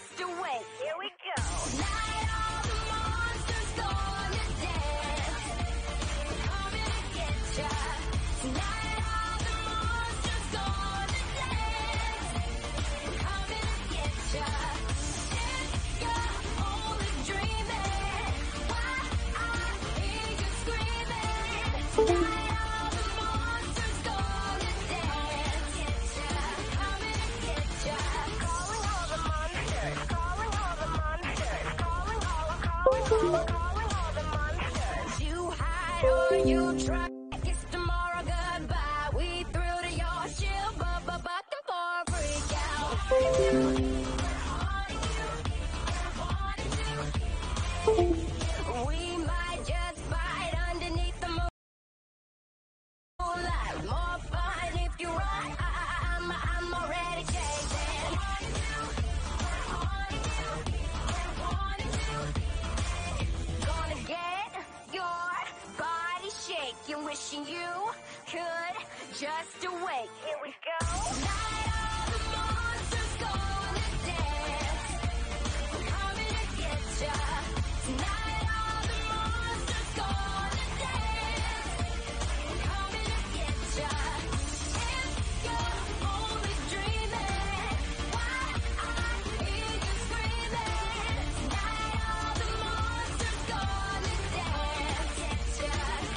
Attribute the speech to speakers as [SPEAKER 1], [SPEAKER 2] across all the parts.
[SPEAKER 1] just awake. Here we go. Tonight all the monsters gonna dance. Coming to get ya. Tonight all the monsters gonna dance. Coming to get ya. If you're only dreaming, why I hear you screaming. Tonight all the monsters gonna dance. Coming to get ya. Calling all the monsters. Calling all the monsters. Calling all the monsters. You hide or you try. Kiss tomorrow goodbye. We through to your shield, but bucking for a freak out. We might just fight underneath the moonlight. More fun if you run. I'm already chasing. Gonna get your body shaking, wishing you could just awake. Here we go. Tonight all the monsters gonna dance. Coming to get ya. Tonight all the monsters gonna dance. Coming to get ya. If you're only dreaming, why I hear you screaming. Tonight all the monsters gonna dance.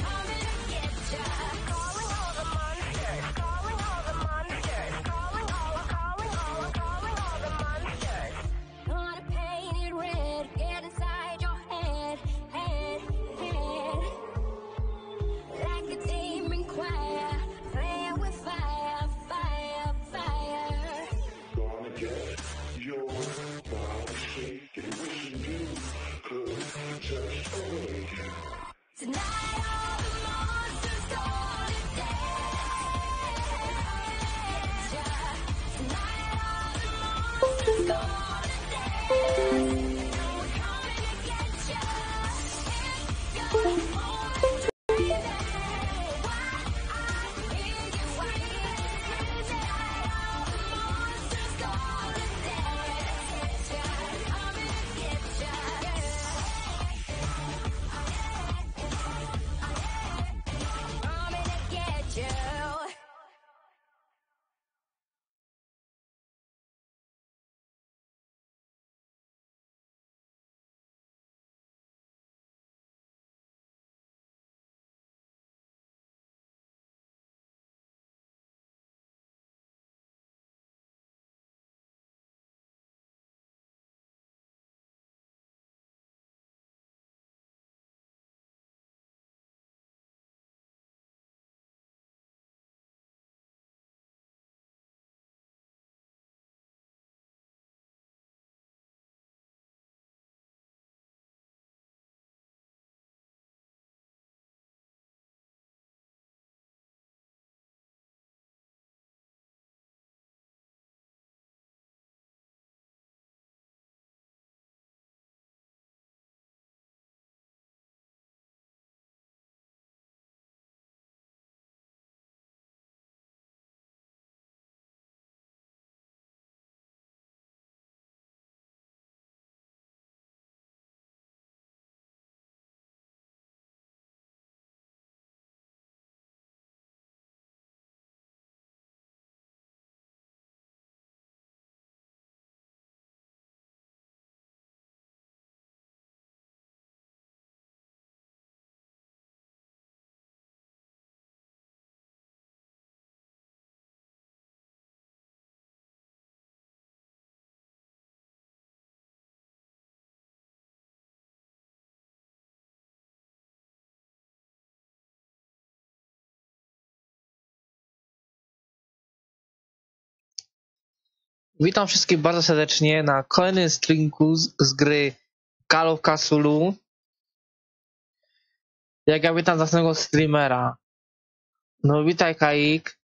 [SPEAKER 1] Coming to get ya. Calling all the monsters. Calling all the monsters. Calling all the monsters. Gonna paint it red. Get inside your head. Like a demon choir. Playing with fire.
[SPEAKER 2] Gonna get your body shaking, wishing you could just awake.
[SPEAKER 1] Tonight all the monsters gonna dance. Tonight all the monsters gonna dance. We're coming to get ya. If you're only dreaming, why I hear you screaming. Tonight all the monsters gonna dance. Coming to get ya. Coming to get you.
[SPEAKER 3] Witam wszystkich bardzo serdecznie na kolejnym streamku z gry Call of Cthulhu. Jak ja witam zacnego streamera. No witaj Kaik.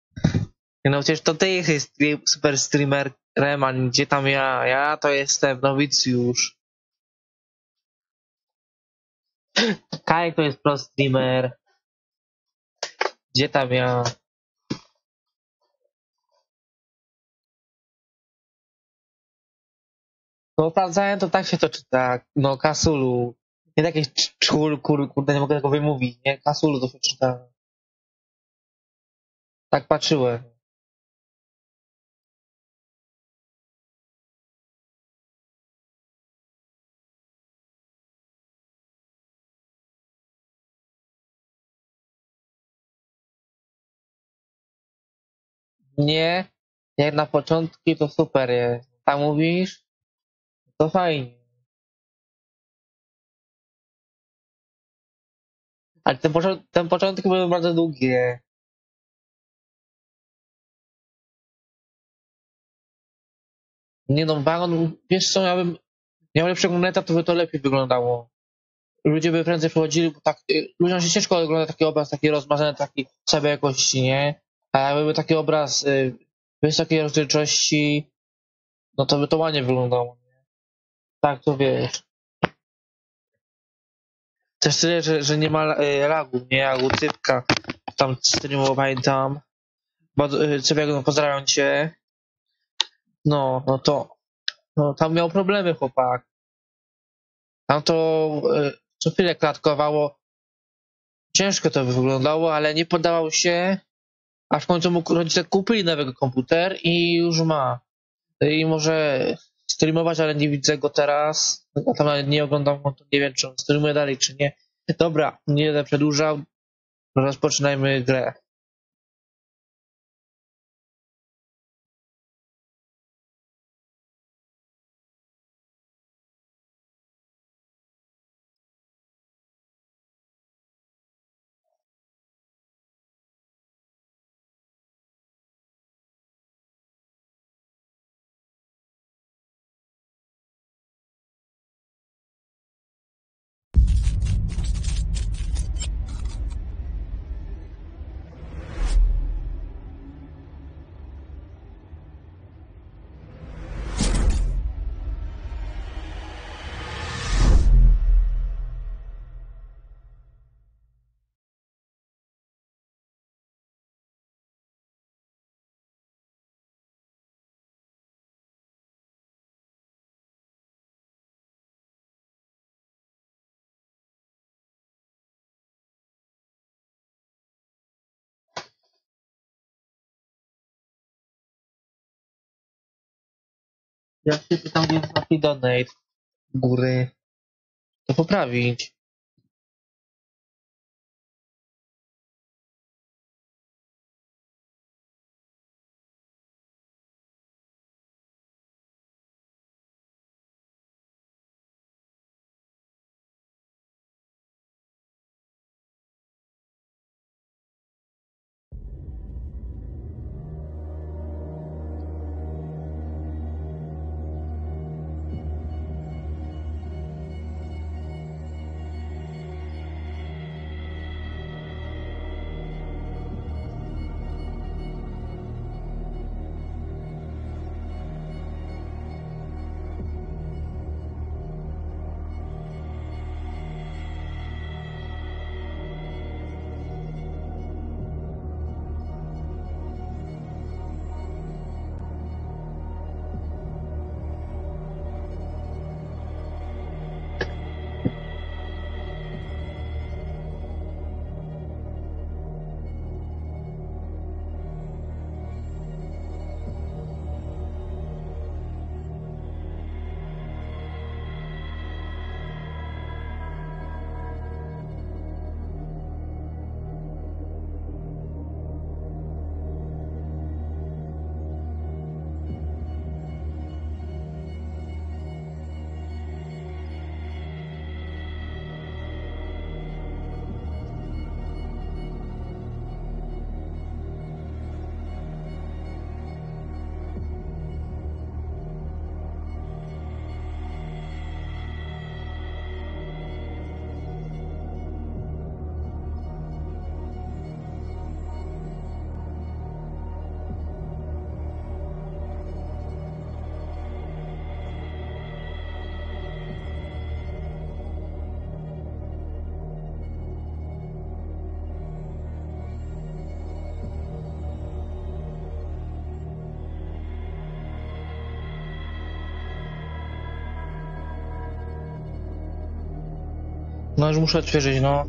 [SPEAKER 3] No przecież to ty jesteś super streamerem, a gdzie tam ja? Ja to jestem nowicjusz. Kaik to jest pro streamer. Gdzie tam ja? No sprawdzałem, to tak się to czyta. No Cthulhu. Nie takie kurde, nie mogę tego wymówić, nie? Cthulhu to się czyta. Tak patrzyłem. Nie, jak na początki to super jest. Tak mówisz? To fajnie. Ale ten początki były bardzo długie. Nie no, Baron, wiesz co, miał lepszego neta, to by to lepiej wyglądało. Ludzie by prędzej przechodzili, bo tak, ludziom się ciężko ogląda taki obraz, taki rozmazany, taki słabej jakości, nie? A jakby taki obraz wysokiej rozdzielczości, no to by to ładnie wyglądało. Tak, to wiesz. Też tyle, że nie ma lagu, nie? Jak u Cypka, tam streamował, pamiętam. Cypek, no pozdrawiam cię. No to, no tam miał problemy chłopak. Tam to co chwilę klatkowało. Ciężko to wyglądało, ale nie poddawał się, aż w końcu mu rodzice kupili nowego komputer i już ma. I może streamować, ale nie widzę go teraz. Ja tam nawet nie oglądam, to nie wiem, czy on streamuje dalej, czy nie. Dobra, nie będę przedłużał. Rozpoczynajmy grę. Ja się pytam, gdzie jest taki donate góry. To poprawić. No już muszę odświeżyć, no.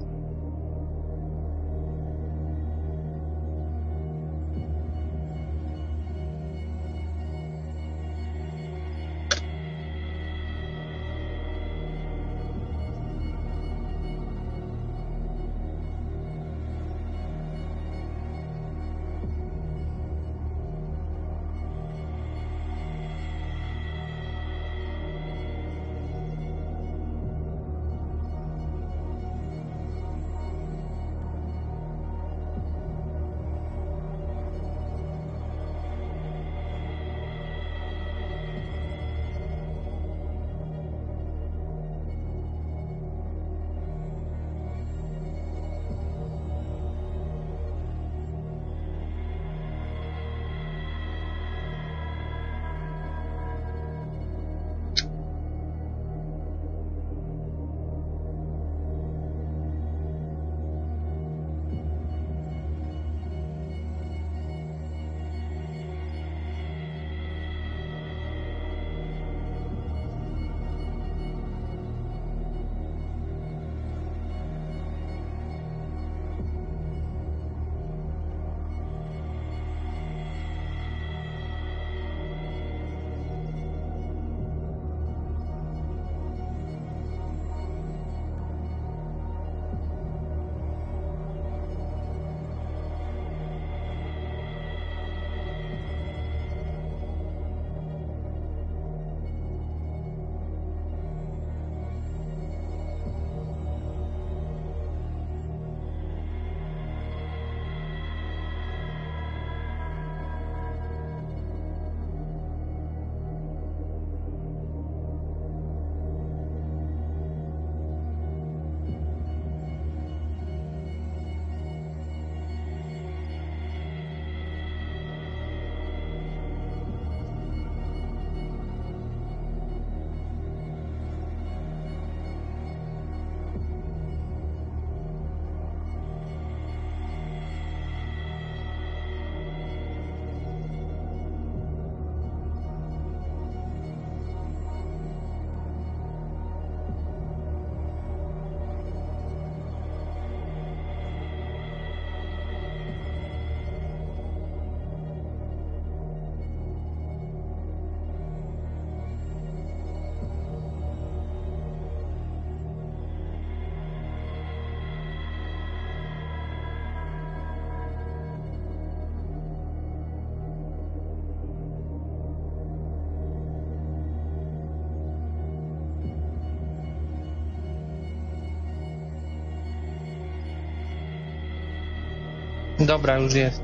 [SPEAKER 3] Dobra, już jest.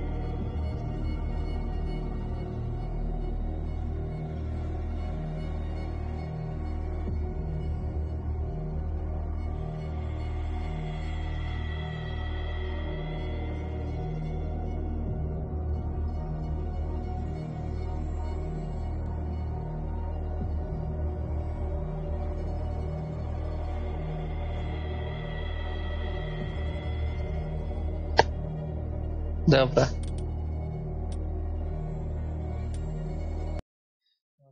[SPEAKER 3] Dobra.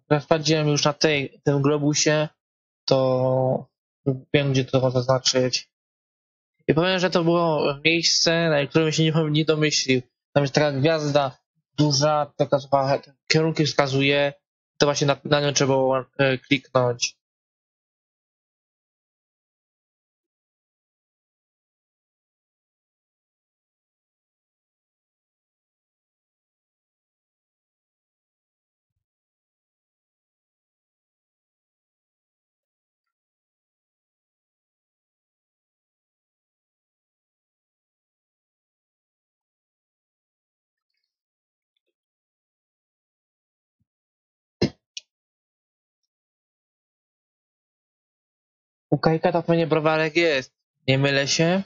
[SPEAKER 3] Jak wprawdziłem już na tym globusie, to wiem, gdzie to zaznaczyć. I powiem, że to było miejsce, na którym się nie domyślił. Tam jest taka gwiazda duża, taka trochę kierunki wskazuje, to właśnie na nią trzeba było kliknąć. U Kajka to pewnie browarek jest. Nie mylę się?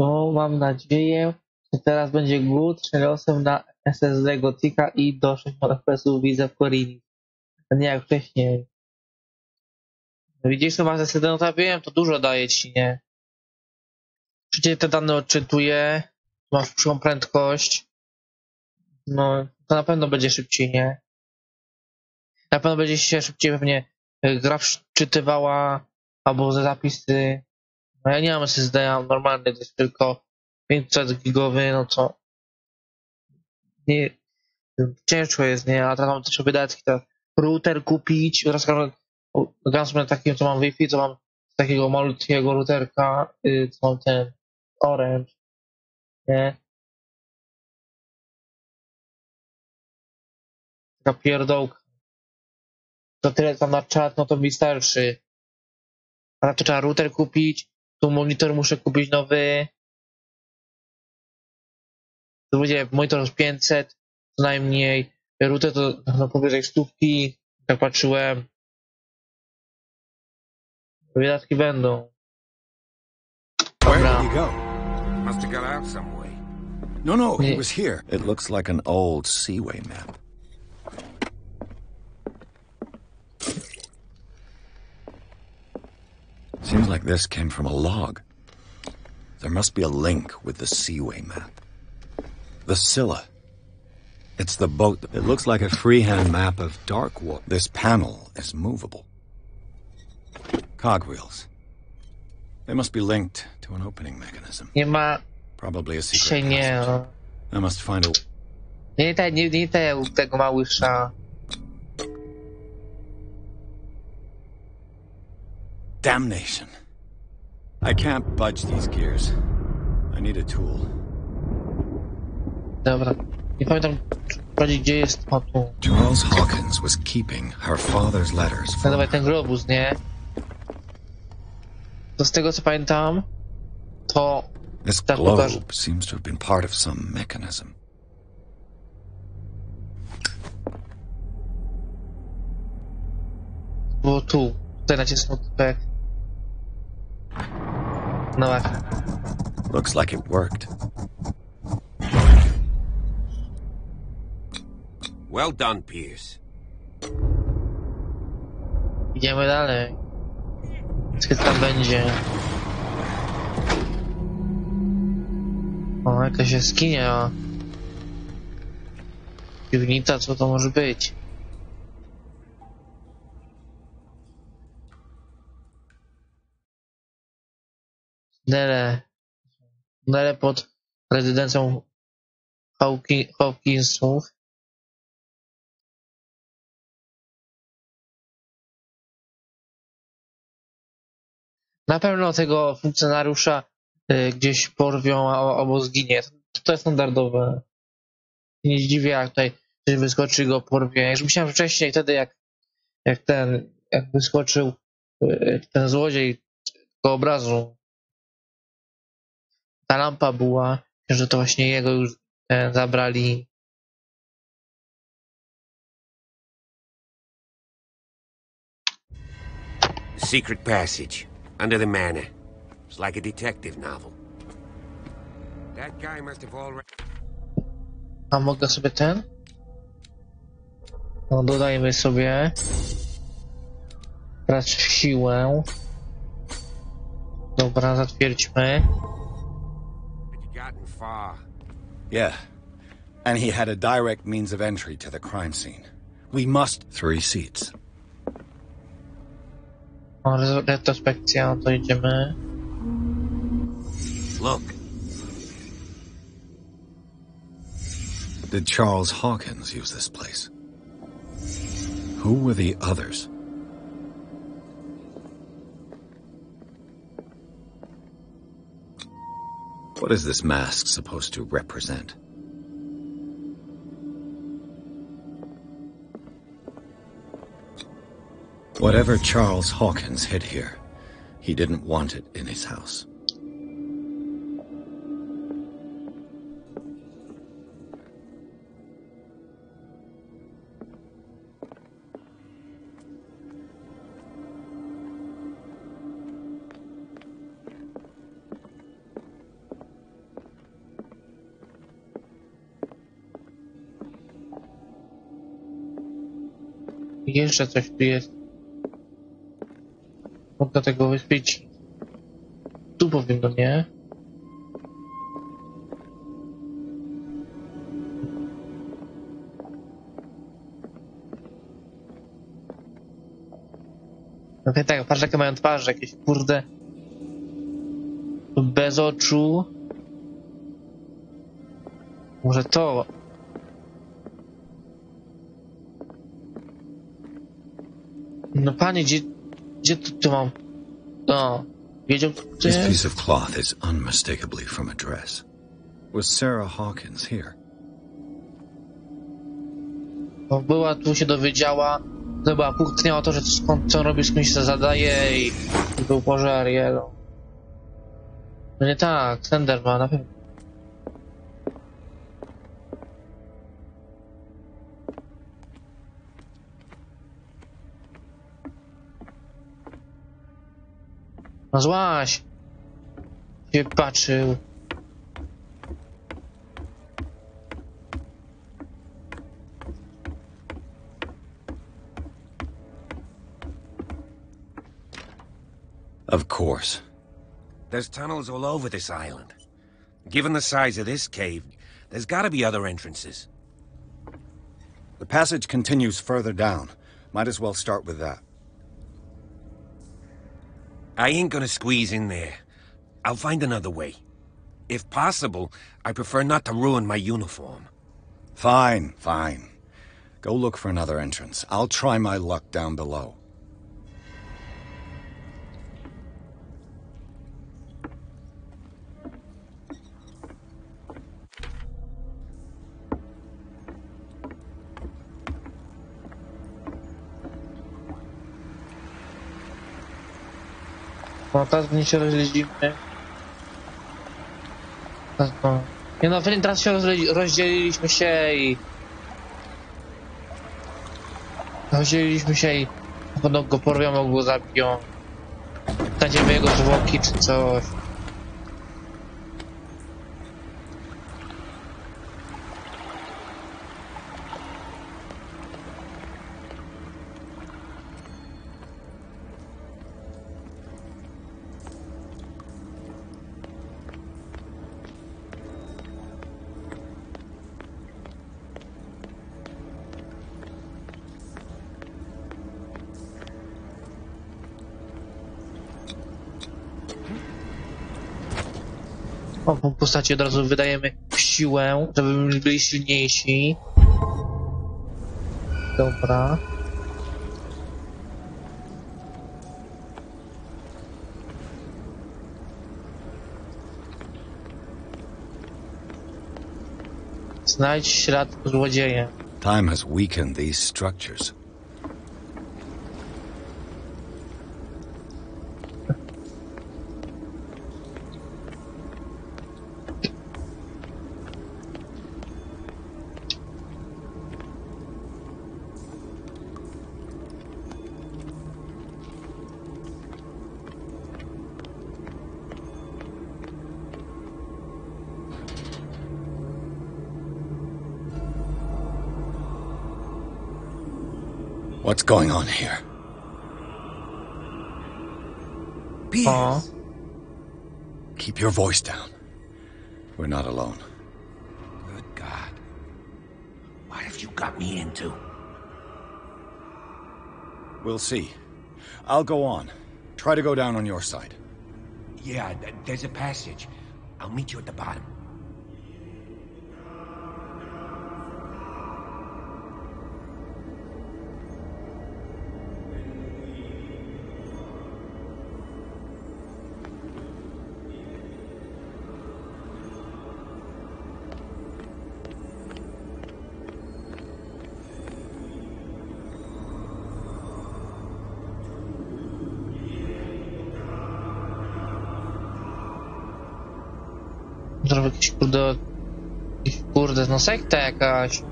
[SPEAKER 3] to mam nadzieję, że teraz będzie głód losem na SSD Gotika i do 60 FPS widzę w Korini. A nie jak wcześniej. No widzisz, co masz SSD, no to ja wiem, to dużo daje ci, nie? Przecież te dane odczytuje, masz wyższą prędkość, no to na pewno będzie szybciej, nie? Na pewno będzie się szybciej pewnie gra wczytywała, albo ze zapisy. No ja nie mam SSD, ja mam normalny, to jest tylko 500 gigowy, no to nie, ciężko jest, nie? A teraz mam też wydatki, to router kupić, teraz gram sobie na takim, co mam Wi-Fi, co mam z takiego malutkiego routerka, co mam ten Orange, nie? Taka pierdołka. To tyle tam na czat, no to mi starczy. A to trzeba router kupić, tu monitor muszę kupić nowy. To będzie monitor z 500, co najmniej. Router to no, powyżej 100, tak patrzyłem. Wydatki będą.
[SPEAKER 4] Where
[SPEAKER 3] Dobra.
[SPEAKER 4] did he go?
[SPEAKER 5] Must have got out some way.
[SPEAKER 4] No, he was here.
[SPEAKER 6] It looks like an old seaway map. Seems like this came from a log. There must be a link with the seaway map. The Scylla. It's the boat. It looks like a freehand map of dark water. This panel is movable. Cogwheels. They must be linked to an opening mechanism.
[SPEAKER 3] Nie ma.
[SPEAKER 6] Probably a secret
[SPEAKER 3] Dzisiaj nie.
[SPEAKER 6] passage. I must find a...
[SPEAKER 3] Nie tego małysza.
[SPEAKER 6] Damnation. I can't budge these gears. I need a tool.
[SPEAKER 3] Dobra. Nie pamiętam, gdzie jest. O tu.
[SPEAKER 6] Charles Hawkins was keeping her father's letters
[SPEAKER 3] No
[SPEAKER 6] from
[SPEAKER 3] dawaj ten globus, nie? To z tego co pamiętam, to
[SPEAKER 6] This
[SPEAKER 3] tak pokażę.
[SPEAKER 6] globe seems to have been part of some mechanism.
[SPEAKER 3] Było tu. Tutaj nacisnął typek. No właśnie.
[SPEAKER 6] Looks like it worked.
[SPEAKER 5] Well done, Pierce.
[SPEAKER 3] Idziemy dalej. Co tam będzie? O, jakaś jaskinia. Piwnica, co to może być? Tunele pod rezydencją Hawkinsów. Na pewno tego funkcjonariusza gdzieś porwią albo zginie. To jest standardowe. Nie zdziwię, jak tutaj ktoś wyskoczy i go porwie. Już myślałem że wcześniej, wtedy jak wyskoczył ten złodziej tego obrazu. Ta lampa była, że to właśnie jego już zabrali.
[SPEAKER 5] Secret passage under the manor. It's like a detective novel. That guy must have already...
[SPEAKER 3] A mogę sobie ten? No dodajmy sobie. Brać w siłę. Dobra, zatwierdźmy.
[SPEAKER 5] Had you gotten far?
[SPEAKER 4] Yeah. And he had a direct means of entry to the crime scene. We must...
[SPEAKER 6] 3 seats.
[SPEAKER 3] O, retrospekcja, to idziemy.
[SPEAKER 5] Look.
[SPEAKER 6] Did Charles Hawkins use this place? Who were the others? What is this mask supposed to represent? Whatever Charles Hawkins hid here, he didn't want it in his house.
[SPEAKER 3] I jeszcze coś tu jest. Mogę tego wyspić. Tu powinno, nie? No tak, patrz jakie mają twarze, jakieś kurde. Bez oczu. Może to. No panie, gdzie tu mam? No, wiedział co to
[SPEAKER 6] This
[SPEAKER 3] jest?
[SPEAKER 6] piece of cloth is unmistakably from a dress. Was Sarah Hawkins here?
[SPEAKER 3] Bo była, tu się dowiedziała, to była puknęła to, że skąd co robisz, kimś się zadaje i był pożar, jelo. No nie tak, Slender ma na pewno. No złaś! Się patrzył.
[SPEAKER 6] Of course.
[SPEAKER 5] There's tunnels all over this island. Given the size of this cave, there's gotta be other entrances.
[SPEAKER 4] The passage continues further down. Might as well start with that.
[SPEAKER 5] I ain't gonna squeeze in there. I'll find another way. If possible, I prefer not to ruin my uniform.
[SPEAKER 4] Fine, fine. Go look for another entrance. I'll try my luck down below.
[SPEAKER 3] No teraz nie się rozdzielimy. No. Nie no, teraz się rozdzieliliśmy się i... Rozdzieliliśmy się i... Na pewno go porwią, albo go zabiją. Znajdziemy jego zwłoki czy coś. O, po postaci od razu wydajemy siłę, żeby byli silniejsi. Dobra. Znajdź ślad złodzieja.
[SPEAKER 6] Time has weakened these structures.
[SPEAKER 4] What's going on here?
[SPEAKER 3] O,
[SPEAKER 4] Keep your voice down. We're not alone.
[SPEAKER 5] Good God. What have you got me into?
[SPEAKER 4] We'll see. I'll go on. Try to go down on your side.
[SPEAKER 5] Yeah, there's a passage. I'll meet you at the bottom.
[SPEAKER 3] zrobię jakiś kurde, no sekta jakaś.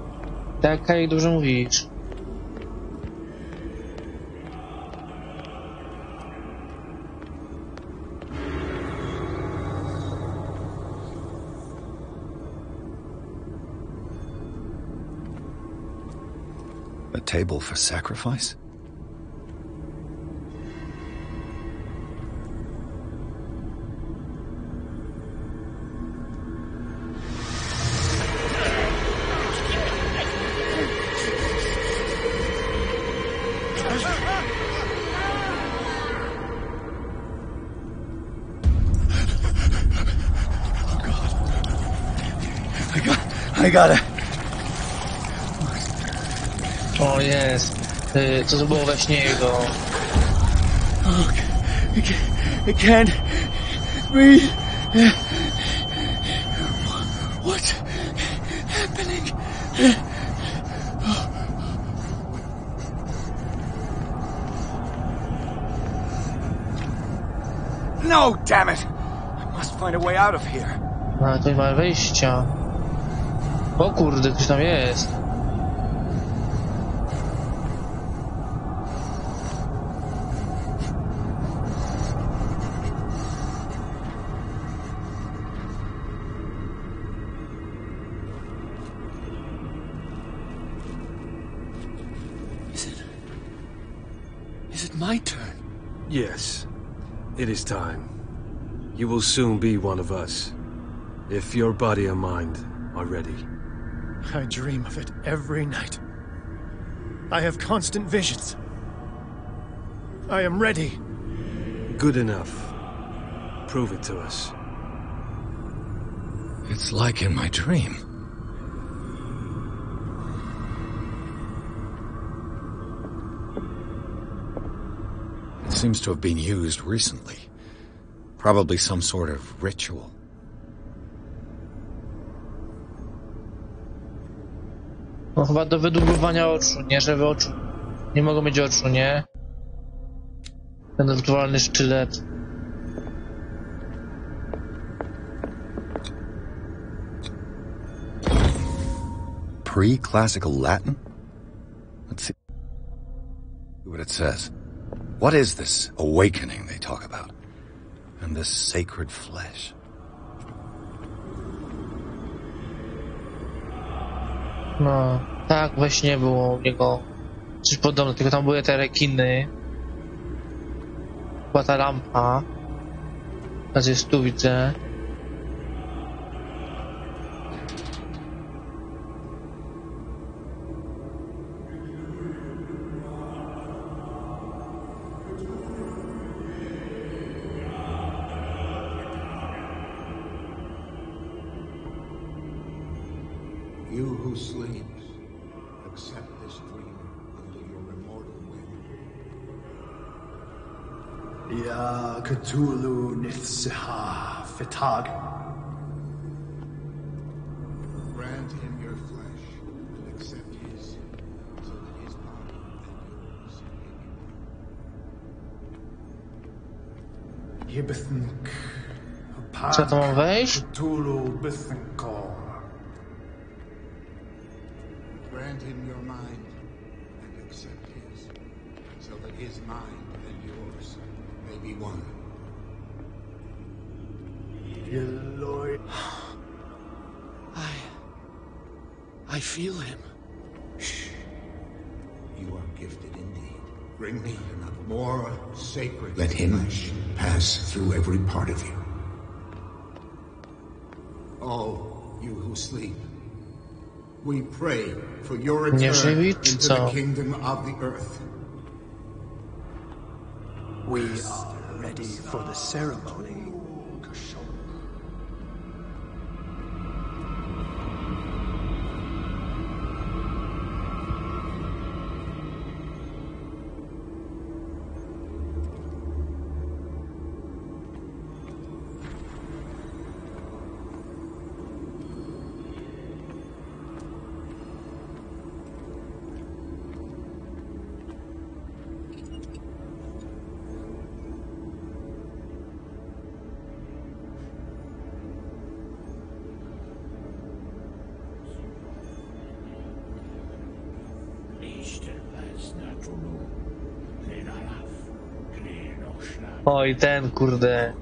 [SPEAKER 3] Taka, jak dobrze mówisz.
[SPEAKER 6] A table for sacrifice? I got it.
[SPEAKER 3] O, jest. To było we śnie jego.
[SPEAKER 6] Oh, I can't breathe. What's happening? No, damn it! I must find a way out of here.
[SPEAKER 3] Ale to nie ma wyjścia. O kurde, ktoś tam jest.
[SPEAKER 6] Is it my turn?
[SPEAKER 7] Yes, it is time. You will soon be one of us, if your body and mind are ready.
[SPEAKER 8] I dream of it every night. I have constant visions. I am ready.
[SPEAKER 7] Good enough. Prove it to us.
[SPEAKER 6] It's like in my dream. It seems to have been used recently. Probably some sort of ritual.
[SPEAKER 3] No chyba do wydłubywania oczu, nie? Żeby oczu... Nie mogą mieć oczu, nie? Ten wirtualny sztylet.
[SPEAKER 6] Pre-classical Latin? Let's see what it says. What is this awakening they talk about? And this sacred flesh?
[SPEAKER 3] No, tak, we śnie było u niego coś podobne, tylko tam były te rekiny. Była ta lampa. Teraz jest tu, widzę.
[SPEAKER 9] You who sleeps, accept this dream into your immortal will.
[SPEAKER 8] Ya Cthulhu Nithsiha Fitag.
[SPEAKER 9] Grant him your flesh and accept his, so that his body and yours may be one.
[SPEAKER 8] Yibithink.
[SPEAKER 3] Co to ma wejść?
[SPEAKER 8] Cthulhu Bithinkor.
[SPEAKER 9] Grant him your mind and accept his, so that his mind and yours may be one.
[SPEAKER 8] Lord. I feel him.
[SPEAKER 9] Shh. You are gifted indeed. Bring me another more sacred. Let him pass through every part of you. All you who sleep, we pray for your return into the kingdom of the earth.
[SPEAKER 8] We are ready for the ceremony.
[SPEAKER 3] Oj, ten kurde.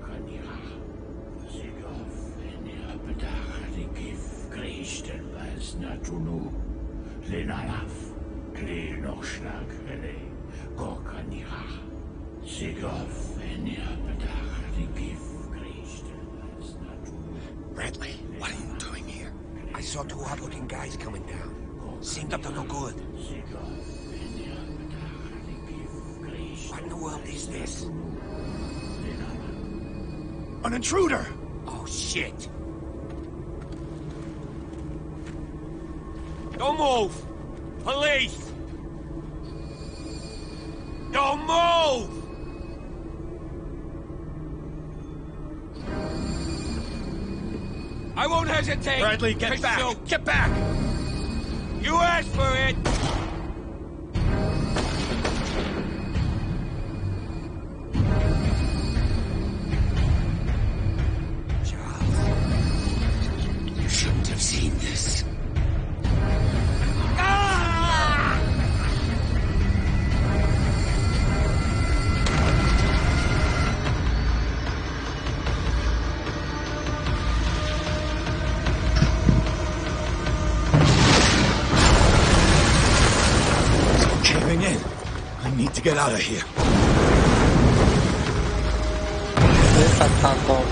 [SPEAKER 5] Bradley, what are you doing here? I saw two odd-looking guys coming down. Seemed up to no good. What in the world is this?
[SPEAKER 9] An intruder!
[SPEAKER 5] Oh, shit! Don't move! Police! Don't move! I won't hesitate!
[SPEAKER 9] Bradley, get back!
[SPEAKER 5] Shoot.
[SPEAKER 9] Get back!
[SPEAKER 5] You asked for it! Charles, you shouldn't have seen this.
[SPEAKER 9] Caving in. I need to get out of here.
[SPEAKER 3] Wysadź taką.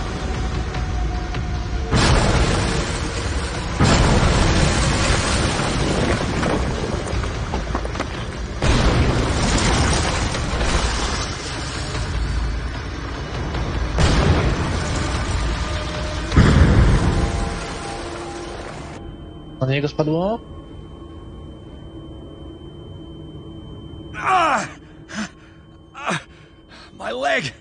[SPEAKER 3] Na niego spadło?
[SPEAKER 9] My leg!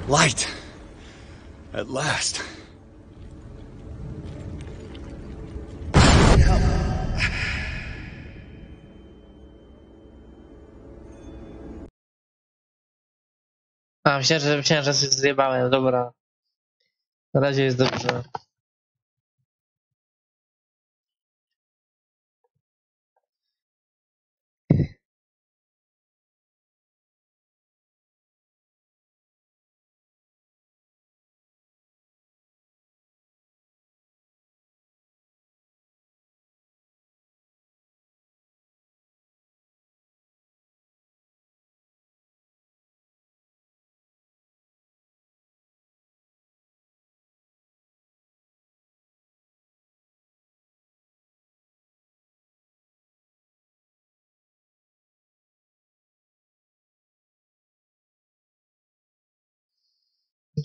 [SPEAKER 9] Light! At last.
[SPEAKER 3] A, myślałem, że coś zjebałem, dobra. Na razie jest dobrze.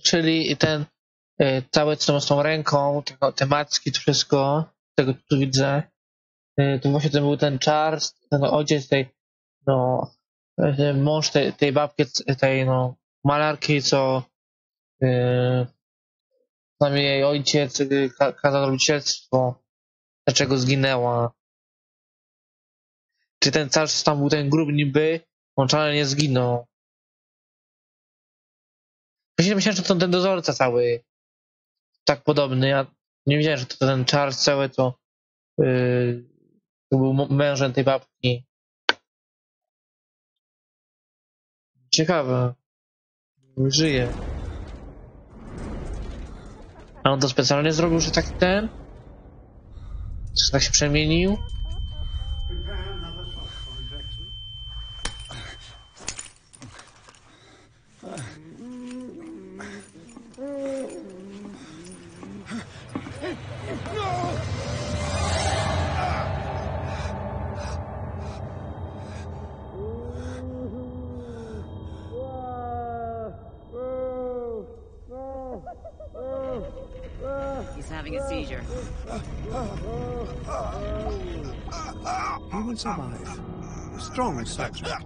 [SPEAKER 3] Czyli ten całe co z tą ręką, te macki, to wszystko, tego tu widzę, to właśnie to był ten Charles, ten ojciec tej, no, mąż tej babki, tej no, malarki, co tam jej ojciec kazał robić śledztwo, dlaczego zginęła. Czy ten Charles tam był ten grób niby, on wcale nie zginął. Właśnie myślałem, że to ten dozorca cały tak podobny. Ja nie wiedziałem, że to ten Charles cały to był mężem tej babki. Ciekawe. Żyje. A on to specjalnie zrobił, że tak ten? Że tak się przemienił?
[SPEAKER 10] He's having a seizure.
[SPEAKER 8] He will survive. Strong subject.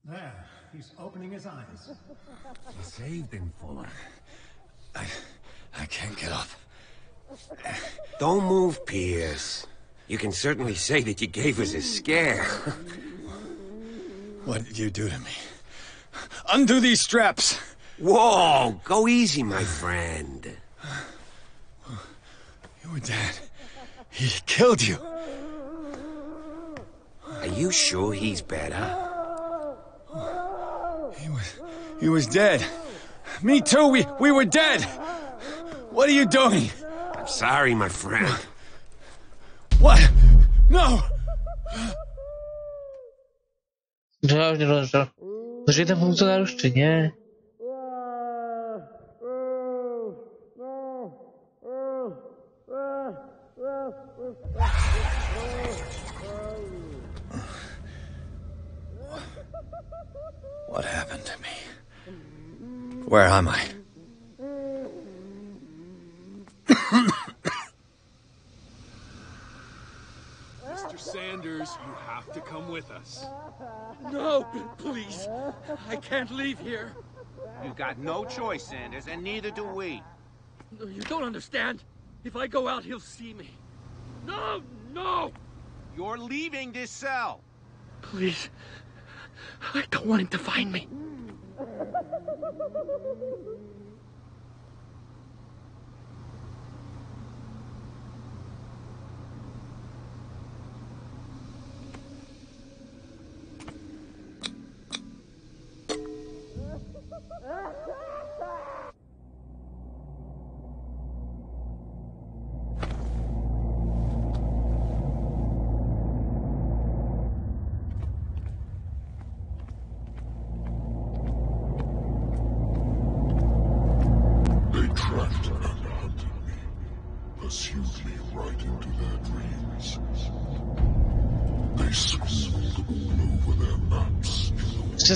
[SPEAKER 8] There. He's opening his eyes.
[SPEAKER 5] You saved him, Fuller.
[SPEAKER 6] I can't get up.
[SPEAKER 5] Don't move, Pierce. You can certainly say that you gave us a scare.
[SPEAKER 6] What did you do to me? Undo these straps!
[SPEAKER 5] Whoa! Go easy, my friend.
[SPEAKER 6] You were dead. He killed you.
[SPEAKER 5] Are you sure he's better?
[SPEAKER 6] He was dead. Me too, we were dead! What are you doing?
[SPEAKER 5] I'm sorry, my friend.
[SPEAKER 6] What? No!
[SPEAKER 3] Żyje ten funkcjonariusz, czy nie?
[SPEAKER 6] What happened to me? Where am I?
[SPEAKER 10] Mr. Sanders, you have to come with us.
[SPEAKER 11] No, please. I can't leave here.
[SPEAKER 12] You've got no choice, Sanders, and neither do we.
[SPEAKER 11] No, you don't understand. If I go out, he'll see me. No, no!
[SPEAKER 12] You're leaving this cell.
[SPEAKER 11] Please. I don't want him to find me.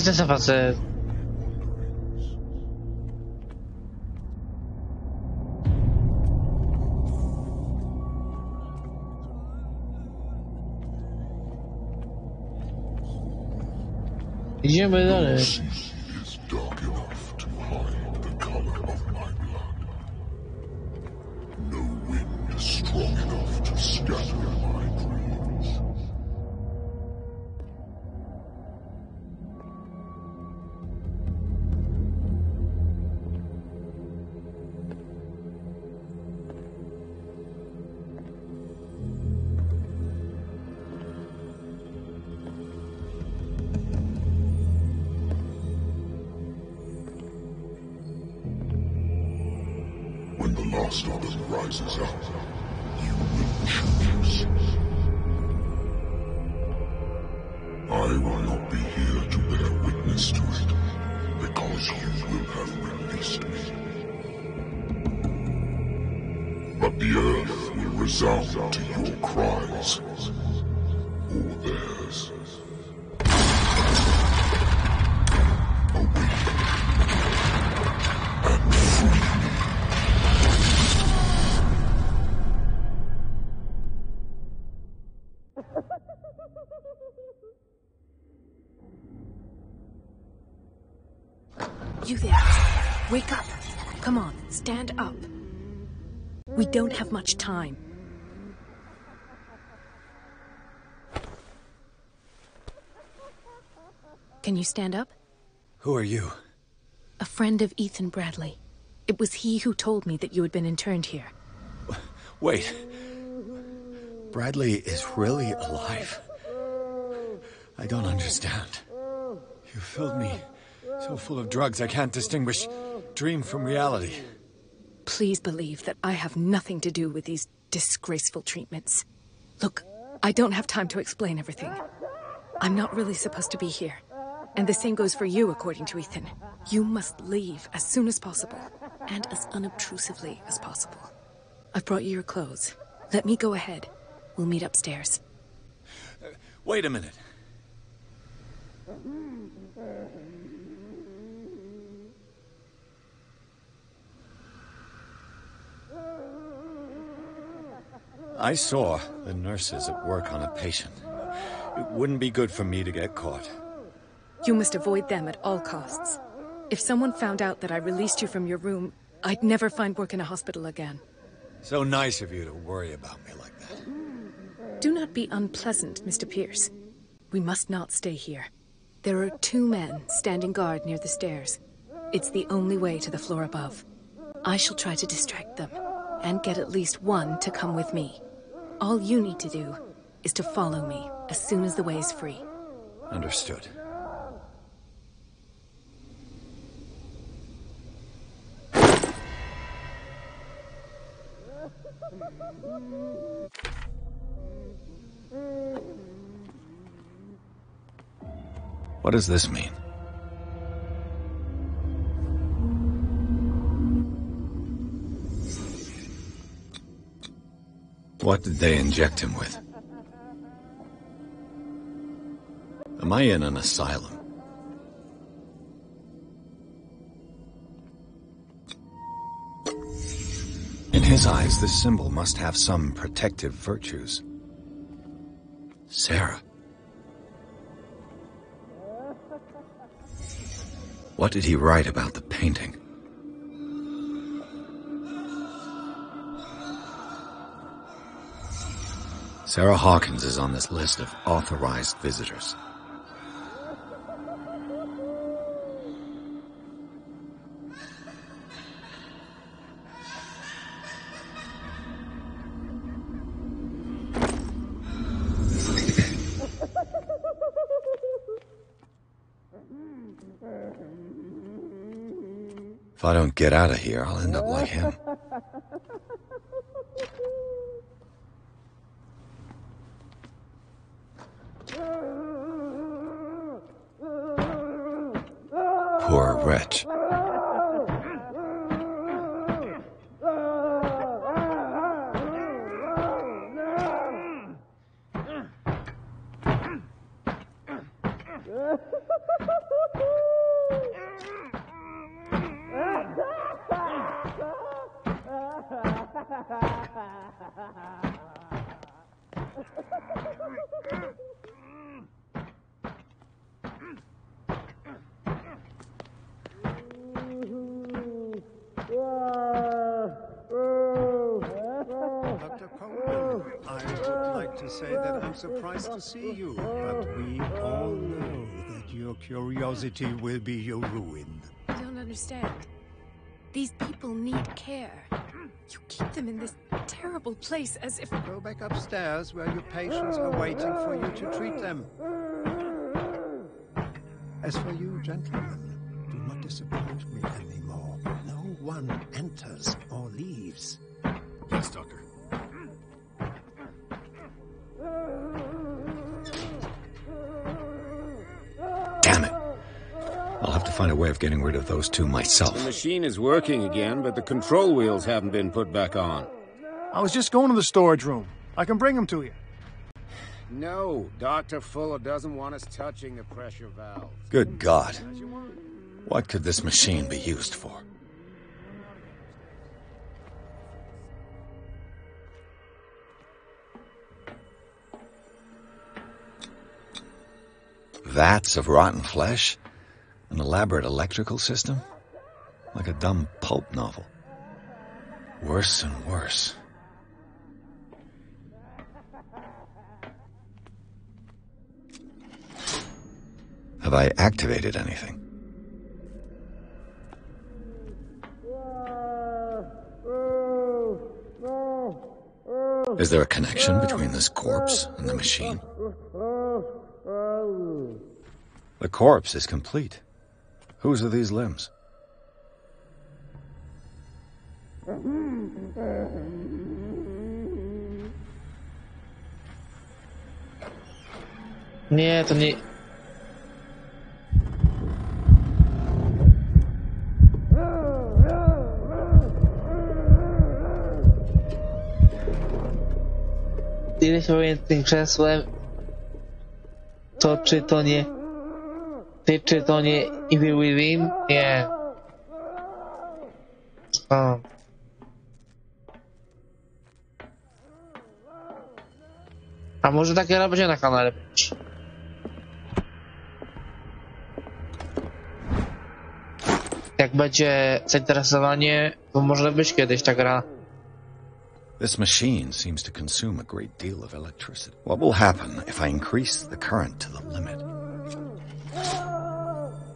[SPEAKER 3] Co to za facet? Idziemy dalej.
[SPEAKER 2] When the last of them rises up, you will choose. I will not be here to bear witness to it, because you will have released me. But the earth will resound to your cries, or theirs. Awake and free.
[SPEAKER 13] You there. Wake up. Come on, stand up. We don't have much time. Can you stand up?
[SPEAKER 6] Who are you?
[SPEAKER 13] A friend of Ethan Bradley. It was he who told me that you had been interned here.
[SPEAKER 6] Wait. Bradley is really alive? I don't understand. You filled me so full of drugs I can't distinguish dream from reality.
[SPEAKER 13] Please believe that I have nothing to do with these disgraceful treatments. Look, I don't have time to explain everything. I'm not really supposed to be here. And the same goes for you, according to Ethan. You must leave as soon as possible, and as unobtrusively as possible. I've brought you your clothes. Let me go ahead. We'll meet upstairs.
[SPEAKER 6] Wait a minute. I saw the nurses at work on a patient. It wouldn't be good for me to get caught.
[SPEAKER 13] You must avoid them at all costs. If someone found out that I released you from your room, I'd never find work in a hospital again.
[SPEAKER 6] So nice of you to worry about me like that.
[SPEAKER 13] Do not be unpleasant, Mr. Pierce. We must not stay here. There are 2 men standing guard near the stairs. It's the only way to the floor above. I shall try to distract them, and get at least one to come with me. All you need to do is to follow me as soon as the way is free.
[SPEAKER 6] Understood. What does this mean? What did they inject him with? Am I in an asylum? In his eyes, this symbol must have some protective virtues. Sarah. What did he write about the painting? Sarah Hawkins is on this list of authorized visitors. If I don't get out of here, I'll end up like him. Poor wretch.
[SPEAKER 9] Surprised to see you, but we all know that your curiosity will be your ruin.
[SPEAKER 13] I don't understand. These people need care. You keep them in this terrible place as if...
[SPEAKER 9] Go back upstairs where your patients are waiting for you to treat them. As for you, gentlemen, do not disappoint me anymore. No one enters or leaves.
[SPEAKER 10] Yes, Doctor.
[SPEAKER 6] Damn it. I'll have to find a way of getting rid of those 2 myself.
[SPEAKER 14] The machine is working again, but the control wheels haven't been put back on.
[SPEAKER 8] I was just going to the storage room. I can bring them to you.
[SPEAKER 14] No, Dr. Fuller doesn't want us touching the pressure valves.
[SPEAKER 6] Good God. What could this machine be used for? Vats of rotten flesh? An elaborate electrical system? Like a dumb pulp novel. Worse and worse. Have I activated anything? Is there a connection between this corpse and the machine? The corpse is complete. Whose are these limbs?
[SPEAKER 3] Nie, to nie... Ile się powiem tym krzesłem, to czy to nie... Czy to nie Evil Within? Nie. O. A może takie będzie na kanale być? Jak będzie zainteresowanie, to może być kiedyś ta gra.
[SPEAKER 6] This machine seems to consume a great deal of electricity. What will happen if I increase the current to the limit?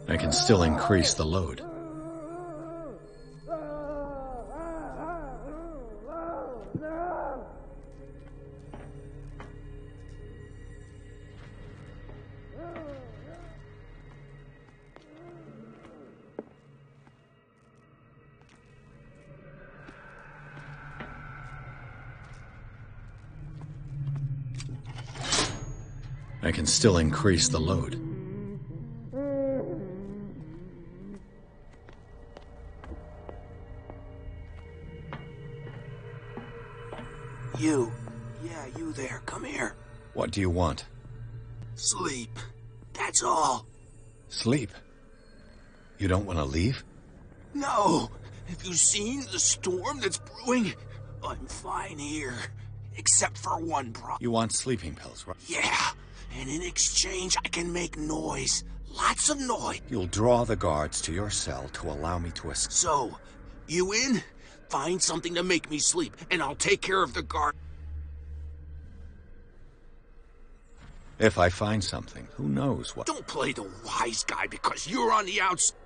[SPEAKER 6] I can still increase the load. I can still increase the load.
[SPEAKER 15] You. Yeah, you there. Come here.
[SPEAKER 6] What do you want?
[SPEAKER 15] Sleep. That's all.
[SPEAKER 6] Sleep? You don't want to leave?
[SPEAKER 15] No. Have you seen the storm that's brewing? I'm fine here. Except for one problem.
[SPEAKER 6] You want sleeping pills, right?
[SPEAKER 15] Yeah. And in exchange, I can make noise. Lots of noise.
[SPEAKER 6] You'll draw the guards to your cell to allow me to escape.
[SPEAKER 15] So, you in? Find something to make me sleep, and I'll take care of the guard.
[SPEAKER 6] If I find something, who knows what...
[SPEAKER 15] Don't play the wise guy because you're on the outside.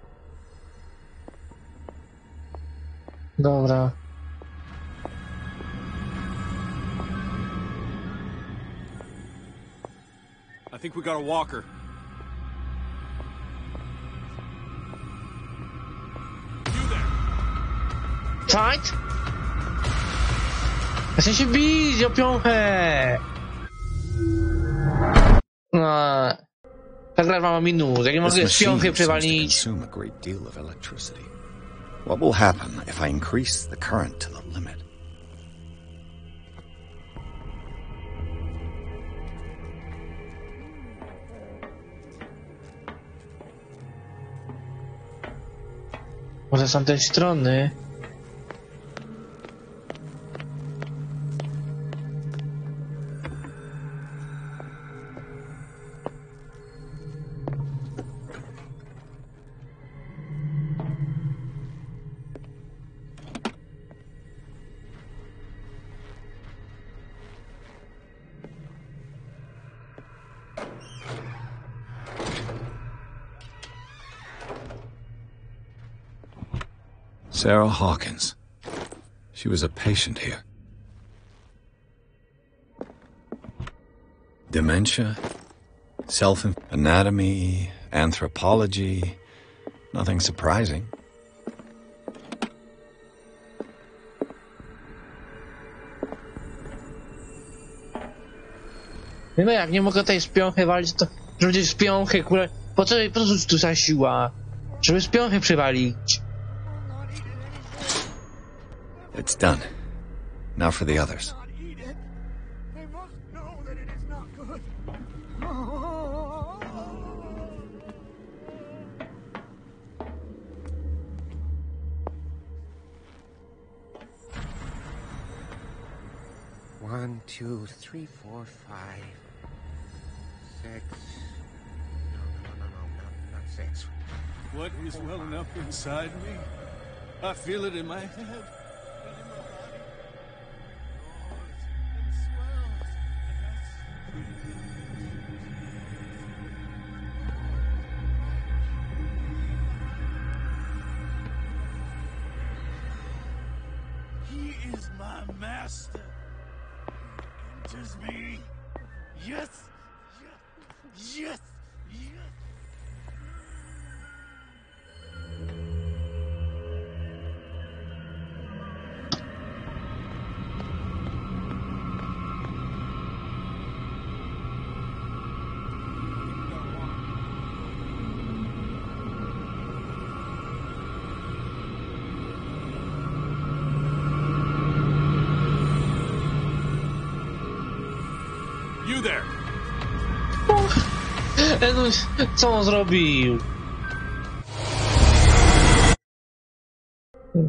[SPEAKER 3] Dobra.
[SPEAKER 10] I think we got a walker.
[SPEAKER 3] Fight? Chcę się bić o piąchę! No. Ta gra ma minut, jak nie mogę z piąchy przewalić.
[SPEAKER 6] What will happen if I increase the current to the limit?
[SPEAKER 3] Może z tamtej strony.
[SPEAKER 6] Sarah Hawkins. She was a patient here. Dementia, anatomy, anthropology, nothing surprising.
[SPEAKER 3] No jak nie mogę tej spiąchy walić, to żeby spiąchy, kurde, po co tu za siła? Żeby spiąchy przywalić.
[SPEAKER 6] It's done. Now for the others.
[SPEAKER 5] One, two, three, four, five, six. No, not six.
[SPEAKER 10] What is welling up inside me? I feel it in my head. He is my master. He enters me. Yes. Yes. Yes. You there.
[SPEAKER 3] Co on zrobił?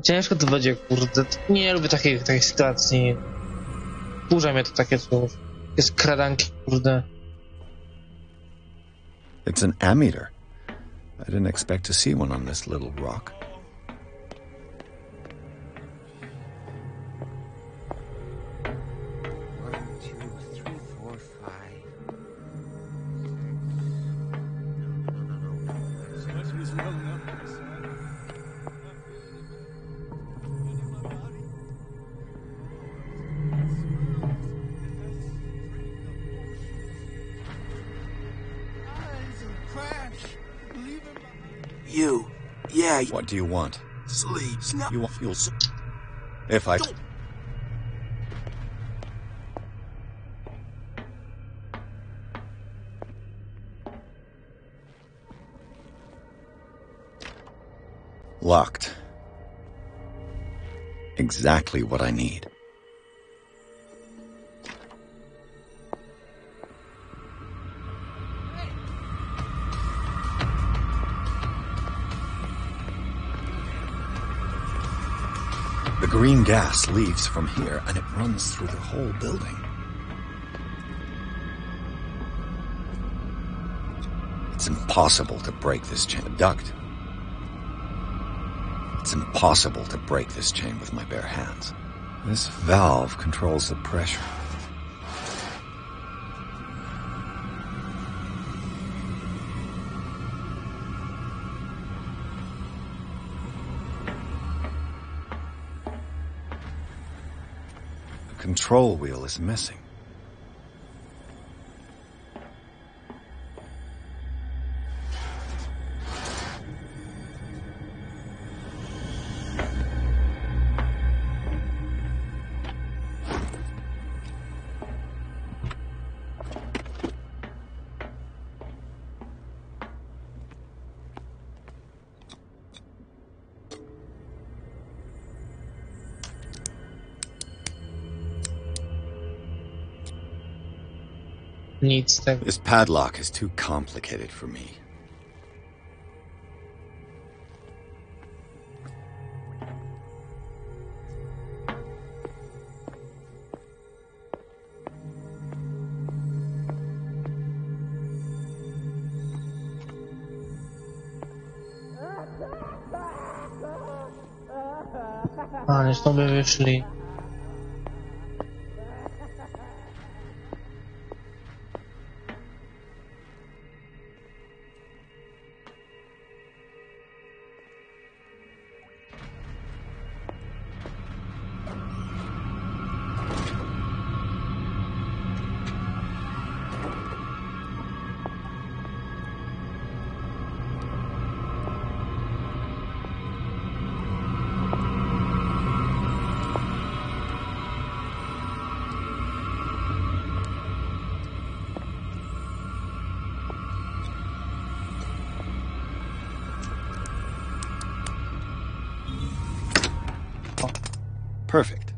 [SPEAKER 3] Ciężko to będzie, kurde. Nie lubię takiej sytuacji. Wkurza mnie to takie słów. Jest kradanki, kurde.
[SPEAKER 6] It's an ammeter. I didn't expect to see one on this little rock.
[SPEAKER 10] well enough inside.
[SPEAKER 15] You. Yeah.
[SPEAKER 6] What do you want?
[SPEAKER 15] Sleep.
[SPEAKER 6] You want fuel? If I...
[SPEAKER 15] Don't.
[SPEAKER 6] Locked. Exactly what I need. The green gas leaves from here and it runs through the whole building. It's impossible to break this chain. Duct. It's impossible to break this chain with my bare hands. This valve controls the pressure. The control wheel is missing.
[SPEAKER 3] Nic z tego.
[SPEAKER 6] This padlock is too complicated for me.
[SPEAKER 3] Ale stąd by wyszli.
[SPEAKER 6] Perfect.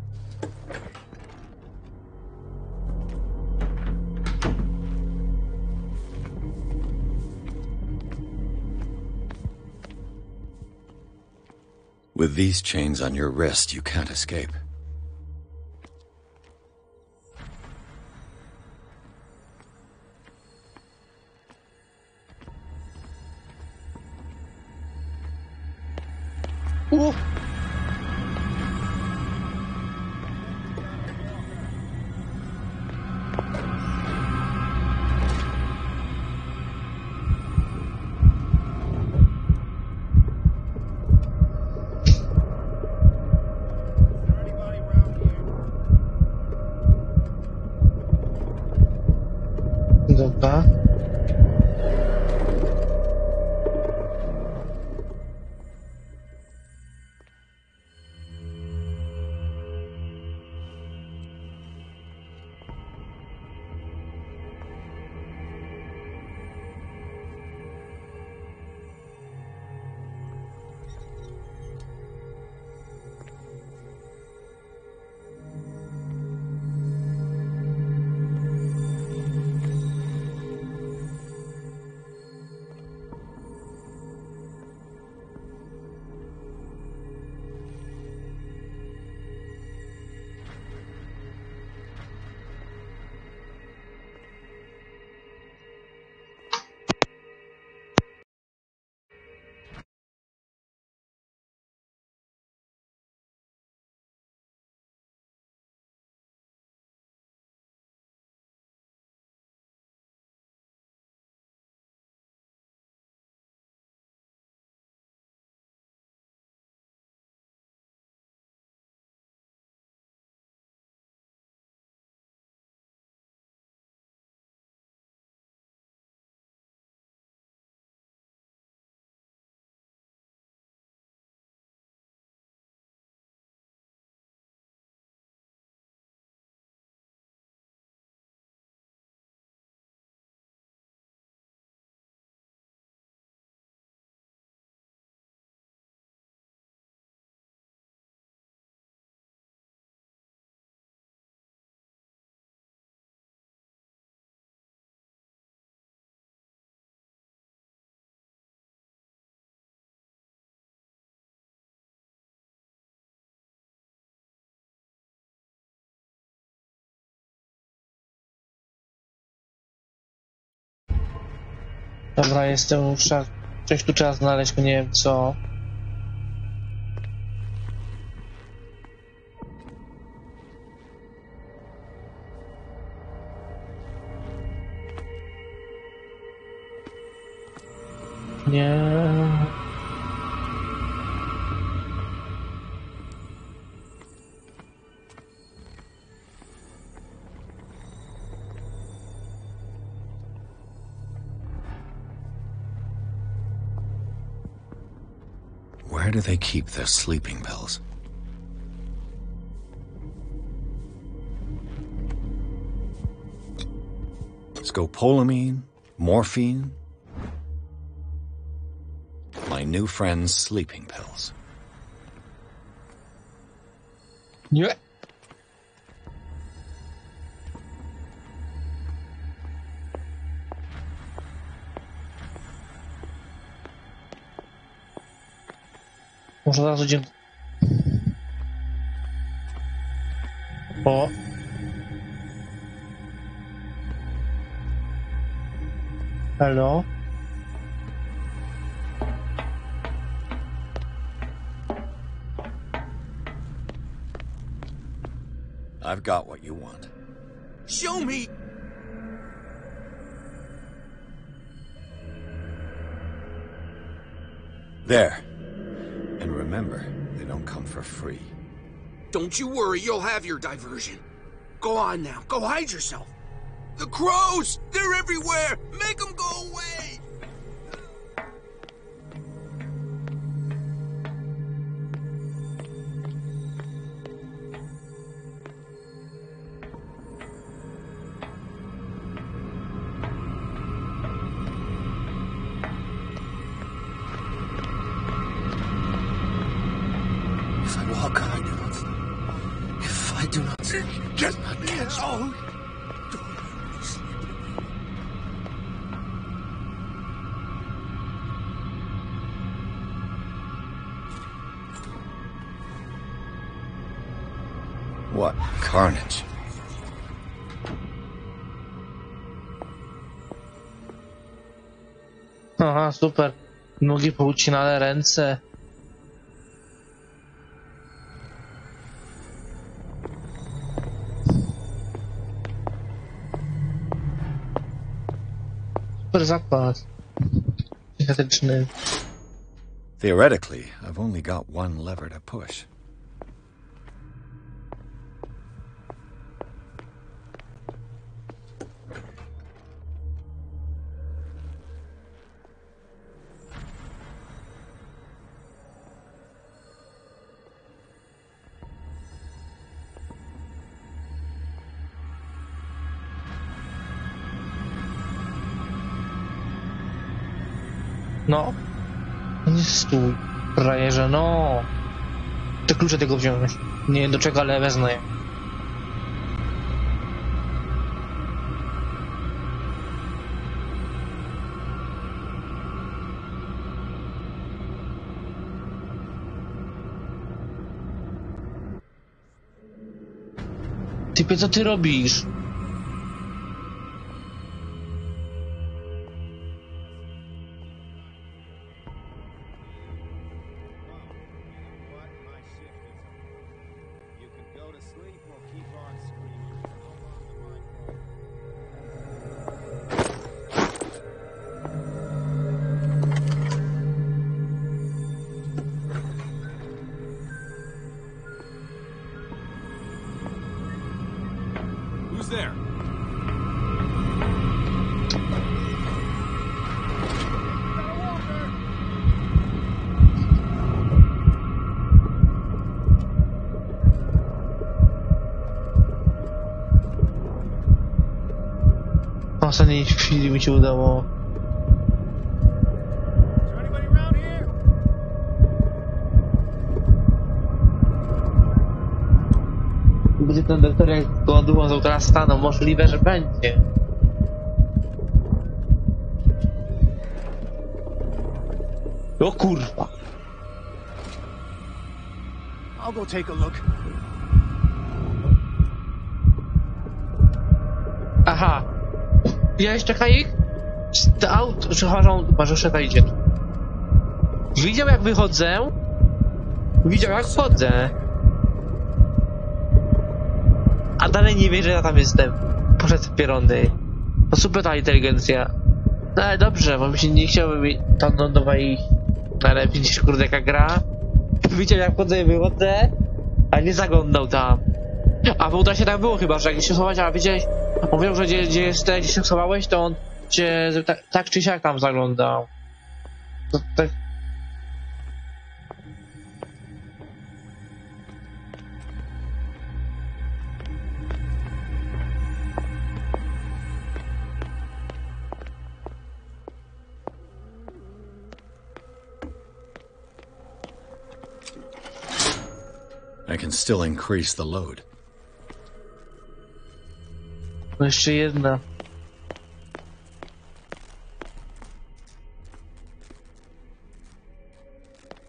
[SPEAKER 6] With these chains on your wrist, you can't escape.
[SPEAKER 3] Ooh. Dobra. Dobra, jestem już... Coś tu trzeba znaleźć, bo nie wiem co. Nie.
[SPEAKER 6] Where do they keep their sleeping pills? Scopolamine? Morphine? My new friend's sleeping pills.
[SPEAKER 3] Nie. Może zaraz idziemy. O. Hello.
[SPEAKER 6] I've got what you want.
[SPEAKER 15] Show me!
[SPEAKER 6] There. And remember, they don't come for free.
[SPEAKER 15] Don't you worry, you'll have your diversion. Go on now, go hide yourself. The crows! They're everywhere! Make them go away! If I walk, I do not sleep. If I do not sleep, get not catch me.
[SPEAKER 6] What carnage.
[SPEAKER 3] Aha, super. Nogi poucinane, ręce. Super zakład. Psychiatryczny.
[SPEAKER 6] Theoretically, I've only got one lever to push.
[SPEAKER 3] No. Nie stój, frajerze, no. Te klucze tego wziąłeś. Nie wiem do czego, ale wezmę je. Typie, co ty robisz?
[SPEAKER 10] Who's there?
[SPEAKER 3] W ostatniej chwili mi się udało. Będzie ten doktor jak go dumą z autora staną, możliwe, że będzie. O kurwa.
[SPEAKER 8] I'll go take a look.
[SPEAKER 3] Aha. Widziałeś, czekaj ich? to auto, przepraszam, Mariusze, idzie. Widział jak wychodzę. Widział jak wchodzę. A dalej nie wie, że ja tam jestem. Poszedł pierony. To super ta inteligencja. No ale dobrze, bo mi się nie chciałby tam lądować. Ale widzisz, kurde, jaka gra. Widział jak wchodzę i wychodzę. A nie zaglądał tam. A w uda się tak było chyba, że jak się schować, a widziałeś, mówią, że gdzie się schowałeś, to on cię tak czy siak tam zaglądał. To tak.
[SPEAKER 6] I can still increase the load.
[SPEAKER 3] No jeszcze jedna.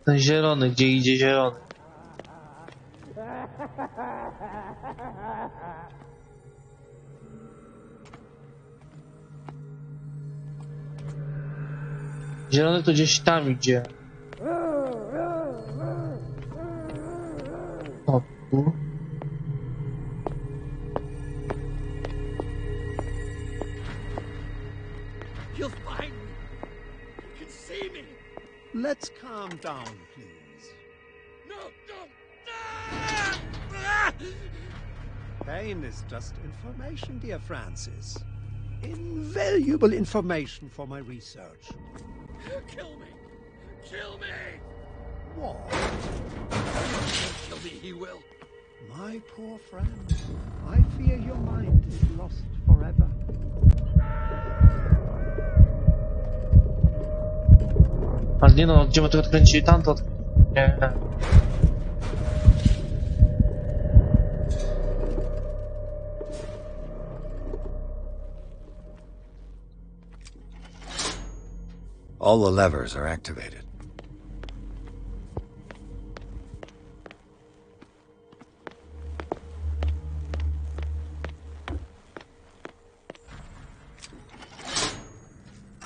[SPEAKER 3] Ten zielony, gdzie idzie zielony? Zielony to gdzieś tam idzie. O, tu.
[SPEAKER 11] He'll find me. He can see me.
[SPEAKER 9] Let's calm down, please.
[SPEAKER 11] No, don't. Ah!
[SPEAKER 9] Pain is just information, dear Francis. Invaluable information for my research.
[SPEAKER 11] Kill me. Kill me.
[SPEAKER 9] What?
[SPEAKER 11] Kill me, he will.
[SPEAKER 9] My poor friend, I fear your mind is lost forever.
[SPEAKER 3] Ale nie no, gdzie my to odkręcili? Tamto nie.
[SPEAKER 6] All the levers are activated.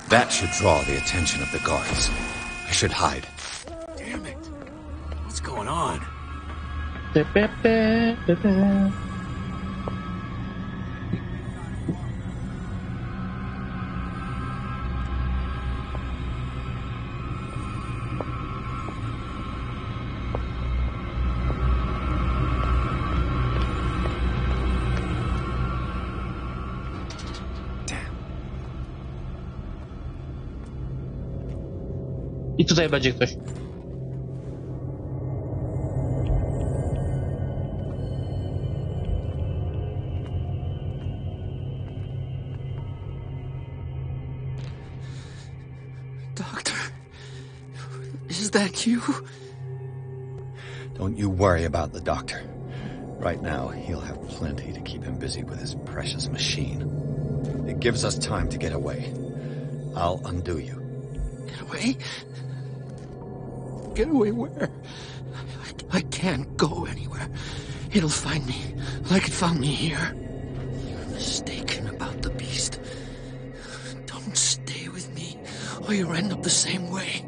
[SPEAKER 6] That should draw the attention of the guards. I should hide.
[SPEAKER 15] Damn it. What's going on?
[SPEAKER 3] I tutaj będzie ktoś.
[SPEAKER 15] Doctor, is that you?
[SPEAKER 6] Don't you worry about the doctor. Right now, he'll have plenty to keep him busy with his precious machine. It gives us time to get away. I'll undo you.
[SPEAKER 15] Get away? Get away where? I can't go anywhere. It'll find me, like it found me here. You're mistaken about the beast. Don't stay with me, or you'll end up the same way.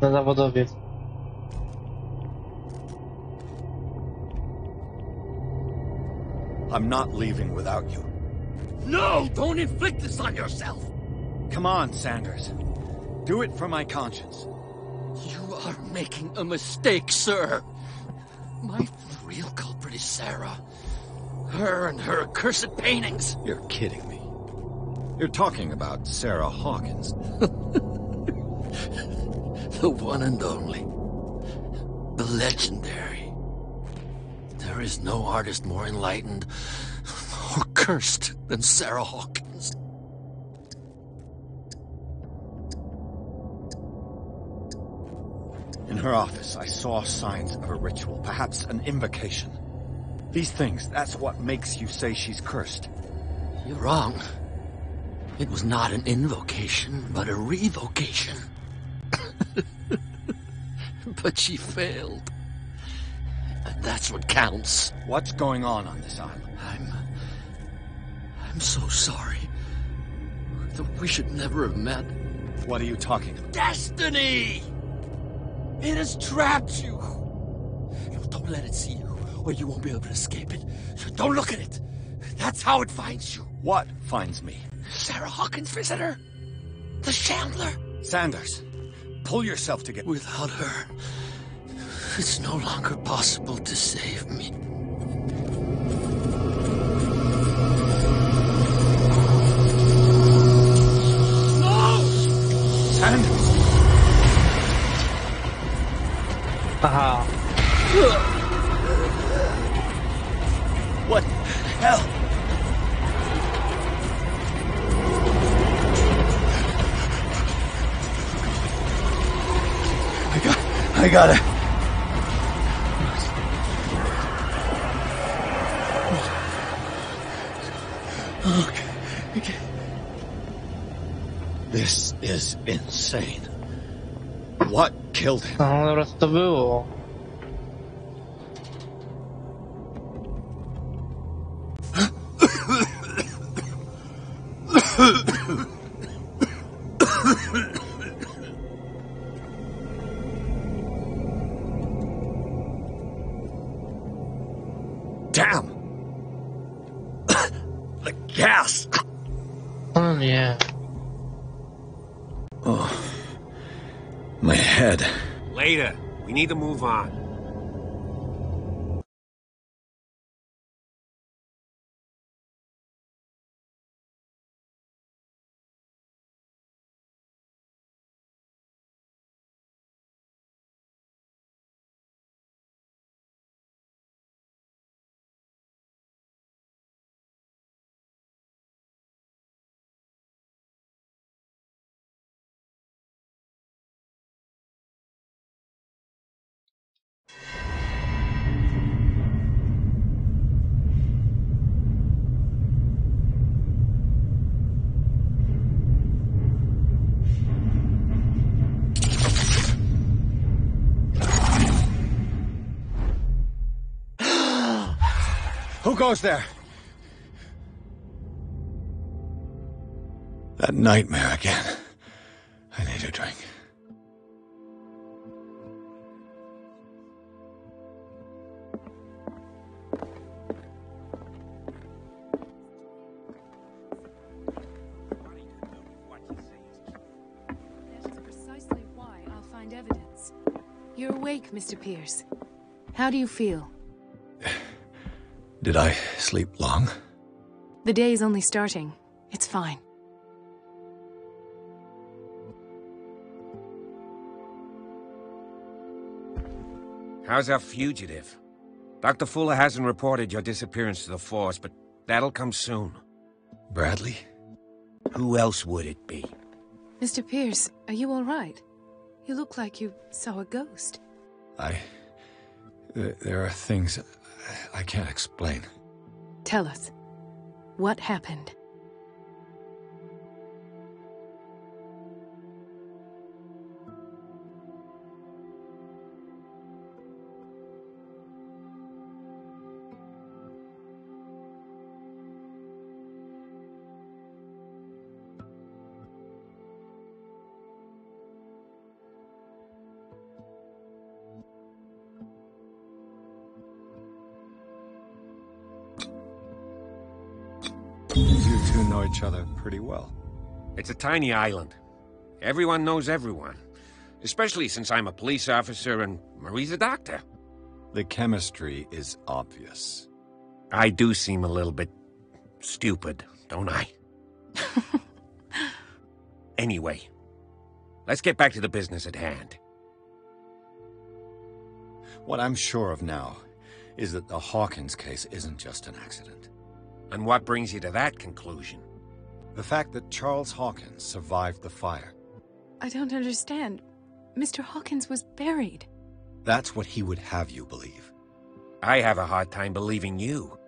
[SPEAKER 3] Na zawodowiec.
[SPEAKER 6] I'm not leaving without you.
[SPEAKER 11] No! Don't inflict this on yourself!
[SPEAKER 6] Come on, Sanders. Do it for my conscience.
[SPEAKER 15] You are making a mistake, sir. My real culprit is Sarah. Her and her accursed paintings.
[SPEAKER 6] You're kidding me. You're talking about Sarah Hawkins.
[SPEAKER 15] The one and only. The legendary. There is no artist more enlightened or cursed than Sarah Hawkins.
[SPEAKER 6] In her office, I saw signs of a ritual, perhaps an invocation. These things, that's what makes you say she's cursed.
[SPEAKER 15] You're wrong. It was not an invocation, but a revocation. But she failed. And that's what counts.
[SPEAKER 4] What's going on this island?
[SPEAKER 15] I'm so sorry. We should never have met.
[SPEAKER 4] What are you talking about?
[SPEAKER 15] Destiny! It has trapped you. Don't let it see you, or you won't be able to escape it. Don't look at it. That's how it finds you.
[SPEAKER 4] What finds me?
[SPEAKER 15] Sarah Hawkins' visitor. The Chandler.
[SPEAKER 4] Sanders, pull yourself together.
[SPEAKER 15] Without her, it's no longer possible to save me. No!
[SPEAKER 4] Sanders!
[SPEAKER 3] Aha.
[SPEAKER 4] What the hell? I got it. Okay.
[SPEAKER 15] This is insane.
[SPEAKER 4] What killed him?
[SPEAKER 3] No, dobra, co to było?
[SPEAKER 4] Damn! The gas!
[SPEAKER 3] Oh nie.
[SPEAKER 4] Oh. My head.
[SPEAKER 5] Later. We need to move on.
[SPEAKER 4] Who goes there? That nightmare again. I need a drink.
[SPEAKER 13] That is precisely why I'll find evidence. You're awake, Mr. Pierce. How do you feel?
[SPEAKER 4] Did I sleep long?
[SPEAKER 13] The day is only starting. It's fine.
[SPEAKER 5] How's our fugitive? Dr. Fuller hasn't reported your disappearance to the force, but that'll come soon.
[SPEAKER 4] Bradley?
[SPEAKER 5] Who else would it be?
[SPEAKER 13] Mr. Pierce, are you all right? You look like you saw a ghost.
[SPEAKER 4] There are things I can't explain.
[SPEAKER 13] Tell us. What happened?
[SPEAKER 4] You two know each other pretty well.
[SPEAKER 5] It's a tiny island. Everyone knows everyone. Especially since I'm a police officer and Marie's a doctor.
[SPEAKER 4] The chemistry is obvious.
[SPEAKER 5] I do seem a little bit stupid, don't I? Anyway, let's get back to the business at hand.
[SPEAKER 4] What I'm sure of now is that the Hawkins case isn't just an accident.
[SPEAKER 5] And what brings you to that conclusion?
[SPEAKER 4] The fact that Charles Hawkins survived the fire.
[SPEAKER 13] I don't understand. Mr. Hawkins was buried.
[SPEAKER 4] That's what he would have you believe.
[SPEAKER 5] I have a hard time believing you.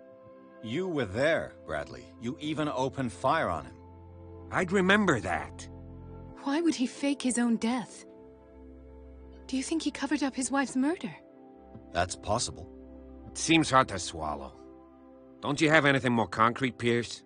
[SPEAKER 4] You were there, Bradley. You even opened fire on him.
[SPEAKER 5] I'd remember that.
[SPEAKER 13] Why would he fake his own death? Do you think he covered up his wife's murder?
[SPEAKER 4] That's possible.
[SPEAKER 5] Seems hard to swallow. Don't you have anything more concrete, Pierce?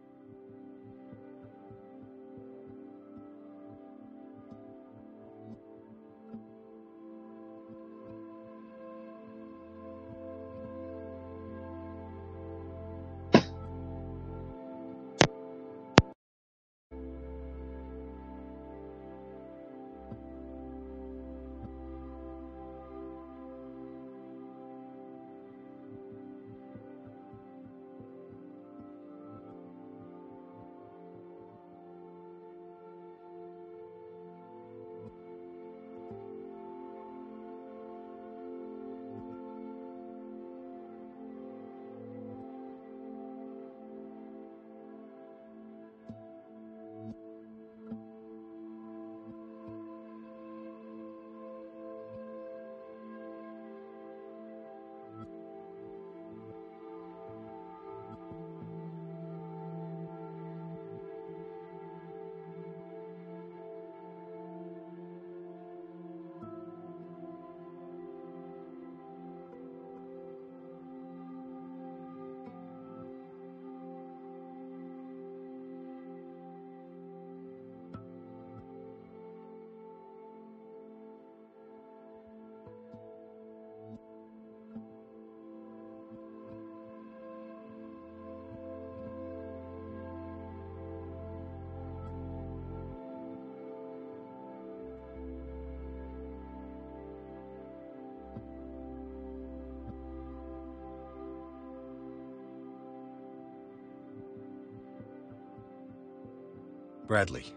[SPEAKER 6] Bradley,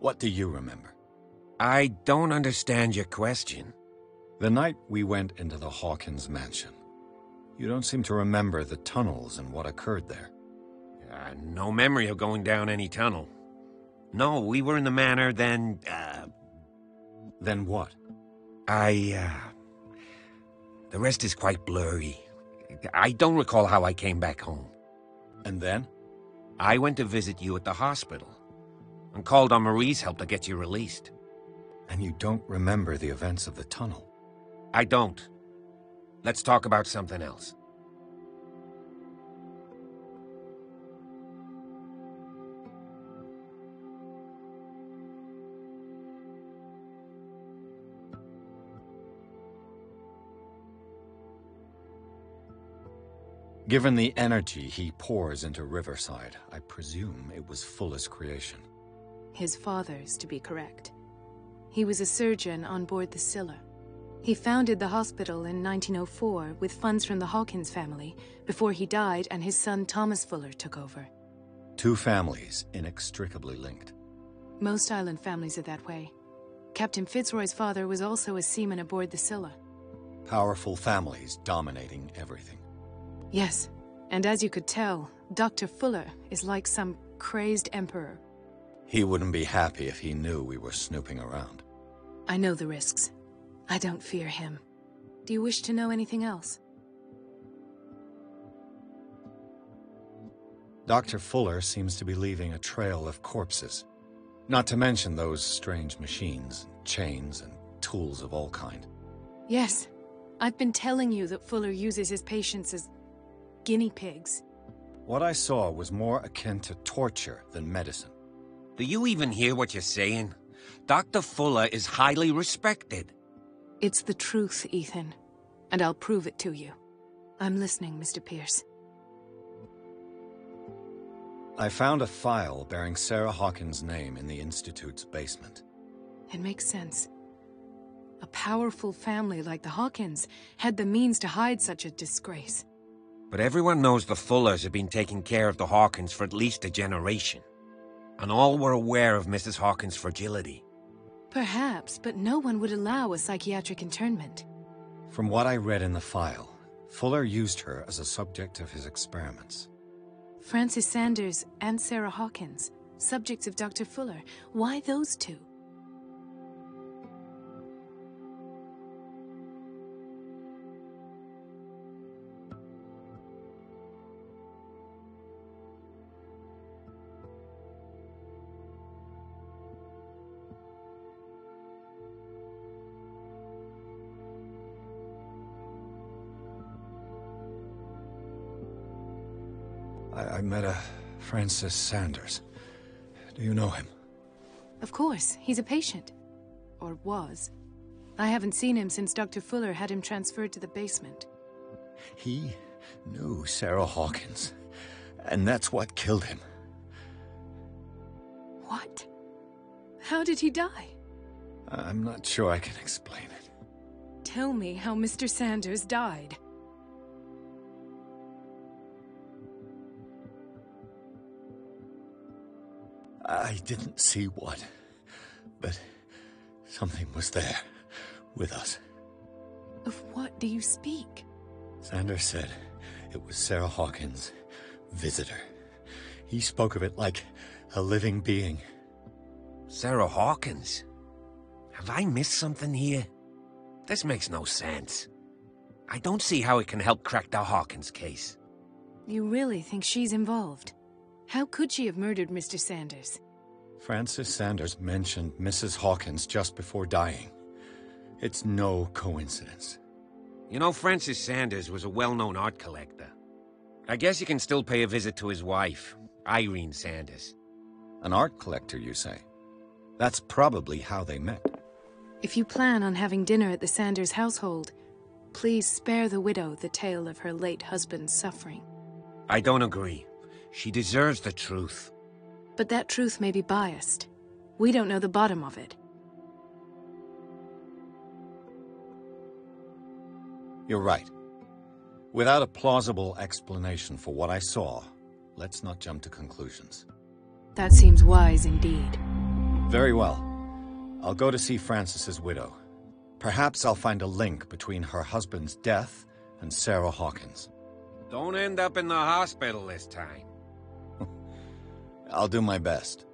[SPEAKER 6] what do you remember?
[SPEAKER 5] I don't understand your question.
[SPEAKER 6] The night we went into the Hawkins mansion. You don't seem to remember the tunnels and what occurred there.
[SPEAKER 5] No memory of going down any tunnel. No, we were in the manor, then,
[SPEAKER 6] Then what?
[SPEAKER 5] The rest is quite blurry. I don't recall how I came back home.
[SPEAKER 6] And then?
[SPEAKER 5] I went to visit you at the hospital, and called on Marie's help to get you released.
[SPEAKER 6] And you don't remember the events of the tunnel?
[SPEAKER 5] I don't. Let's talk about something else.
[SPEAKER 6] Given the energy he pours into Riverside, I presume it was Fuller's creation.
[SPEAKER 13] His father's, to be correct. He was a surgeon on board the Scylla. He founded the hospital in 1904 with funds from the Hawkins family before he died and his son Thomas Fuller took over.
[SPEAKER 6] Two families inextricably linked.
[SPEAKER 13] Most island families are that way. Captain Fitzroy's father was also a seaman aboard the Scylla.
[SPEAKER 6] Powerful families dominating everything.
[SPEAKER 13] Yes, and as you could tell, Dr. Fuller is like some crazed emperor.
[SPEAKER 6] He wouldn't be happy if he knew we were snooping around.
[SPEAKER 13] I know the risks. I don't fear him. Do you wish to know anything else?
[SPEAKER 6] Dr. Fuller seems to be leaving a trail of corpses. Not to mention those strange machines, chains, and tools of all kind.
[SPEAKER 13] Yes. I've been telling you that Fuller uses his patients as guinea pigs.
[SPEAKER 6] What I saw was more akin to torture than medicine.
[SPEAKER 5] Do you even hear what you're saying? Dr. Fuller is highly respected.
[SPEAKER 13] It's the truth, Ethan. And I'll prove it to you. I'm listening, Mr. Pierce.
[SPEAKER 6] I found a file bearing Sarah Hawkins' name in the Institute's basement.
[SPEAKER 13] It makes sense. A powerful family like the Hawkins had the means to hide such a disgrace.
[SPEAKER 5] But everyone knows the Fullers have been taking care of the Hawkins for at least a generation. And all were aware of Mrs. Hawkins' fragility.
[SPEAKER 13] Perhaps, but no one would allow a psychiatric internment.
[SPEAKER 6] From what I read in the file, Fuller used her as a subject of his experiments.
[SPEAKER 13] Francis Sanders and Sarah Hawkins, subjects of Dr. Fuller. Why those two?
[SPEAKER 6] I met a Francis Sanders. Do you know him?
[SPEAKER 13] Of course, he's a patient. Or was. I haven't seen him since Dr. Fuller had him transferred to the basement.
[SPEAKER 6] He knew Sarah Hawkins, and that's what killed him.
[SPEAKER 13] What? How did he die?
[SPEAKER 6] I'm not sure I can explain it.
[SPEAKER 13] Tell me how Mr. Sanders died.
[SPEAKER 6] I didn't see what, but something was there, with us.
[SPEAKER 13] Of what do you speak?
[SPEAKER 6] Sanders said it was Sarah Hawkins' visitor. He spoke of it like a living being.
[SPEAKER 5] Sarah Hawkins? Have I missed something here? This makes no sense. I don't see how it can help crack the Hawkins case.
[SPEAKER 13] You really think she's involved? How could she have murdered Mr. Sanders?
[SPEAKER 6] Francis Sanders mentioned Mrs. Hawkins just before dying. It's no coincidence.
[SPEAKER 5] You know, Francis Sanders was a well-known art collector. I guess you can still pay a visit to his wife, Irene Sanders.
[SPEAKER 6] An art collector, you say? That's probably how they met.
[SPEAKER 13] If you plan on having dinner at the Sanders household, please spare the widow the tale of her late husband's suffering.
[SPEAKER 5] I don't agree. She deserves the truth.
[SPEAKER 13] But that truth may be biased. We don't know the bottom of it.
[SPEAKER 6] You're right. Without a plausible explanation for what I saw, let's not jump to conclusions.
[SPEAKER 13] That seems wise indeed.
[SPEAKER 6] Very well. I'll go to see Francis's widow. Perhaps I'll find a link between her husband's death and Sarah Hawkins.
[SPEAKER 5] Don't end up in the hospital this time.
[SPEAKER 6] I'll do my best.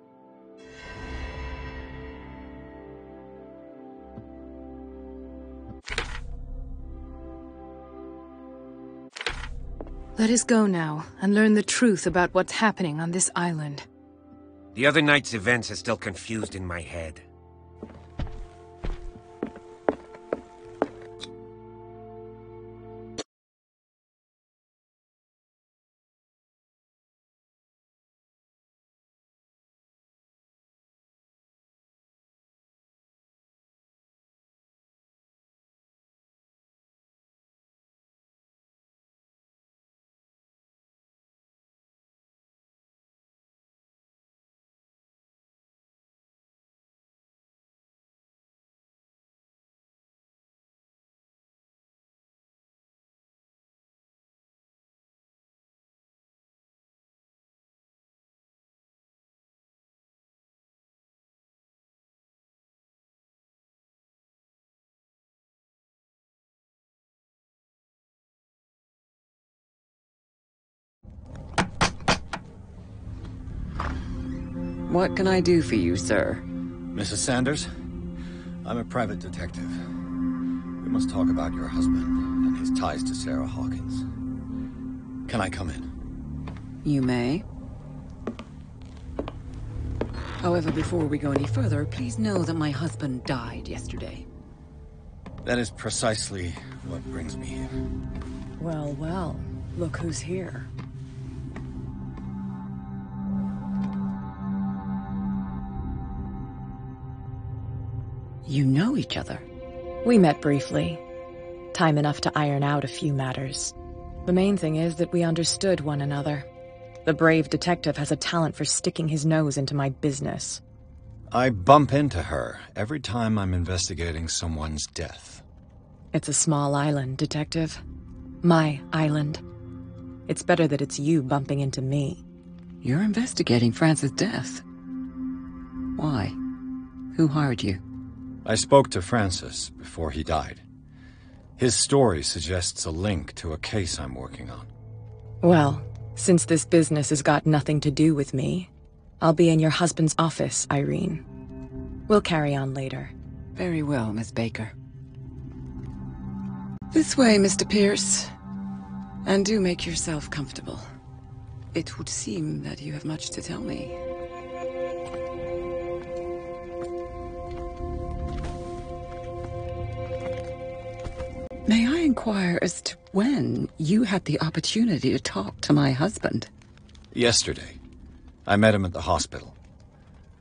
[SPEAKER 13] Let us go now and learn the truth about what's happening on this island.
[SPEAKER 5] The other night's events are still confused in my head.
[SPEAKER 16] What can I do for you, sir?
[SPEAKER 6] Mrs. Sanders, I'm a private detective. We must talk about your husband and his ties to Sarah Hawkins. Can I come in?
[SPEAKER 16] You may. However, before we go any further, please know that my husband died yesterday.
[SPEAKER 6] That is precisely what brings me here.
[SPEAKER 16] Well, well, look who's here. You know each other?
[SPEAKER 13] We met briefly. Time enough to iron out a few matters. The main thing is that we understood one another. The brave detective has a talent for sticking his nose into my business.
[SPEAKER 6] I bump into her every time I'm investigating someone's death.
[SPEAKER 13] It's a small island, Detective. My island. It's better that it's you bumping into me.
[SPEAKER 16] You're investigating Francis' death. Why? Who hired you?
[SPEAKER 6] I spoke to Francis before he died. His story suggests a link to a case I'm working on.
[SPEAKER 13] Well, since this business has got nothing to do with me, I'll be in your husband's office, Irene. We'll carry on later.
[SPEAKER 16] Very well, Miss Baker. This way, Mr. Pierce. And do make yourself comfortable. It would seem that you have much to tell me. May I inquire as to when you had the opportunity to talk to my husband?
[SPEAKER 6] Yesterday. I met him at the hospital.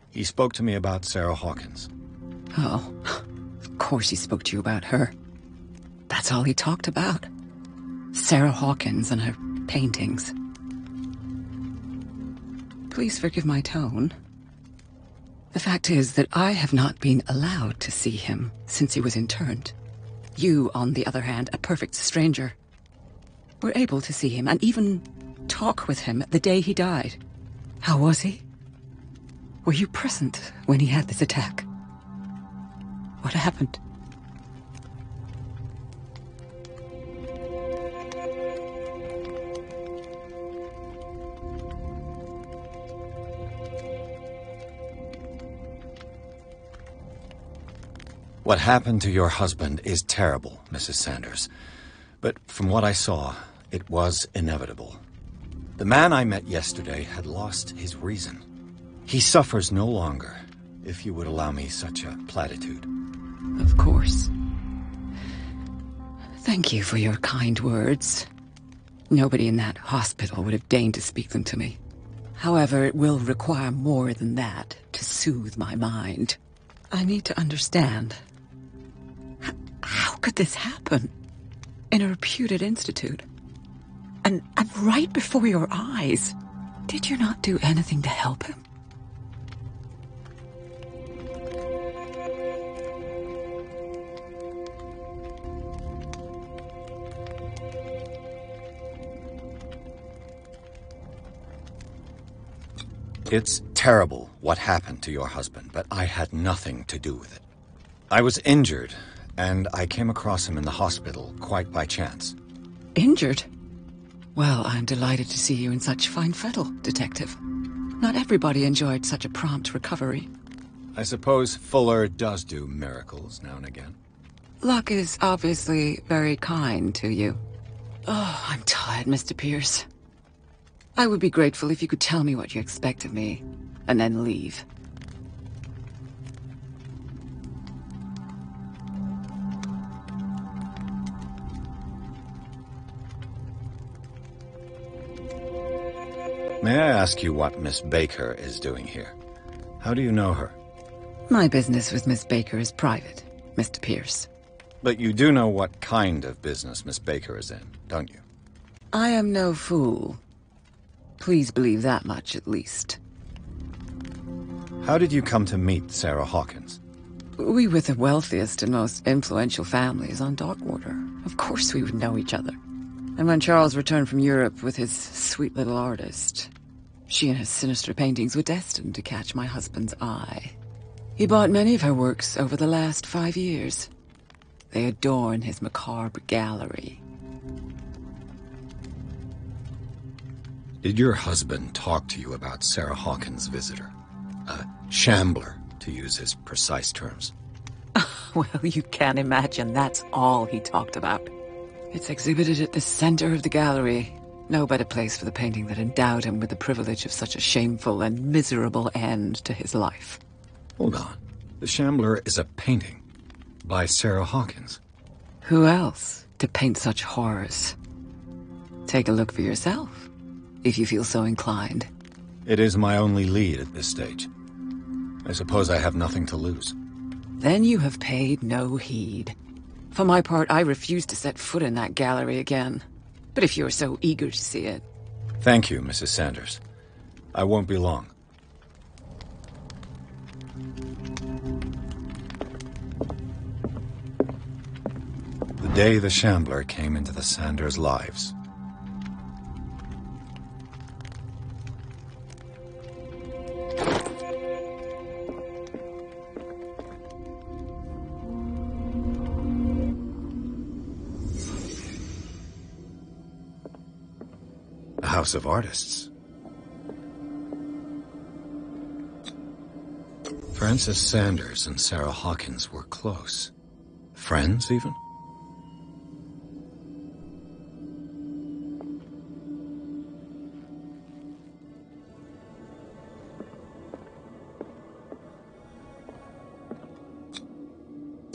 [SPEAKER 6] He spoke to me about Sarah Hawkins.
[SPEAKER 16] Oh, of course he spoke to you about her. That's all he talked about. Sarah Hawkins and her paintings. Please forgive my tone. The fact is that I have not been allowed to see him since he was interned. You, on the other hand, a perfect stranger, were able to see him and even talk with him the day he died. How was he? Were you present when he had this attack? What happened?
[SPEAKER 6] What happened to your husband is terrible, Mrs. Sanders. But from what I saw, it was inevitable. The man I met yesterday had lost his reason. He suffers no longer, if you would allow me such a platitude.
[SPEAKER 16] Of course. Thank you for your kind words. Nobody in that hospital would have deigned to speak them to me. However, it will require more than that to soothe my mind. I need to understand. How could this happen? In a reputed institute? And right before your eyes? Did you not do anything to help him?
[SPEAKER 6] It's terrible what happened to your husband, but I had nothing to do with it. I was injured, and I came across him in the hospital quite by chance.
[SPEAKER 16] Injured? Well, I'm delighted to see you in such fine fettle, Detective. Not everybody enjoyed such a prompt recovery.
[SPEAKER 6] I suppose Fuller does do miracles now and again.
[SPEAKER 16] Luck is obviously very kind to you. Oh, I'm tired, Mr. Pierce. I would be grateful if you could tell me what you expect of me, and then leave.
[SPEAKER 6] May I ask you what Miss Baker is doing here? How do you know her?
[SPEAKER 16] My business with Miss Baker is private, Mr. Pierce.
[SPEAKER 6] But you do know what kind of business Miss Baker is in, don't you?
[SPEAKER 16] I am no fool. Please believe that much, at least.
[SPEAKER 6] How did you come to meet Sarah Hawkins?
[SPEAKER 16] We were the wealthiest and most influential families on Darkwater. Of course we would know each other. And when Charles returned from Europe with his sweet little artist, she and her sinister paintings were destined to catch my husband's eye. He bought many of her works over the last 5 years. They adorn his macabre gallery.
[SPEAKER 6] Did your husband talk to you about Sarah Hawkins' visitor? A shambler, to use his precise terms.
[SPEAKER 16] Well, you can't imagine that's all he talked about. It's exhibited at the center of the gallery. No better place for the painting that endowed him with the privilege of such a shameful and miserable end to his life.
[SPEAKER 6] Hold on. The Shambler is a painting by Sarah Hawkins.
[SPEAKER 16] Who else to paint such horrors? Take a look for yourself, if you feel so inclined.
[SPEAKER 6] It is my only lead at this stage. I suppose I have nothing to lose.
[SPEAKER 16] Then you have paid no heed. For my part, I refuse to set foot in that gallery again. But if you're so eager to see it...
[SPEAKER 6] Thank you, Mrs. Sanders. I won't be long. The day the Shambler came into the Sanders' lives. A house of artists. Frances Sanders and Sarah Hawkins were close. Friends, even?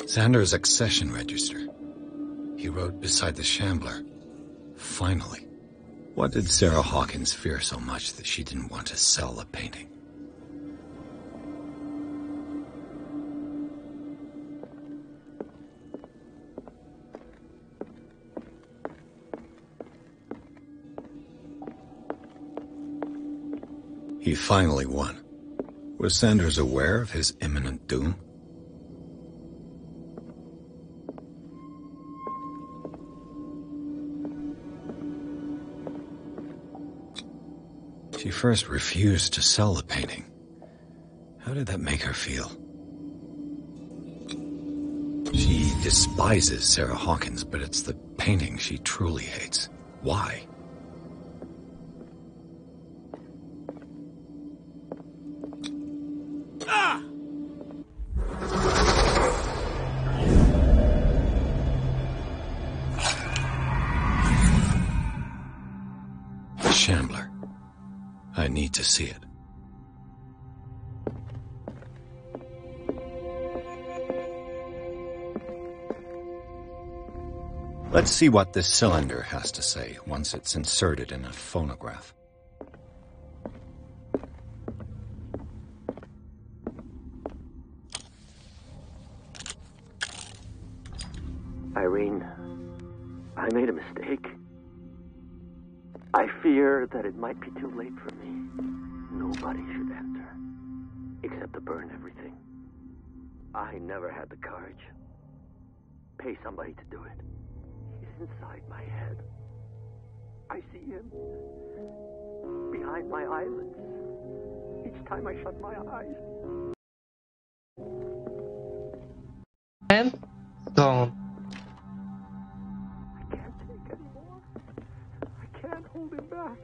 [SPEAKER 6] Sanders' accession register. He wrote beside the Shambler, "Finally." What did Sarah Hawkins fear so much that she didn't want to sell the painting? He finally won. Was Sanders aware of his imminent doom? She first refused to sell the painting. How did that make her feel? She despises Sarah Hawkins, but it's the painting she truly hates. Why? The Shambler. I need to see it. Let's see what this cylinder has to say once it's inserted in a phonograph.
[SPEAKER 17] Irene, I made a mistake. I fear that it might be too late for me. Nobody should enter, except to burn everything. I never had the courage. Pay somebody to do it. He's inside my head. I see him behind my eyelids each time I shut my eyes.
[SPEAKER 3] And gone.
[SPEAKER 17] I can't take anymore. I can't hold him back.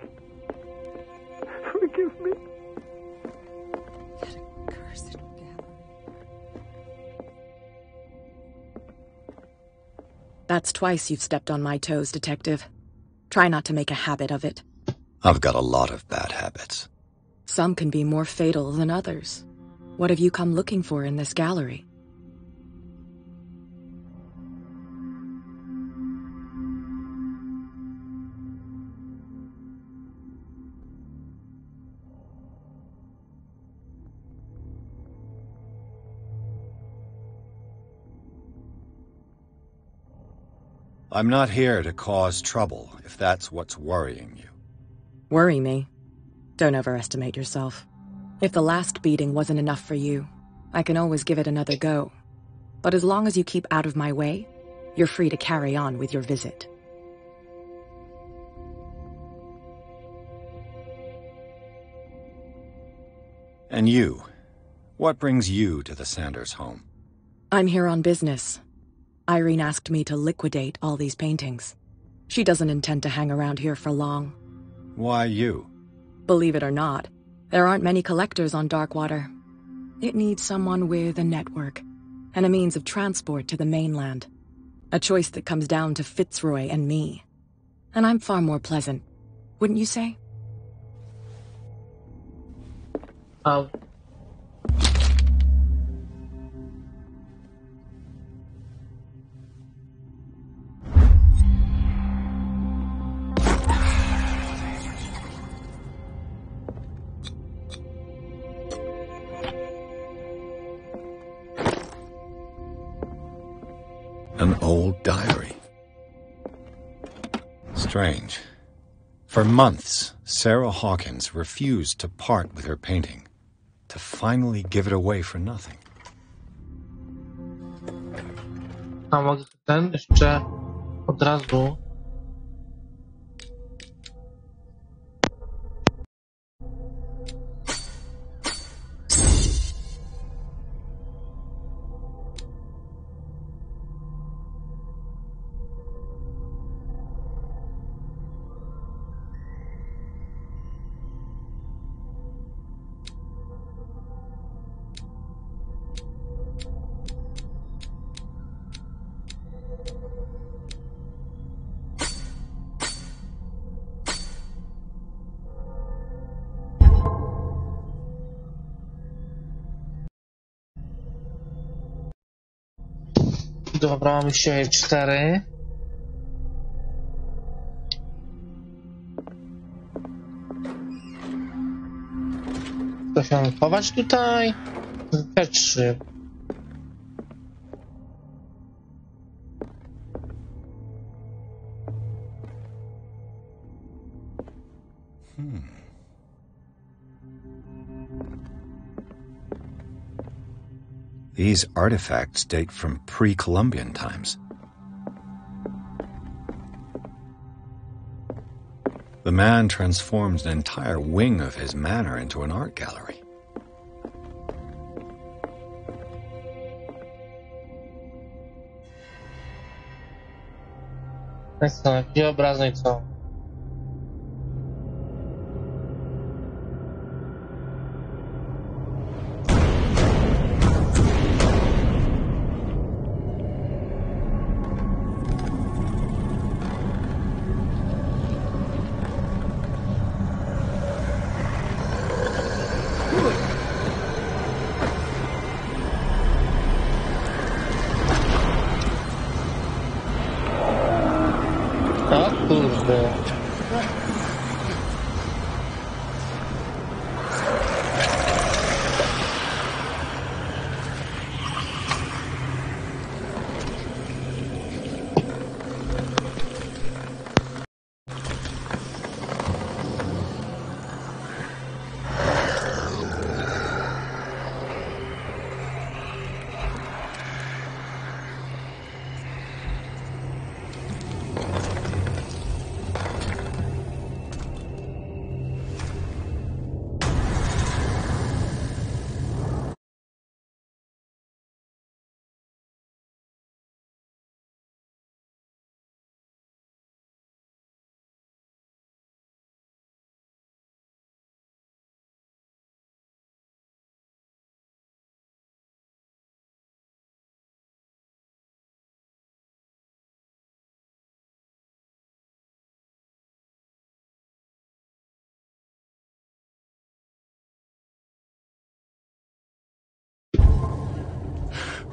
[SPEAKER 17] Forgive me.
[SPEAKER 16] Cursed devil.
[SPEAKER 13] That's twice you've stepped on my toes, Detective. Try not to make a habit of it.
[SPEAKER 6] I've got a lot of bad habits.
[SPEAKER 13] Some can be more fatal than others. What have you come looking for in this gallery?
[SPEAKER 6] I'm not here to cause trouble, if that's what's worrying you.
[SPEAKER 13] Worry me? Don't overestimate yourself. If the last beating wasn't enough for you, I can always give it another go. But as long as you keep out of my way, you're free to carry on with your visit.
[SPEAKER 6] And you? What brings you to the Sanders home?
[SPEAKER 13] I'm here on business. Irene asked me to liquidate all these paintings. She doesn't intend to hang around here for long.
[SPEAKER 6] Why you?
[SPEAKER 13] Believe it or not, there aren't many collectors on Darkwater. It needs someone with a network, and a means of transport to the mainland. A choice that comes down to Fitzroy and me. And I'm far more pleasant, wouldn't you say?
[SPEAKER 6] An old diary. Strange. For months, Sarah Hawkins refused to part with her painting, to finally give it away for nothing.
[SPEAKER 3] A mogę ten jeszcze od razu. Dobra, mamy 4. To się chować tutaj? Rzeczy.
[SPEAKER 6] These artifacts date from pre-Columbian times. The man transforms an entire wing of his manor into an art gallery.
[SPEAKER 3] Jaki obrazek co?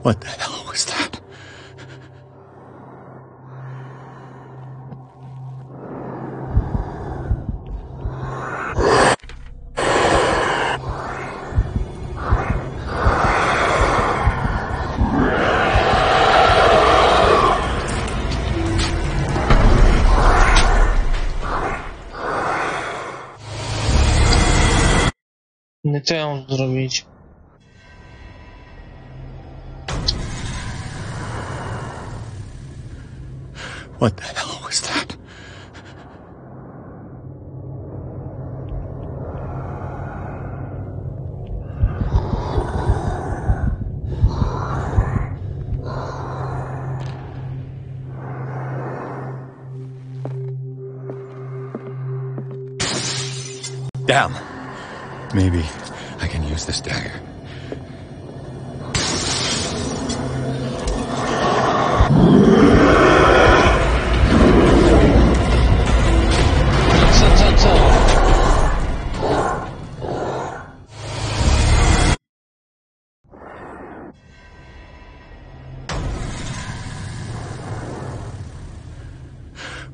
[SPEAKER 6] What the hell was that?
[SPEAKER 3] Co ja mam zrobić?
[SPEAKER 6] What the hell was that? Damn. Maybe I can use this dagger.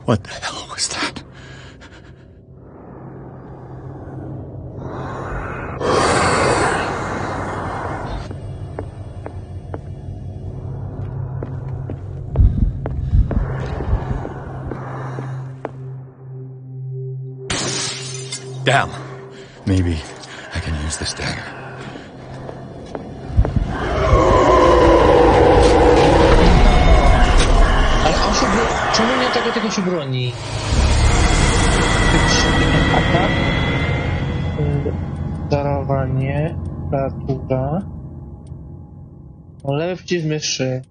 [SPEAKER 6] What the hell was that? Damn. Maybe I can use this dagger.
[SPEAKER 3] Ale on się czemu nie tego się broni? Atak. Darowanie. Kreatura. Lewy przycisk myszy.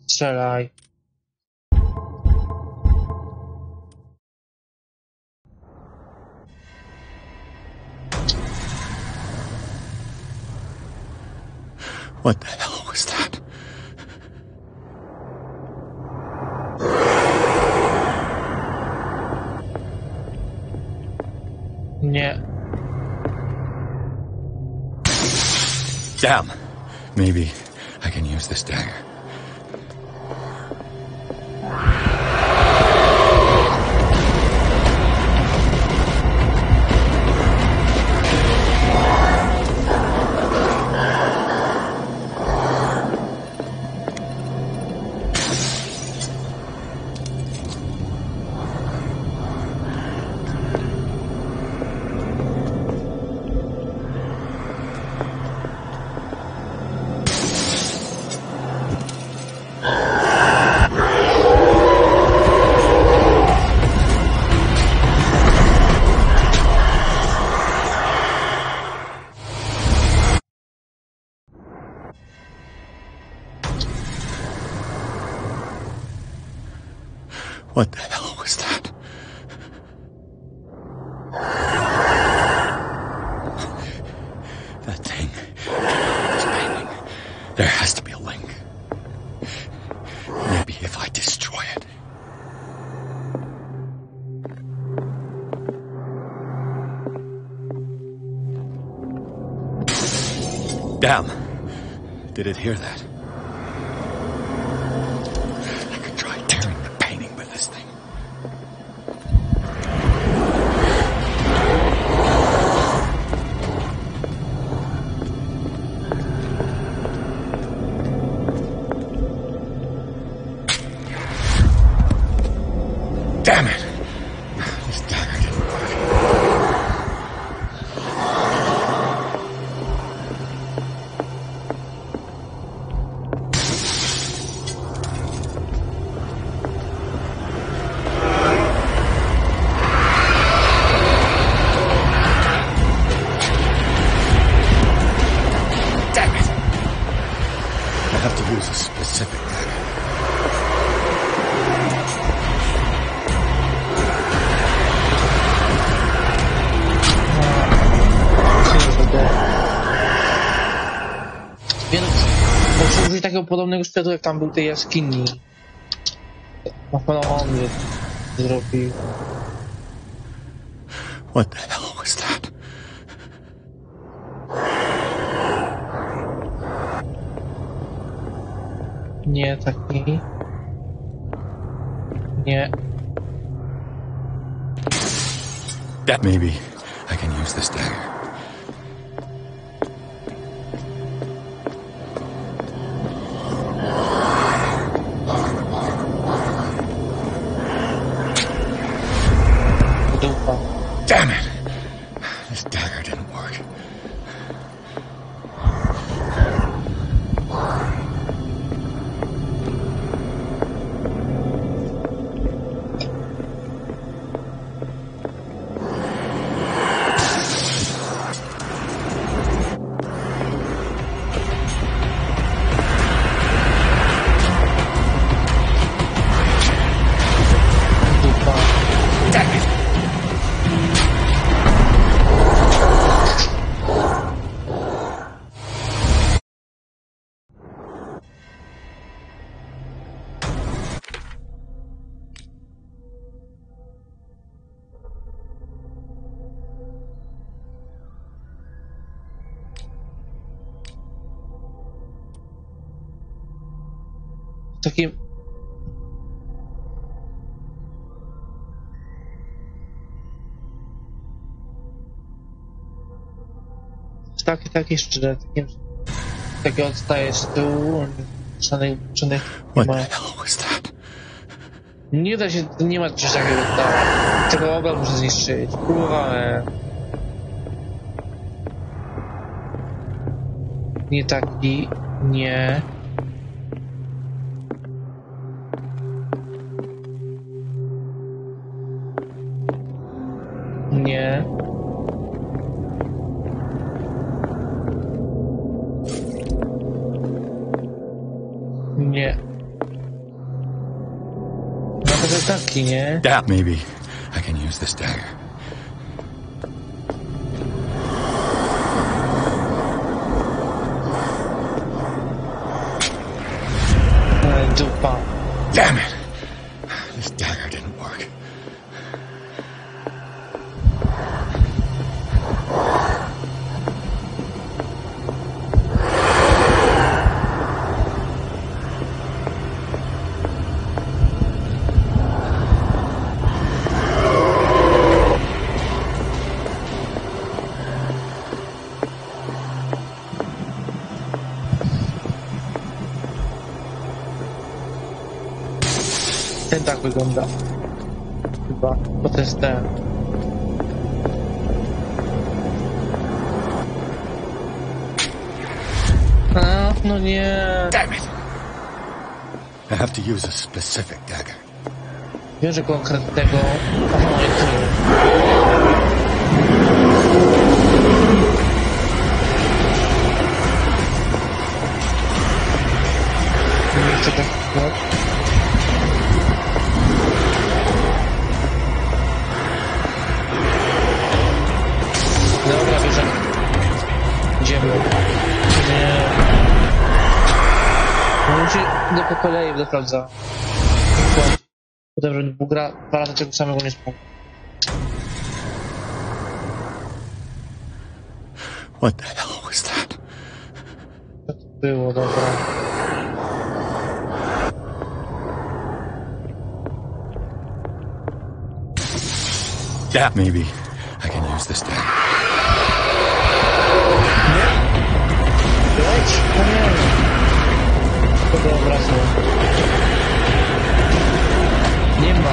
[SPEAKER 3] Strzelaj.
[SPEAKER 6] What the hell was that?
[SPEAKER 3] Nie.
[SPEAKER 6] Damn. Maybe I can use this dagger. What the hell was that? That thing. It's painting. There has to be a link. Maybe if I destroy it. Damn. Did it hear that? I could try tearing the painting with this thing. Damn it! This dagger didn't work. Damn it! I have to use a specific dagger.
[SPEAKER 3] Więc muszę użyć takiego podobnego sprzętu, jak tam był tej jaskini. Na pewno on mnie zrobił.
[SPEAKER 6] What the hell was that?
[SPEAKER 3] Nie, taki. Nie.
[SPEAKER 6] That maybe I can use this dagger. Damn it! This dagger didn't work.
[SPEAKER 3] Takim... Taki szczerze, takiego odstaje z tyłu, żadnych nie ma. Nie da się, nie ma czegoś takiego odstawać. Tego obraz muszę zniszczyć. Próbowałem. Nie taki, nie. Nie. Nie. Nawet taki, nie?
[SPEAKER 6] That maybe I can use this dagger.
[SPEAKER 3] Dupa.
[SPEAKER 6] Damn it! This dagger didn't work.
[SPEAKER 3] Ten tak wygląda. Chyba, bo to jest ten. A, no nie.
[SPEAKER 6] Damn it! I have to use a specific dagger.
[SPEAKER 3] Wiem, że konkretnego... Aha, jak to nie. Nie chcę tak... No musi po kolei będę sprawdzał. Potem, żeby dwa razy tego samego nie spróbował.
[SPEAKER 6] What the hell was that?
[SPEAKER 3] Co to było, dobra.
[SPEAKER 6] Yeah, maybe I can use this dagger.
[SPEAKER 3] Leć? No nie. Kogo obrazu? Nie ma.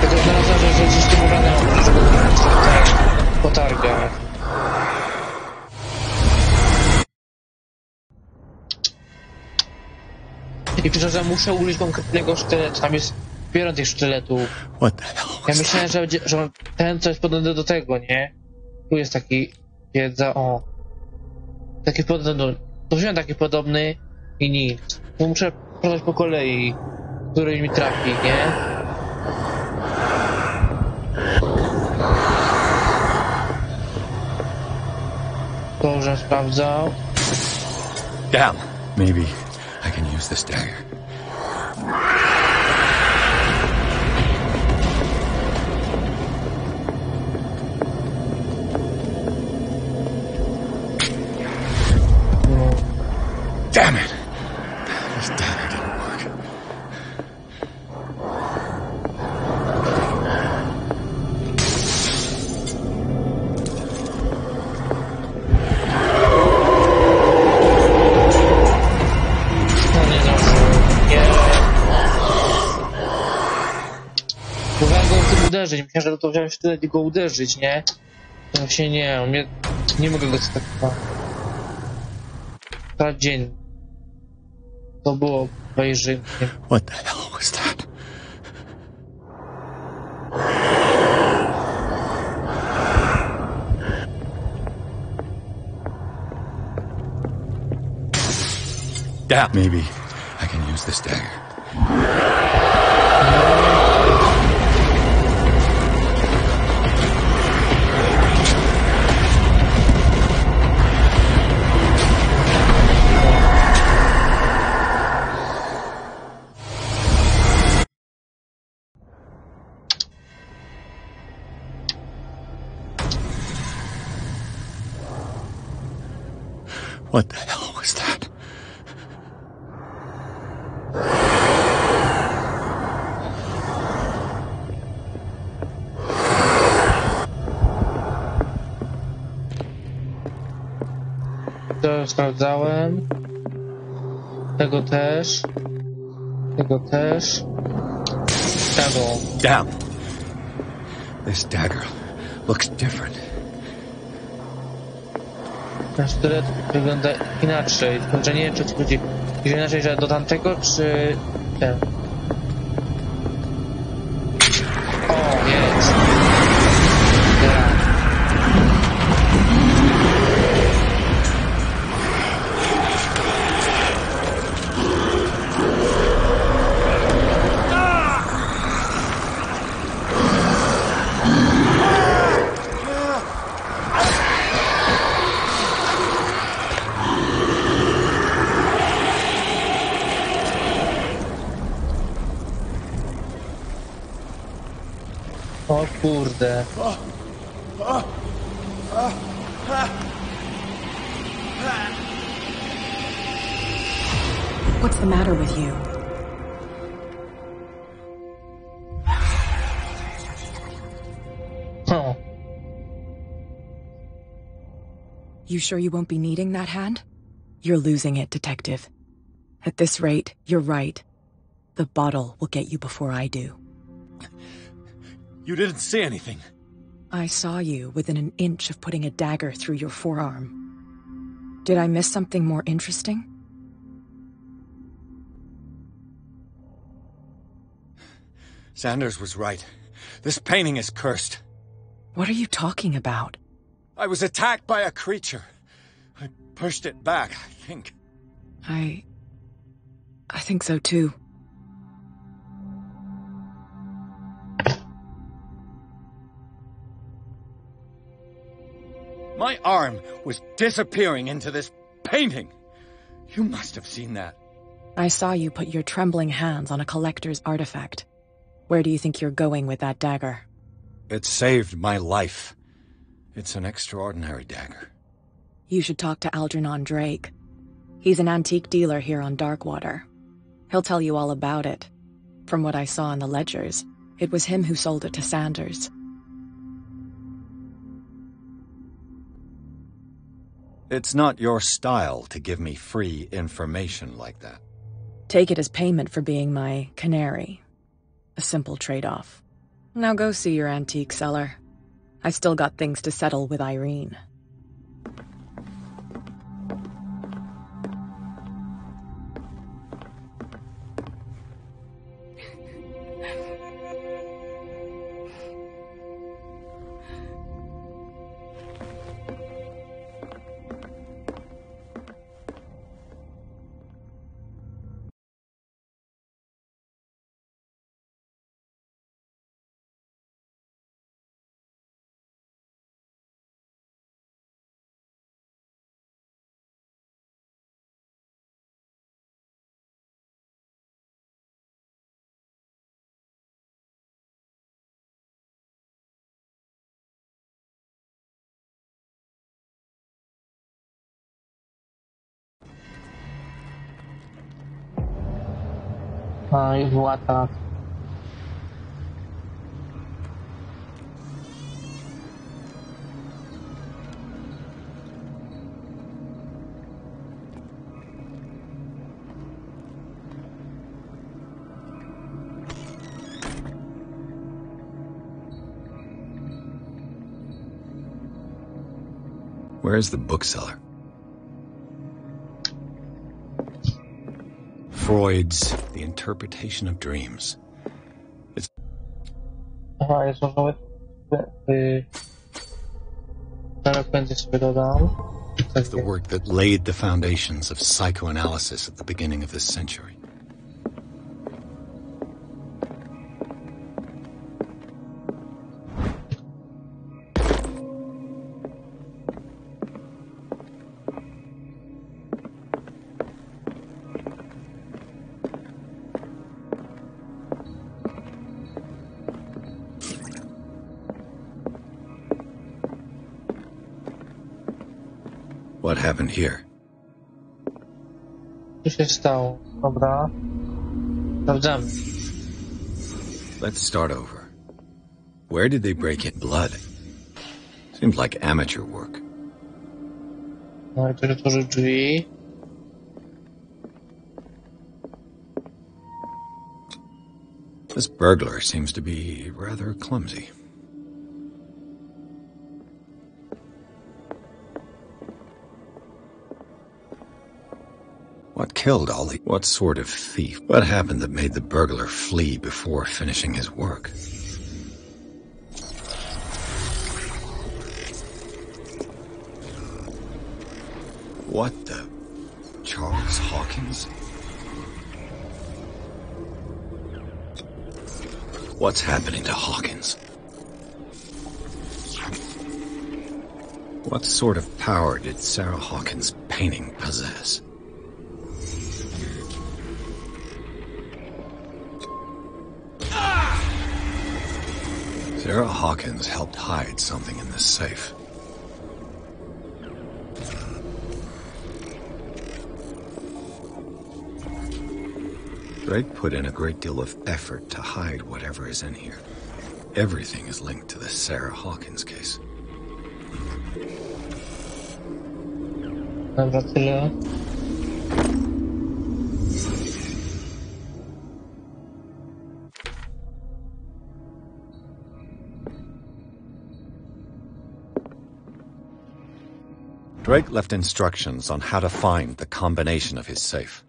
[SPEAKER 3] Tylko znalazłem, że gdzieś tym uranem potarga. I pisze, że muszę użyć konkretnego sztyletu. Tam jest zbieram tych sztyletów. Ja myślałem, że ten, co jest podobny do tego, nie? Tu jest taki wiedza, o. Taki podobny. To wziąłem taki podobny i nic. To muszę sprawdzać po kolei, który mi trafi, nie? Dobrze, sprawdzał.
[SPEAKER 6] Damn. Maybe I can use this dagger. Damn it! This dagger didn't work.
[SPEAKER 3] Próbowałem go w tym uderzyć, myślałem, że to wziąłem tyle i go uderzyć, nie? To właśnie nie, on mnie... Nie mogę go tak... Cały dzień. To było wejrzy.
[SPEAKER 6] What the hell was that? Damn. Maybe I can use this dagger. What the hell was that?
[SPEAKER 3] To sprawdzałem. Tego też. Tego też. Tego.
[SPEAKER 6] Damn. This dagger looks different.
[SPEAKER 3] Ten sztylet wygląda inaczej. Tylko, że nie wiem, czy chodzi inaczej, że do tamtego, czy ten. O, jest. Teraz. O kurde.
[SPEAKER 13] What's the matter with you?
[SPEAKER 3] Oh.
[SPEAKER 13] You sure you won't be needing that hand? You're losing it, Detective. At this rate, you're right. The bottle will get you before I do.
[SPEAKER 6] You didn't see anything.
[SPEAKER 13] I saw you within an inch of putting a dagger through your forearm. Did I miss something more interesting?
[SPEAKER 6] Sanders was right. This painting is cursed.
[SPEAKER 13] What are you talking about?
[SPEAKER 6] I was attacked by a creature. I pushed it back, I think.
[SPEAKER 13] I think so too.
[SPEAKER 6] My arm was disappearing into this painting. You must have seen that.
[SPEAKER 13] I saw you put your trembling hands on a collector's artifact. Where do you think you're going with that dagger?
[SPEAKER 6] It saved my life. It's an extraordinary dagger.
[SPEAKER 13] You should talk to Algernon Drake. He's an antique dealer here on Darkwater. He'll tell you all about it. From what I saw in the ledgers, it was him who sold it to Sanders.
[SPEAKER 6] It's not your style to give me free information like that.
[SPEAKER 13] Take it as payment for being my canary. A simple trade-off. Now go see your antique seller. I still got things to settle with Irene.
[SPEAKER 3] I był atak.
[SPEAKER 6] Where's the bookseller? Freud's The Interpretation of Dreams. It's...
[SPEAKER 3] Aha, jest możliwe. Zaraz będzie sobie dodam.
[SPEAKER 6] It's the work that laid the foundations of psychoanalysis at the beginning of this century. What happened here?
[SPEAKER 3] Co się stało? Dobra. Sprawdzamy.
[SPEAKER 6] Let's start over. Where did they break in blood? Seems like amateur work.
[SPEAKER 3] No i to otworzy drzwi.
[SPEAKER 6] This burglar seems to be rather clumsy. What killed Ollie? What sort of thief? What happened that made the burglar flee before finishing his work? What the... Charles Hawkins? What's happening to Hawkins? What sort of power did Sarah Hawkins' painting possess? Sarah Hawkins helped hide something in this safe. Drake put in a great deal of effort to hide whatever is in here. Everything is linked to the Sarah Hawkins case.
[SPEAKER 3] Dobra, tyle.
[SPEAKER 6] Drake left instructions on how to find the combination of his safe.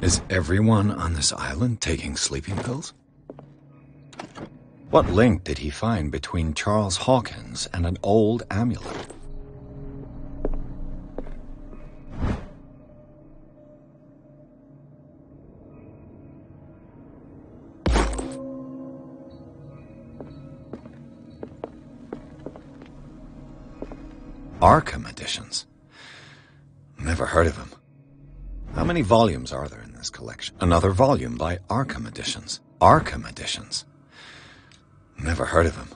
[SPEAKER 6] Is everyone on this island taking sleeping pills? What link did he find between Charles Hawkins and an old amulet? Arkham editions. Never heard of him. How many volumes are there in this collection? Another volume by Arkham editions. Arkham editions. Never heard of him.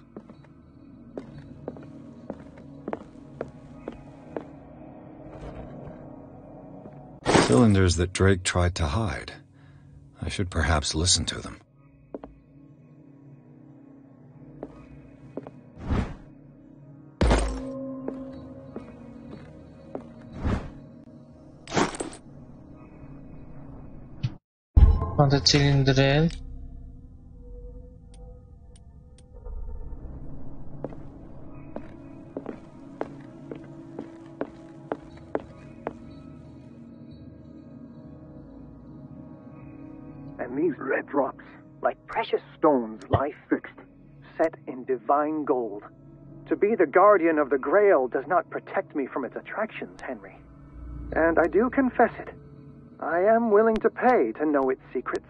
[SPEAKER 6] Cylinders that Drake tried to hide. I should perhaps listen to them.
[SPEAKER 3] Mam te cylindry.
[SPEAKER 8] And these red drops, like precious stones, lie fixed, set in divine gold. To be the guardian of the Grail does not protect me from its attractions, Henry. And I do confess it. I am willing to pay to know its secrets.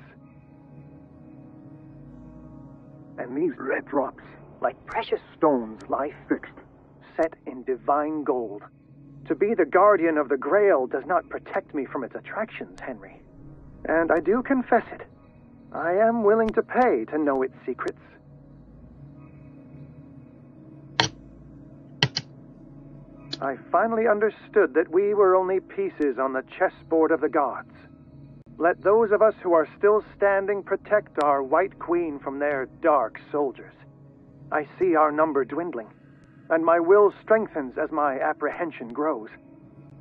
[SPEAKER 8] And these red drops, like precious stones, lie fixed, set in divine gold. To be the guardian of the Grail does not protect me from its attractions, Henry. And I do confess it. I am willing to pay to know its secrets. I finally understood that we were only pieces on the chessboard of the gods. Let those of us who are still standing protect our White Queen from their dark soldiers. I see our number dwindling, and my will strengthens as my apprehension grows.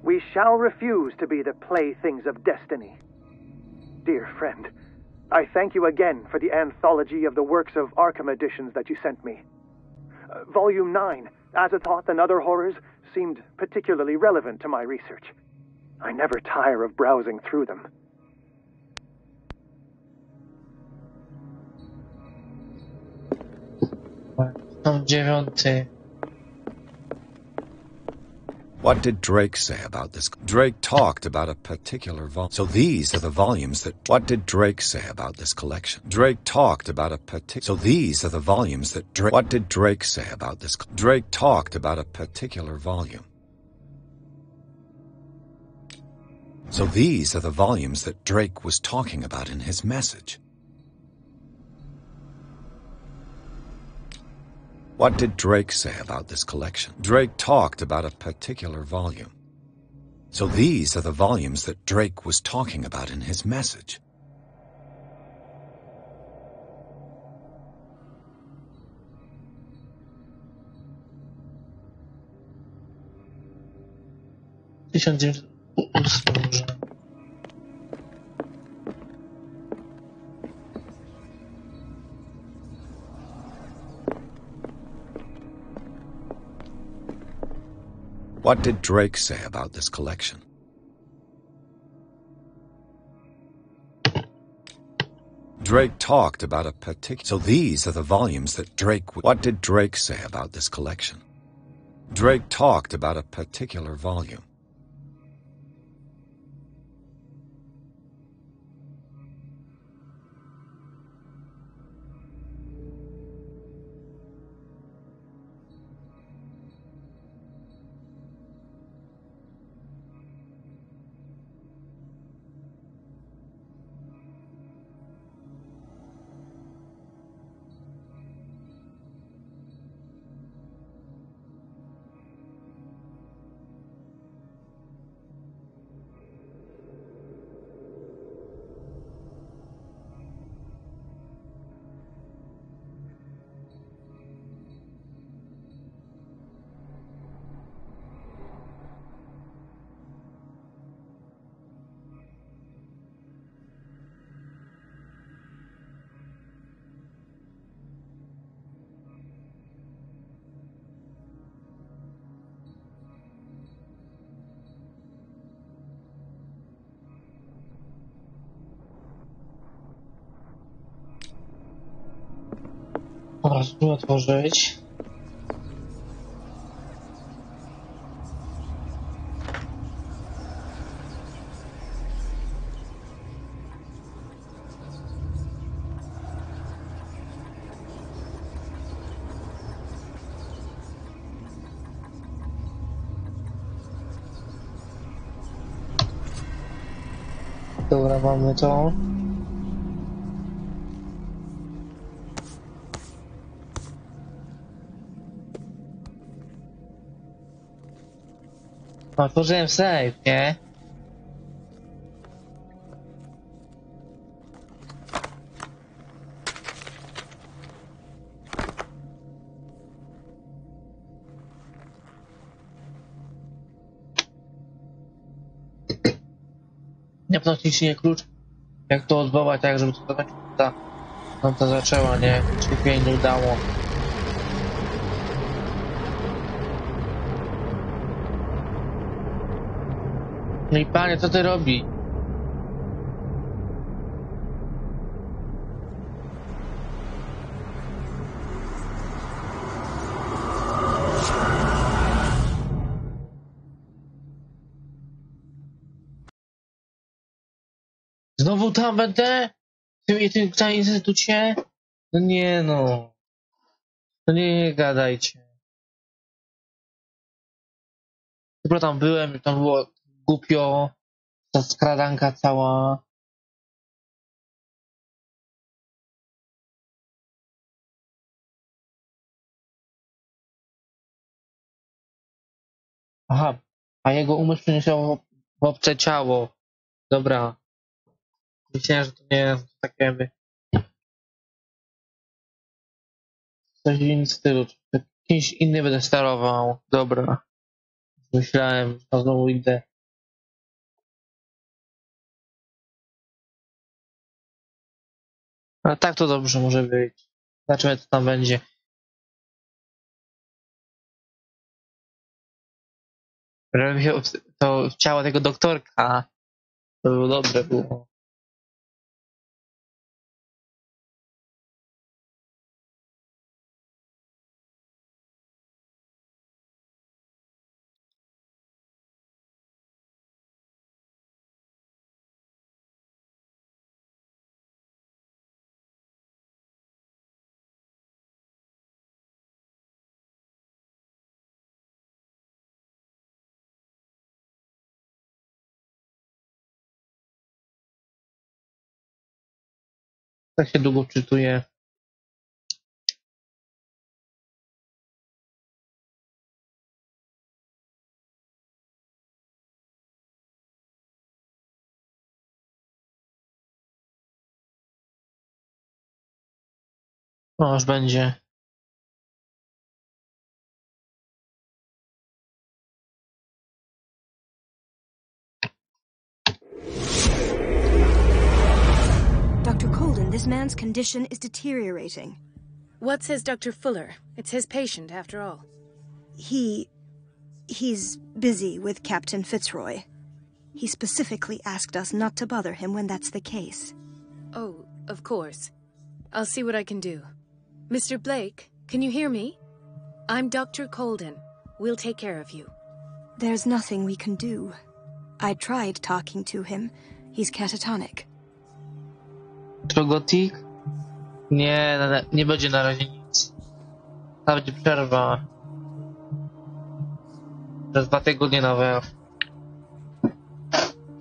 [SPEAKER 8] We shall refuse to be the playthings of destiny. Dear friend, I thank you again for the anthology of the works of Arkham editions that you sent me. Volume 9, Azathoth and Other Horrors, seemed particularly relevant to my research. I never tire of browsing through them.
[SPEAKER 3] Tom 9.
[SPEAKER 6] What did Drake say about this? Drake talked about a particular volume. So these are the volumes that... What did Drake say about this collection? Drake talked about a particular... So these are the volumes that Drake... What did Drake say about this? Drake talked about a particular volume. So these are the volumes that Drake was talking about in his message. What did Drake say about this collection? Drake talked about a particular volume. So these are the volumes that Drake was talking about in his message. What did Drake say about this collection? Drake talked about a particular... So these are the volumes that Drake... What did Drake say about this collection? Drake talked about a particular volume.
[SPEAKER 3] Dobra, spróbuję otworzyć. Dobra, mamy to. Otworzyłem safe, nie? Nie wnosi nie klucz. Jak to odwołać, tak żeby to ta no to zaczęła, nie? Czy się nie udało. No i panie, co ty robi? Znowu tam będę? W tym instytucie? No nie no. No nie gadajcie. Tylko tam byłem, tam było głupio. Ta skradanka cała. Aha, a jego umysł przeniesiał w obce ciało. Dobra. Myślałem, że to nie jest takie coś w innym stylu. Kimś inny będę sterował. Dobra. Myślałem, że znowu idę. Ale tak to dobrze może być. Zobaczymy, co tam będzie. Żeby się to ciało tego doktorka. To było dobre było. Tak się długo czytuje. No, już będzie.
[SPEAKER 18] Dr. Colden, this man's condition is deteriorating.
[SPEAKER 13] What says Dr. Fuller? It's his patient, after all.
[SPEAKER 18] He's busy with Captain Fitzroy. He specifically asked us not to bother him when that's the case.
[SPEAKER 13] Oh, of course. I'll see what I can do. Mr. Blake, can you hear me? I'm Dr. Colden. We'll take care of you.
[SPEAKER 18] There's nothing we can do. I tried talking to him. He's catatonic.
[SPEAKER 3] Trogotik? Nie, nie będzie na razie nic. To będzie przerwa. Przez 2 tygodnie nowe.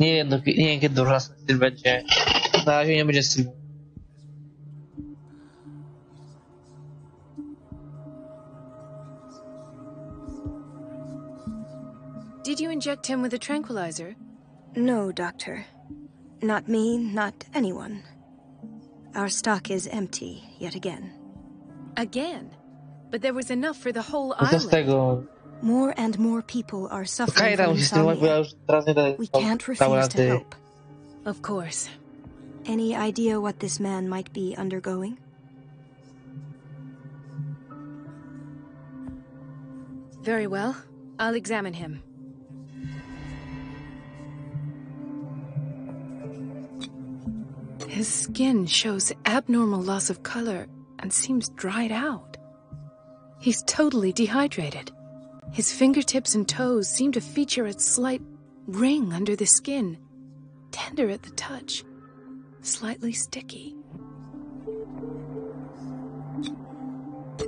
[SPEAKER 3] Nie wiem kiedy dorosły styl będzie. Na razie nie będzie stylu.
[SPEAKER 13] Did you inject him with a tranquilizer?
[SPEAKER 18] No, Doctor. Not me, not anyone. Our stock is empty yet again.
[SPEAKER 13] Again? But there was enough for the whole
[SPEAKER 3] No co z
[SPEAKER 13] island.
[SPEAKER 3] tego?
[SPEAKER 18] More and more people are suffering
[SPEAKER 3] Okej,
[SPEAKER 18] from
[SPEAKER 3] musi stylować, bo ja
[SPEAKER 18] insomnia.
[SPEAKER 3] już teraz nie daję
[SPEAKER 18] We can't refuse to help.
[SPEAKER 13] Of course.
[SPEAKER 18] Any idea what this man might be undergoing?
[SPEAKER 13] Very well. I'll examine him. His skin shows abnormal loss of color. and seems dried out. He's totally dehydrated. His fingertips and toes seem to feature a slight ring under the skin, tender at the touch, slightly sticky.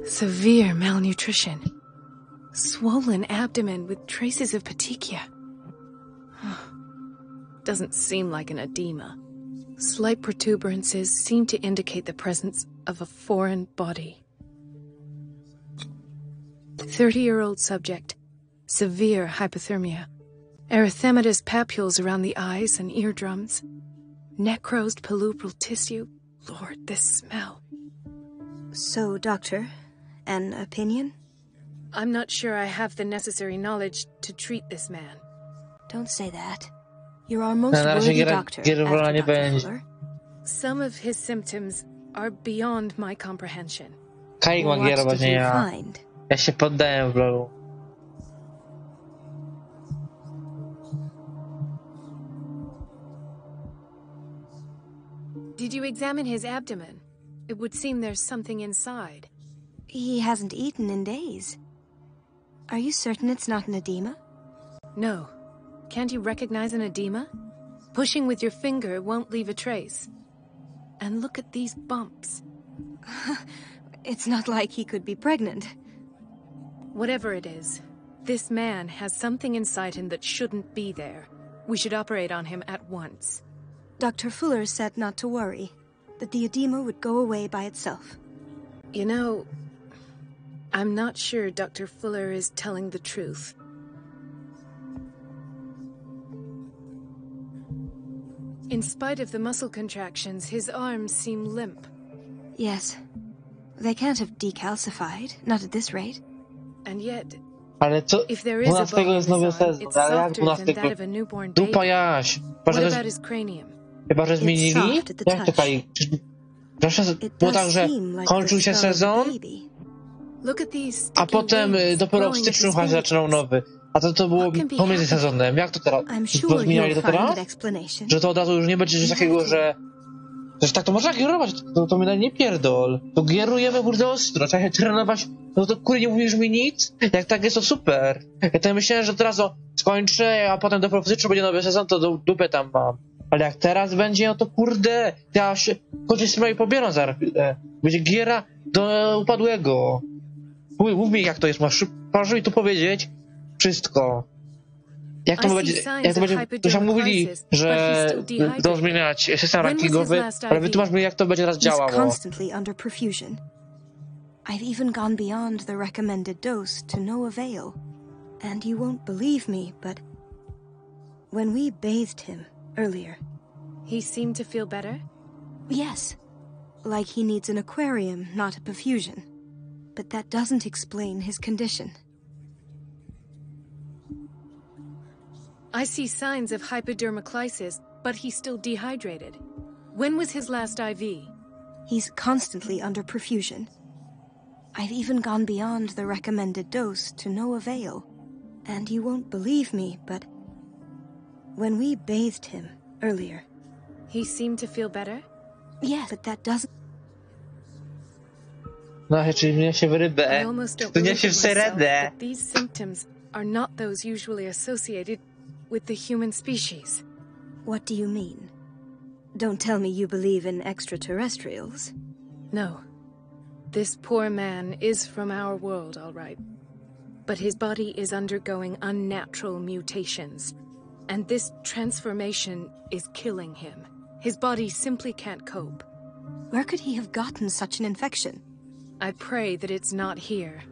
[SPEAKER 13] Severe malnutrition. Swollen abdomen with traces of petechia. Doesn't seem like an edema. Slight protuberances seem to indicate the presence of a foreign body. 30-year-old subject. Severe hypothermia. Erythematous papules around the eyes and eardrums. Necrosed palpebral tissue. Lord, this smell.
[SPEAKER 18] So, Doctor, an opinion?
[SPEAKER 13] I'm not sure I have the necessary knowledge to treat this man.
[SPEAKER 18] Don't say that. You're our most worthy doctor, after Dr. Fuller.
[SPEAKER 13] Some of his symptoms are beyond my comprehension.
[SPEAKER 3] What did you
[SPEAKER 18] find?
[SPEAKER 3] Ja się poddałem w lolu.
[SPEAKER 13] Did you examine his abdomen? It would seem there's something inside.
[SPEAKER 18] He hasn't eaten in days. Are you certain it's not an edema?
[SPEAKER 13] No. Can't you recognize an edema? Pushing with your finger won't leave a trace. And look at these bumps.
[SPEAKER 18] It's not like he could be pregnant.
[SPEAKER 13] Whatever it is, this man has something inside him that shouldn't be there. We should operate on him at once.
[SPEAKER 18] Dr. Fuller said not to worry, that the edema would go away by itself.
[SPEAKER 13] You know, I'm not sure Dr. Fuller is telling the truth. In spite of the muscle contractions, his arms seem limp.
[SPEAKER 18] Yes. They can't have decalcified, not at this rate.
[SPEAKER 13] And yet,
[SPEAKER 3] Ale co?
[SPEAKER 13] if there is a
[SPEAKER 3] 12
[SPEAKER 13] bone
[SPEAKER 3] jest
[SPEAKER 13] in
[SPEAKER 3] nowy
[SPEAKER 13] his arm,
[SPEAKER 3] sezon,
[SPEAKER 13] it's
[SPEAKER 3] ale jak
[SPEAKER 13] softer than that
[SPEAKER 3] 12?
[SPEAKER 13] of a newborn baby.
[SPEAKER 3] Dupa Jaś.
[SPEAKER 13] What about his cranium?
[SPEAKER 3] Chyba, że zmienili? Jak to kaj? Zawsze było tak, że kończył się sezon, a potem dopiero w styczniu chyba się zaczynał nowy. A to było pomiędzy sezonem. Jak to teraz? Zmieniali to teraz? Że to od razu już nie będzie coś takiego, że tak to można gierować, to mnie nie pierdol. To gierujemy kurde ostro, trzeba się trenować, no to kurde nie mówisz mi nic? Jak tak jest to super. Ja to myślałem, że teraz skończę, a potem dopiero w styczniu będzie nowy sezon, to dupę tam mam. Ale jak teraz będzie, no to kurde, ja się kończę z i pobieram za chwilę. Będzie giera do upadłego. Mów mi jak to jest, masz mi tu powiedzieć wszystko. Jak to będzie, to się mówili, że będą zmieniać system rankingowy, ale wytłumacz mi jak to będzie teraz działało.
[SPEAKER 18] I've even gone beyond the recommended dose to no avail. And you won't believe me, but when we bathed him earlier,
[SPEAKER 13] he seemed to feel better?
[SPEAKER 18] Yes. Like he needs an aquarium, not a perfusion. But that doesn't explain his condition.
[SPEAKER 13] I see signs of hypodermoclysis, but he's still dehydrated. When was his last IV?
[SPEAKER 18] He's constantly under perfusion. I've even gone beyond the recommended dose to no avail. And you won't believe me, but when we bathed him earlier,
[SPEAKER 13] he seemed to feel better?
[SPEAKER 18] Yes, but that doesn't...
[SPEAKER 3] No, czyli mnie się wyrybę. To nie się wseredę.
[SPEAKER 13] These symptoms are not those usually associated with the human species.
[SPEAKER 18] What do you mean? Don't tell me you believe in extraterrestrials.
[SPEAKER 13] No. This poor man is from our world, all right. But his body is undergoing unnatural mutations. And this transformation is killing him. His body simply can't cope.
[SPEAKER 18] Where could he have gotten such an infection?
[SPEAKER 13] I pray that it's not here.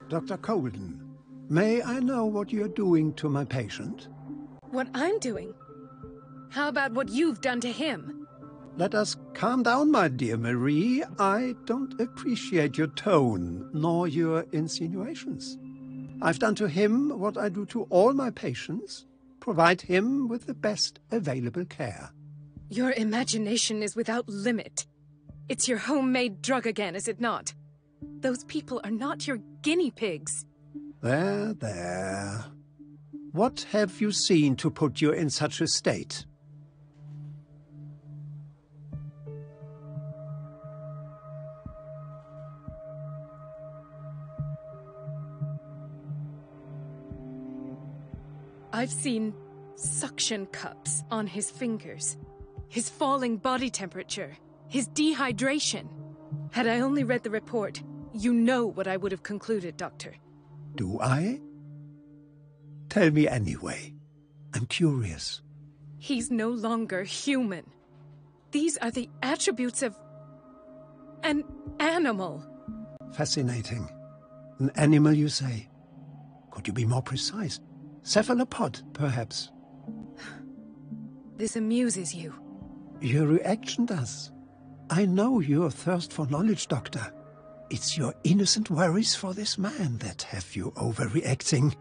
[SPEAKER 9] Dr. Colden, may I know what you're doing to my patient?
[SPEAKER 13] What I'm doing? How about what you've done to him?
[SPEAKER 9] Let us calm down, my dear Marie. I don't appreciate your tone, nor your insinuations. I've done to him what I do to all my patients. Provide him with the best available care.
[SPEAKER 13] Your imagination is without limit. It's your homemade drug again, is it not? Those people are not your guinea pigs.
[SPEAKER 9] There, there. What have you seen to put you in such a state?
[SPEAKER 13] I've seen suction cups on his fingers, his falling body temperature, his dehydration. Had I only read the report, you know what I would have concluded, Doctor.
[SPEAKER 9] Do I? Tell me anyway. I'm curious.
[SPEAKER 13] He's no longer human. These are the attributes of an animal.
[SPEAKER 9] Fascinating. An animal, you say? Could you be more precise? Cephalopod, perhaps?
[SPEAKER 13] This amuses you.
[SPEAKER 9] Your reaction does. I know your thirst for knowledge, Doctor. It's your innocent worries for this man that have you overreacting.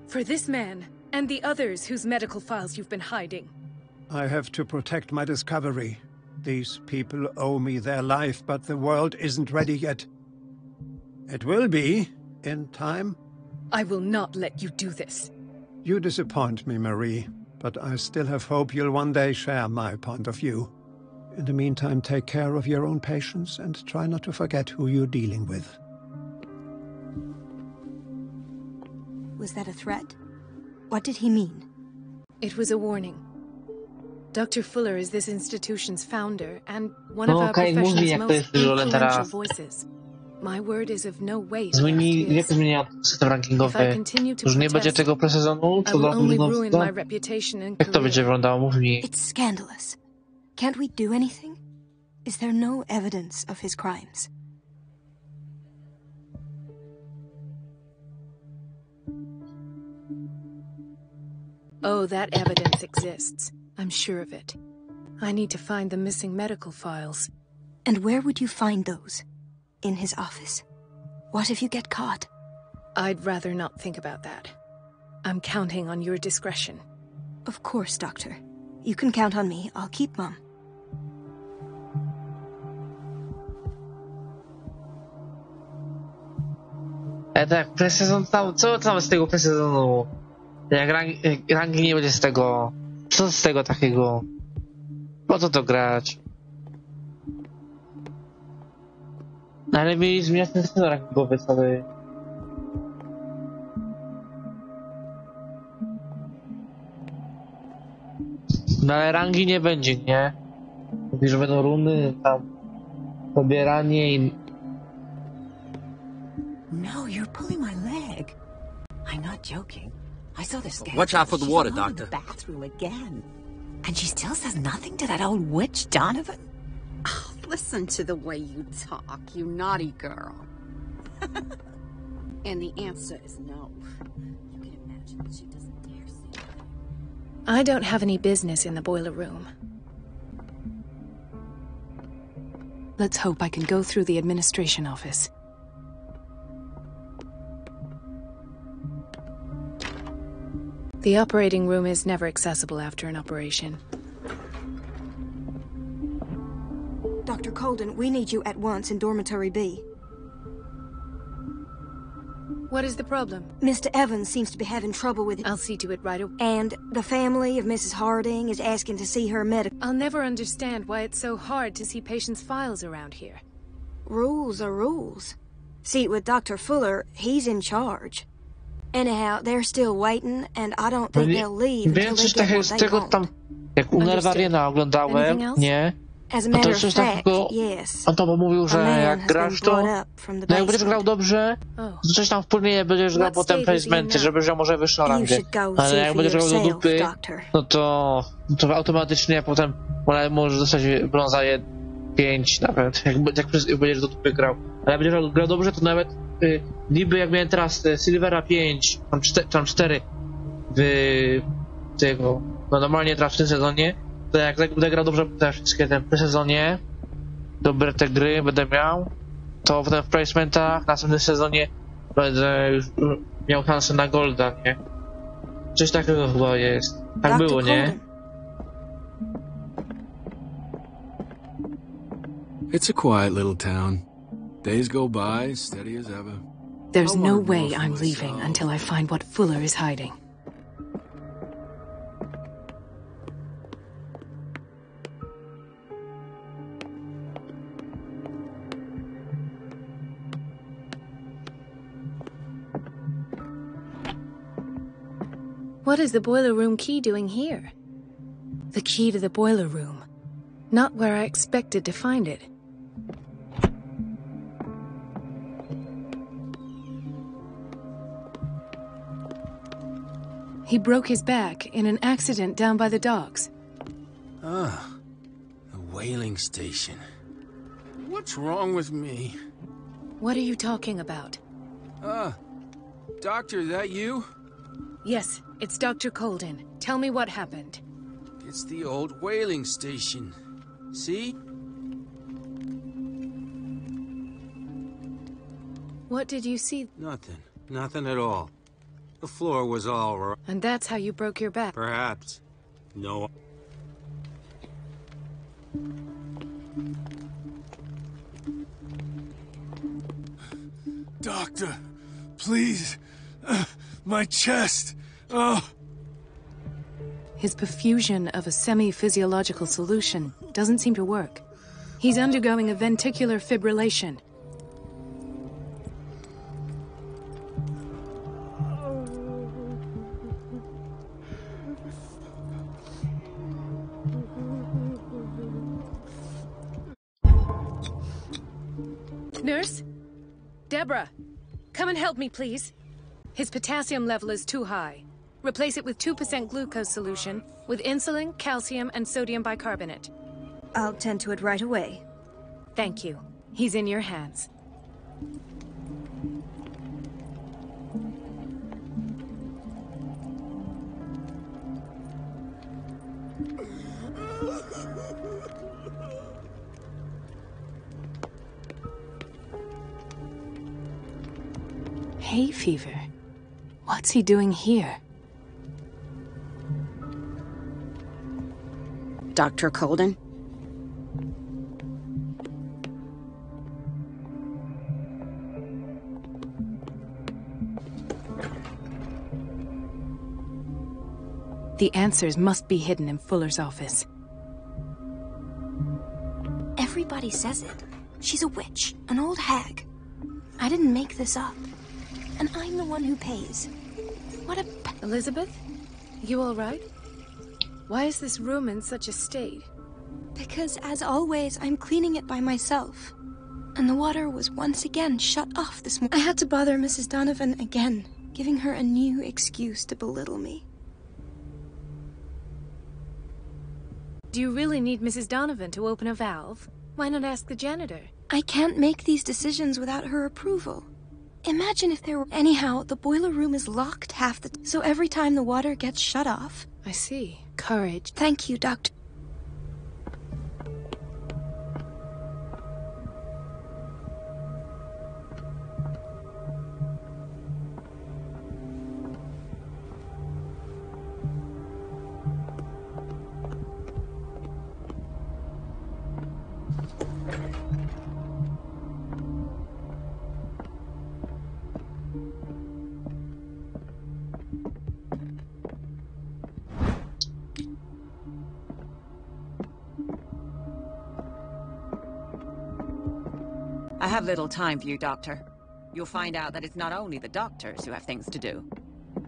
[SPEAKER 13] For this man, and the others whose medical files you've been hiding.
[SPEAKER 9] I have to protect my discovery. These people owe me their life, but the world isn't ready yet. It will be, in time.
[SPEAKER 13] I will not let you do this.
[SPEAKER 9] You disappoint me, Marie, but I still have hope you'll one day share my point of view. In the meantime, take care of your own patients and try not to forget who you're dealing with.
[SPEAKER 18] Was that a threat? What did he mean?
[SPEAKER 13] It was a warning. Dr. Fuller is this institution's founder and one of our profession's most influential voices. My word is of no weight.
[SPEAKER 3] Jak zmienia system rankingowy? Już nie będzie tego presezonu? Co do Jak to będzie wyglądało? Mów mi.
[SPEAKER 18] It's scandalous. Can't we do anything? Is there no evidence of his crimes?
[SPEAKER 13] Oh, that evidence exists. I'm sure of it. I need to find the missing medical files.
[SPEAKER 18] And where would you find those? In his office? What if you get caught?
[SPEAKER 13] I'd rather not think about that. I'm counting on your discretion.
[SPEAKER 18] Of course, Doctor. You can count on me. I'll keep mum.
[SPEAKER 3] Tak, presezon, co tam z tego presezonu? Jak rangi nie będzie z tego. Co z tego takiego? Po co to grać? Ale mieli zmieniać ten sezon rankingowy cały. No ale rangi nie będzie, nie? Mówi, że będą runy, tam pobieranie i...
[SPEAKER 16] No, you're pulling my leg. I'm not joking. I saw this guy.
[SPEAKER 5] Watch out for the water, Doctor.
[SPEAKER 16] The bathroom again. And she still says nothing to that old witch, Donovan?
[SPEAKER 19] Oh, listen to the way you talk, you naughty girl. And the answer is no. You can imagine that she doesn't dare say it.
[SPEAKER 13] I don't have any business in the boiler room. Let's hope I can go through the administration office. The operating room is never accessible after an operation.
[SPEAKER 18] Dr. Colden, we need you at once in Dormitory B.
[SPEAKER 13] What is the problem?
[SPEAKER 18] Mr. Evans seems to be having trouble with it.
[SPEAKER 13] I'll see to it right away.
[SPEAKER 18] And the family of Mrs. Harding is asking to see her medical...
[SPEAKER 13] I'll never understand why it's so hard to see patients' files around here.
[SPEAKER 18] Rules are rules. See, with Dr. Fuller, he's in charge. Anyhow, they're still waiting, and I don't think they'll leave until they get what they want.
[SPEAKER 3] Tam, jak Unerwariena oglądałem, nie? No to coś takiego, on to mówił, że jak grasz to, no jak będziesz grał dobrze, to coś tam wpłynie, będziesz grał potem placementy, żebyś miał może wyższą rangę. Ale jak będziesz grał do dupy, no to automatycznie potem możesz dostać brąza 5 nawet, jak będziesz do dupy grał. Ale jak będziesz grał dobrze, to nawet niby jak miałem teraz Silvera 5, tam 4 w tego, no normalnie teraz w tym sezonie, to jak będę grał dobrze te wszystkie te sezonie, dobre te gry będę miał, to potem w placementach w następnym sezonie będę już miał szansę na golda, nie? Coś takiego chyba jest. Tak było, nie?
[SPEAKER 7] It's a quiet little town. Days go by, steady as ever.
[SPEAKER 13] There's no way I'm leaving until I find what Fuller is hiding. What is the boiler room key doing here? The key to the boiler room. Not where I expected to find it. He broke his back in an accident down by the docks.
[SPEAKER 15] Ah, the whaling station. What's wrong with me?
[SPEAKER 13] What are you talking about?
[SPEAKER 15] Doctor, that you?
[SPEAKER 13] Yes, it's Dr. Colden. Tell me what happened.
[SPEAKER 15] It's the old whaling station. See?
[SPEAKER 13] What did you see?
[SPEAKER 15] Nothing. Nothing at all. The floor was all right.
[SPEAKER 13] And that's how you broke your back?
[SPEAKER 15] Perhaps. No.
[SPEAKER 10] Doctor, please. My chest. Oh.
[SPEAKER 13] His perfusion of a semi-physiological solution doesn't seem to work. He's undergoing a ventricular fibrillation. Nurse? Deborah, come and help me, please. His potassium level is too high. Replace it with 2% glucose solution with insulin, calcium, and sodium bicarbonate.
[SPEAKER 18] I'll tend to it right away.
[SPEAKER 13] Thank you. He's in your hands. Hay fever. What's he doing here?
[SPEAKER 19] Dr. Colden?
[SPEAKER 13] The answers must be hidden in Fuller's office.
[SPEAKER 18] Everybody says it. She's a witch, an old hag. I didn't make this up. And I'm the one who pays. What a...
[SPEAKER 13] Elizabeth? You all right? Why is this room in such a state?
[SPEAKER 18] Because, as always, I'm cleaning it by myself. And the water was once again shut off this morning. I had to bother Mrs. Donovan again, giving her a new excuse to belittle me.
[SPEAKER 13] Do you really need Mrs. Donovan to open a valve? Why not ask the janitor?
[SPEAKER 18] I can't make these decisions without her approval. Imagine if there were... Anyhow, the boiler room is locked half the... So every time the water gets shut off...
[SPEAKER 13] I see. Courage.
[SPEAKER 18] Thank you, Doctor.
[SPEAKER 16] I have little time for you, Doctor. You'll find out that it's not only the doctors who have things to do.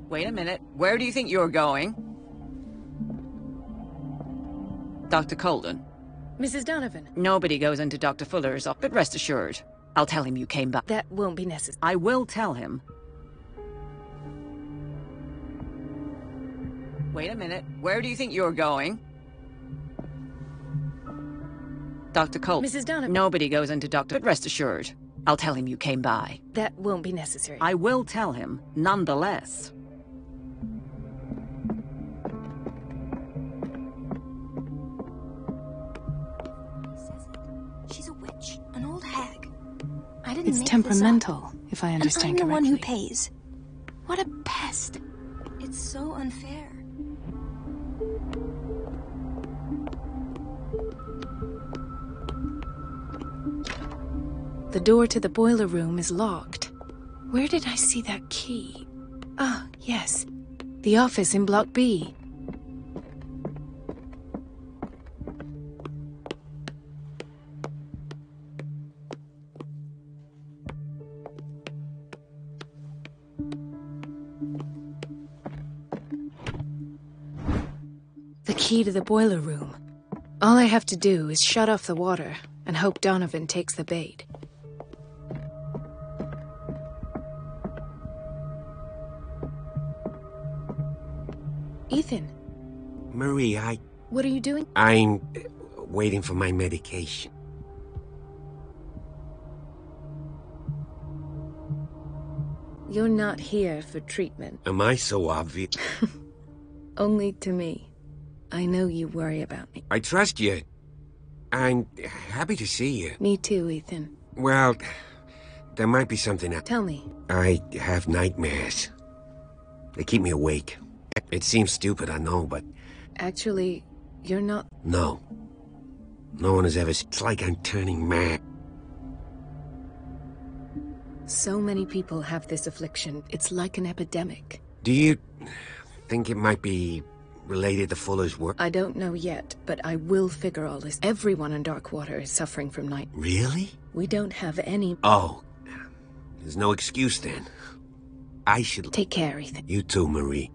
[SPEAKER 16] Wait a minute. Where do you think you're going? Dr. Colden.
[SPEAKER 13] Mrs. Donovan.
[SPEAKER 16] Nobody goes into Dr. Fuller's office, but rest assured, I'll tell him you came back.
[SPEAKER 13] That won't be necessary.
[SPEAKER 16] I will tell him. Wait a minute. Where do you think you're going? Dr. Colden.
[SPEAKER 13] Mrs. Donovan.
[SPEAKER 16] Nobody goes into Dr. But rest assured, I'll tell him you came by.
[SPEAKER 13] That won't be necessary.
[SPEAKER 16] I will tell him, nonetheless.
[SPEAKER 18] She's a witch, an old hag. I didn't
[SPEAKER 13] It's
[SPEAKER 18] make
[SPEAKER 13] temperamental,
[SPEAKER 18] this up.
[SPEAKER 13] if I understand
[SPEAKER 18] and I'm
[SPEAKER 13] correctly.
[SPEAKER 18] the one who pays. What a pest. It's so unfair.
[SPEAKER 13] The door to the boiler room is locked. Where did I see that key? Ah, yes. The office in Block B. key to the boiler room. All I have to do is shut off the water and hope Donovan takes the bait. Ethan.
[SPEAKER 5] Marie,
[SPEAKER 13] What are you doing?
[SPEAKER 5] I'm waiting for my medication.
[SPEAKER 13] You're not here for treatment.
[SPEAKER 5] Am I so obvious?
[SPEAKER 13] Only to me. I know you worry about me.
[SPEAKER 5] I trust you. I'm happy to see you.
[SPEAKER 13] Me too, Ethan.
[SPEAKER 5] Well, there might be something else.
[SPEAKER 13] Tell me.
[SPEAKER 5] I have nightmares. They keep me awake. It seems stupid, I know, but...
[SPEAKER 13] Actually, you're not...
[SPEAKER 5] No. No one has ever... It's like I'm turning mad.
[SPEAKER 13] So many people have this affliction. It's like an epidemic.
[SPEAKER 5] Do you think it might be related to Fuller's work?
[SPEAKER 13] I don't know yet, but I will figure all this. Everyone in Darkwater is suffering from night.
[SPEAKER 5] Really?
[SPEAKER 13] We don't have any...
[SPEAKER 5] Oh. There's no excuse then. I should...
[SPEAKER 13] Take care, Ethan.
[SPEAKER 5] You too, Marie.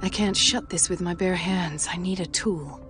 [SPEAKER 13] I can't shut this with my bare hands. I need a tool.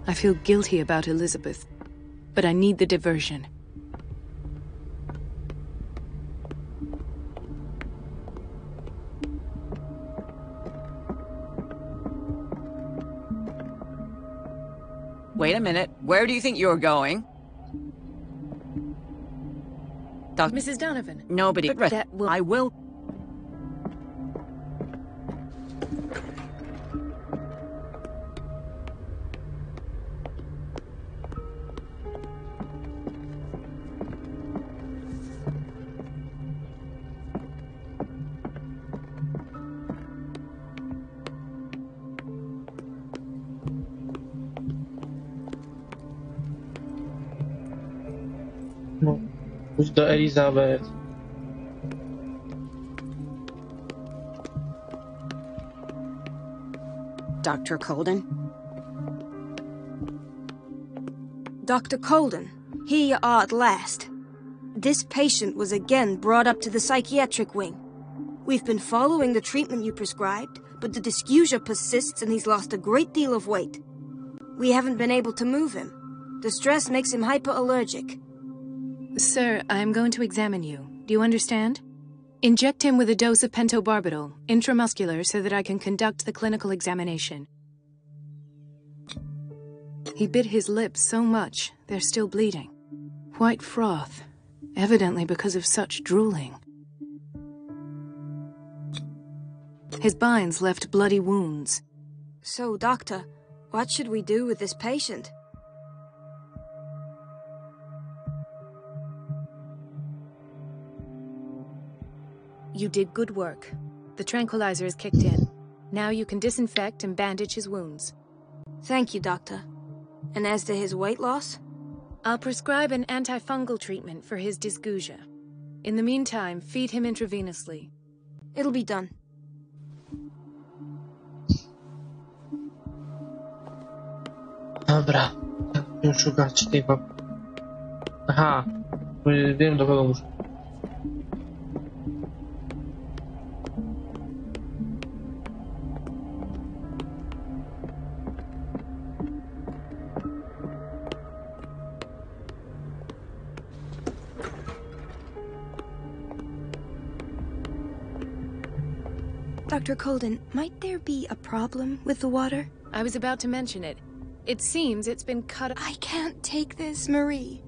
[SPEAKER 13] I feel guilty about Elizabeth, but I need the diversion.
[SPEAKER 16] Wait a minute. Where do you think you're going?
[SPEAKER 13] Mrs. Donovan.
[SPEAKER 16] Nobody.
[SPEAKER 13] That will...
[SPEAKER 16] I will...
[SPEAKER 3] No, pójdź do Elizabeth.
[SPEAKER 18] Dr. Colden? Dr. Colden, here you are at last. This patient was again brought up to the psychiatric wing. We've been following the treatment you prescribed, but the dysgeusia persists and he's lost a great deal of weight. We haven't been able to move him. The stress makes him hyperallergic.
[SPEAKER 13] Sir, I am going to examine you. Do you understand? Inject him with a dose of pentobarbital, intramuscular, so that I can conduct the clinical examination. He bit his lips so much, they're still bleeding. White froth, evidently because of such drooling. His binds left bloody wounds.
[SPEAKER 18] So, Doctor, what should we do with this patient?
[SPEAKER 13] You did good work. The tranquilizer is kicked in. Now you can disinfect and bandage his wounds.
[SPEAKER 18] Thank you, Doctor. And as to his weight loss?
[SPEAKER 13] I'll prescribe an antifungal treatment for his dysgeusia. In the meantime, feed him intravenously.
[SPEAKER 18] It'll be done.
[SPEAKER 3] Dobra, jak szukać tego. Aha, wiem do kogo muszę.
[SPEAKER 18] Dr. Colden, might there be a problem with the water?
[SPEAKER 13] I was about to mention it. It seems it's been cut.
[SPEAKER 18] I can't take this, Marie.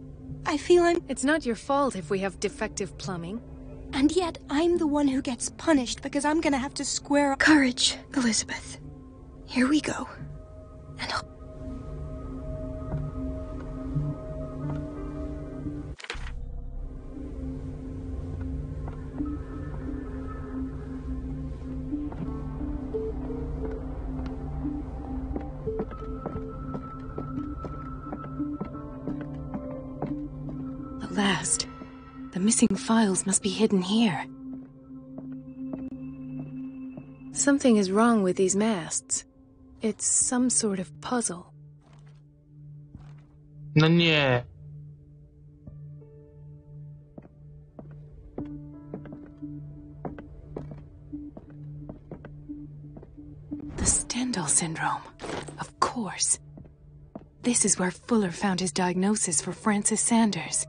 [SPEAKER 18] I feel
[SPEAKER 13] It's not your fault if we have defective plumbing.
[SPEAKER 18] And yet, I'm the one who gets punished because I'm gonna have to square up. Courage, Elizabeth. Here we go. And
[SPEAKER 13] At last. The missing files must be hidden here. Something is wrong with these masts. It's some sort of puzzle.
[SPEAKER 3] No nie.
[SPEAKER 13] The Stendhal syndrome. Of course. This is where Fuller found his diagnosis for Francis Sanders.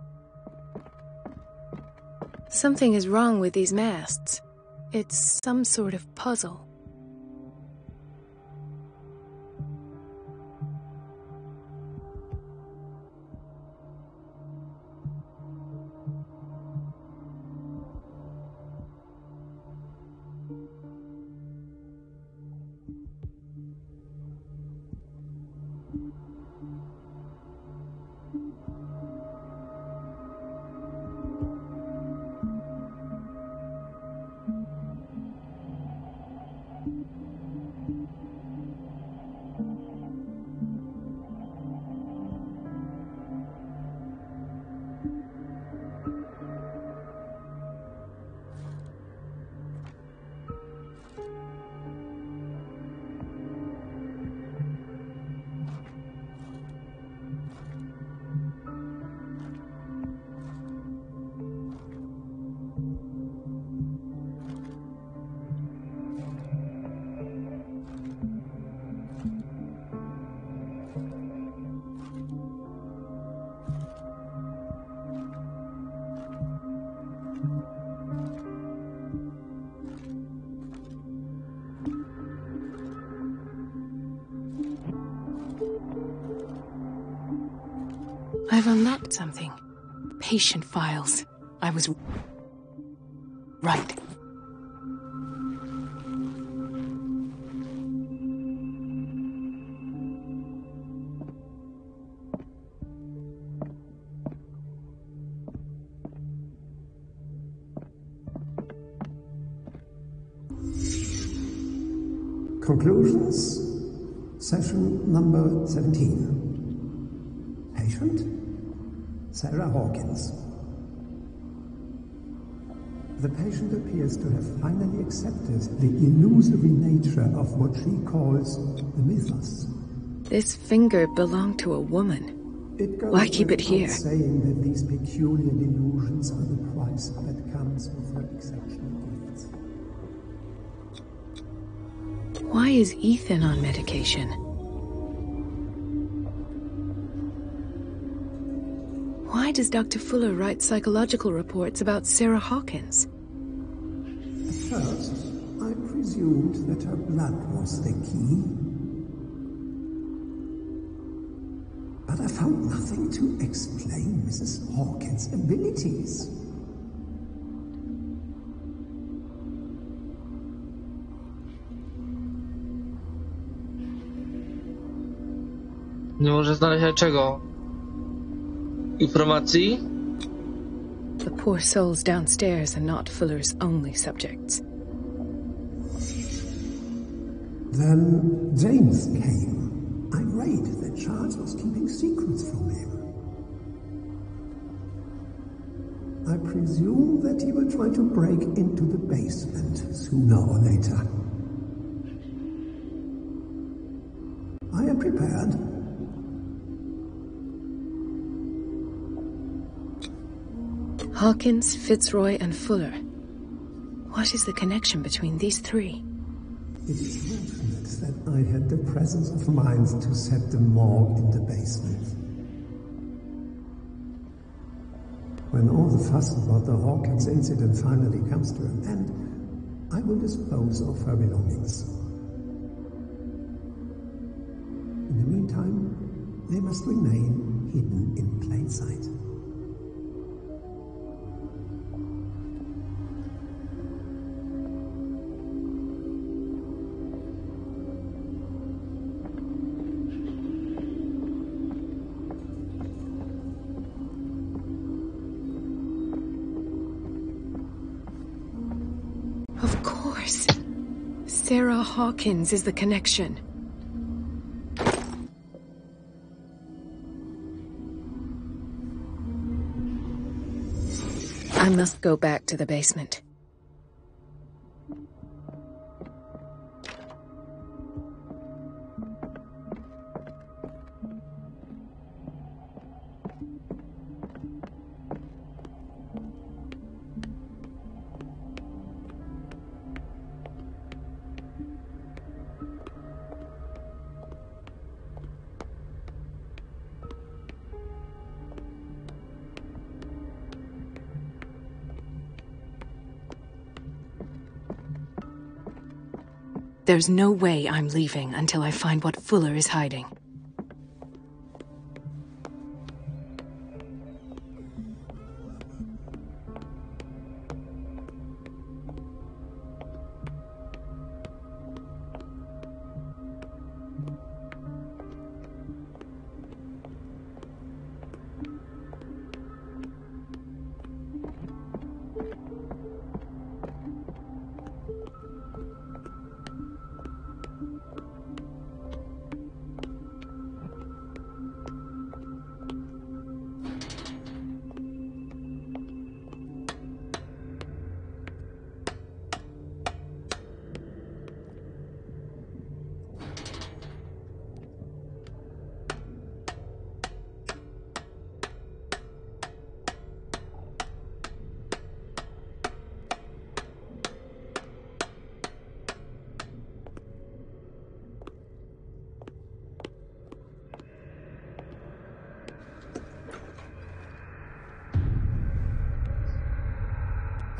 [SPEAKER 13] Something is wrong with these masts. It's some sort of puzzle. I've unlocked something. Patient files. I was right.
[SPEAKER 9] Conclusions, session number 17. Patient, Sarah Hawkins. The patient appears to have finally accepted the illusory nature of what she calls the mythos.
[SPEAKER 13] This finger belonged to a woman. Why keep it here?
[SPEAKER 9] Saying that these peculiar illusions are the price that comes with her exceptional gifts.
[SPEAKER 13] Why is Ethan on medication? Why does Dr. Fuller write psychological reports about Sarah Hawkins?
[SPEAKER 9] At first, I presumed that her blood was the key. But I found nothing to explain Mrs. Hawkins' abilities.
[SPEAKER 3] Nie może znaleźć czego? Informacji?
[SPEAKER 13] The poor souls downstairs are not Fuller's only subjects.
[SPEAKER 9] Then James came, irate that Charles was keeping secrets from him. I presume that he will try to break into the basement sooner or later. I am prepared.
[SPEAKER 13] Hawkins, Fitzroy, and Fuller. What is the connection between these three?
[SPEAKER 9] It is fortunate that I had the presence of mind to set the morgue in the basement. When all the fuss about the Hawkins incident finally comes to an end, I will dispose of her belongings. In the meantime, they must remain hidden in plain sight.
[SPEAKER 13] Of course. Sarah Hawkins is the connection. I must go back to the basement. There's no way I'm leaving until I find what Fuller is hiding.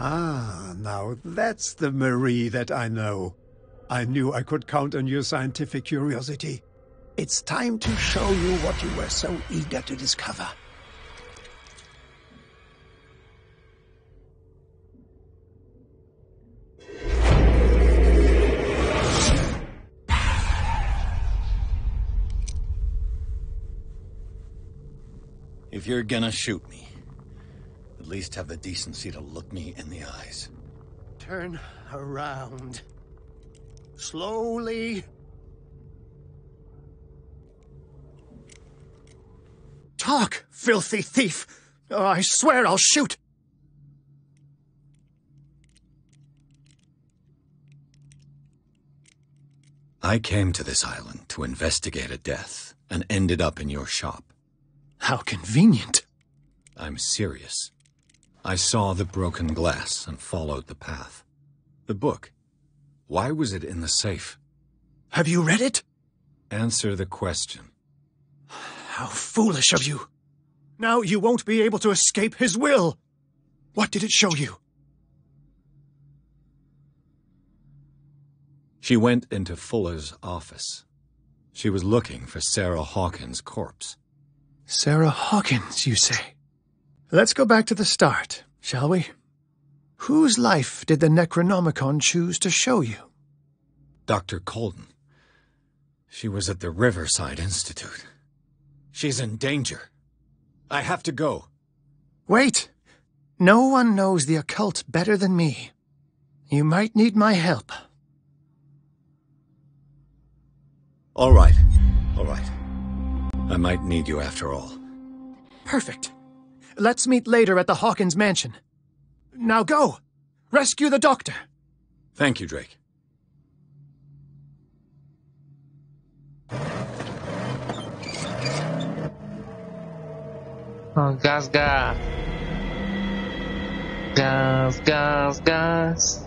[SPEAKER 9] Ah, now that's the Marie that I know. I knew I could count on your scientific curiosity. It's time to show you what you were so eager to discover.
[SPEAKER 6] If you're gonna shoot me, at least have the decency to look me in the eyes.
[SPEAKER 15] Turn around. Slowly. Talk, filthy thief! Oh, I swear I'll shoot!
[SPEAKER 6] I came to this island to investigate a death, and ended up in your shop.
[SPEAKER 15] How convenient.
[SPEAKER 6] I'm serious. I saw the broken glass and followed the path. The book. Why was it in the safe?
[SPEAKER 15] Have you read it?
[SPEAKER 6] Answer the question.
[SPEAKER 15] How foolish of you. Now you won't be able to escape his will. What did it show you?
[SPEAKER 6] She went into Fuller's office. She was looking for Sarah Hawkins' corpse.
[SPEAKER 15] Sarah Hawkins, you say? Let's go back to the start, shall we? Whose life did the Necronomicon choose to show you?
[SPEAKER 6] Dr. Colden. She was at the Riverside Institute. She's in danger. I have to go.
[SPEAKER 15] Wait! No one knows the occult better than me. You might need my help.
[SPEAKER 6] All right. All right. I might need you after all.
[SPEAKER 15] Perfect. Let's meet later at the Hawkins mansion. Now go! Rescue the doctor!
[SPEAKER 6] Thank you, Drake.
[SPEAKER 3] Oh, gas, gas. Gas, gas, gas.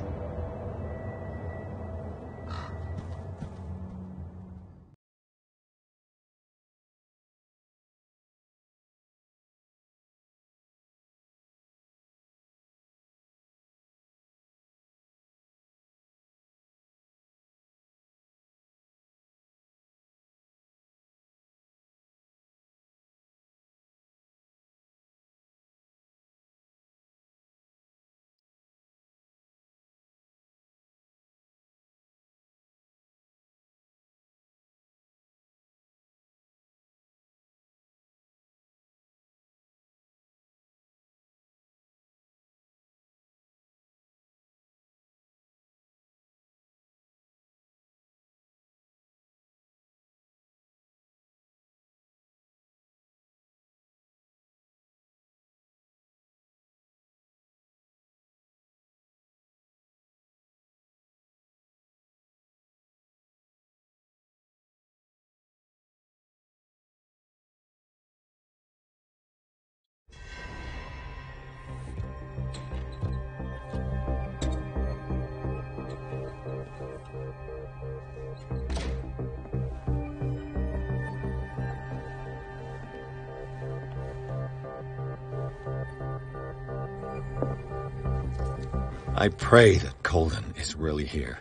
[SPEAKER 6] I pray that Colden is really here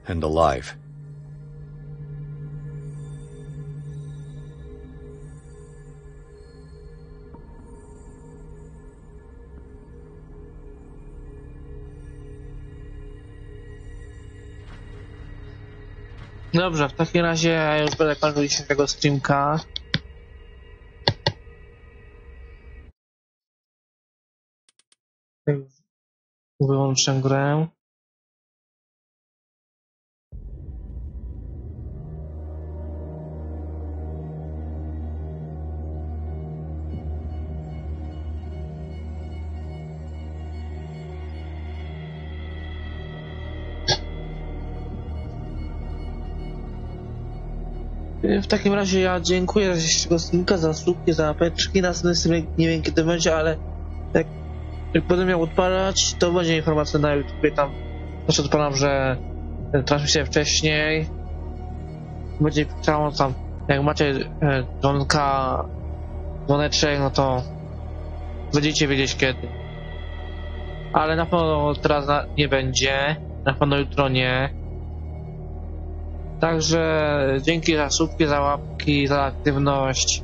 [SPEAKER 6] and alive.
[SPEAKER 3] Dobrze, w takim razie ja już będę kończył dzisiejszego streamka. Wyłączę grę. W takim razie ja dziękuję za dzisiejszego streamka, za słupki, za apeczki. Następny stream nie wiem kiedy będzie, ale jak będę miał odpalać, to będzie informacja na YouTube. Tam też odpalam, że transmisja wcześniej. Będzie pisało tam, jak macie dzwoneczek, no to będziecie wiedzieć kiedy. Ale na pewno teraz nie będzie, na pewno jutro nie. Także dzięki za słupki, za łapki, za aktywność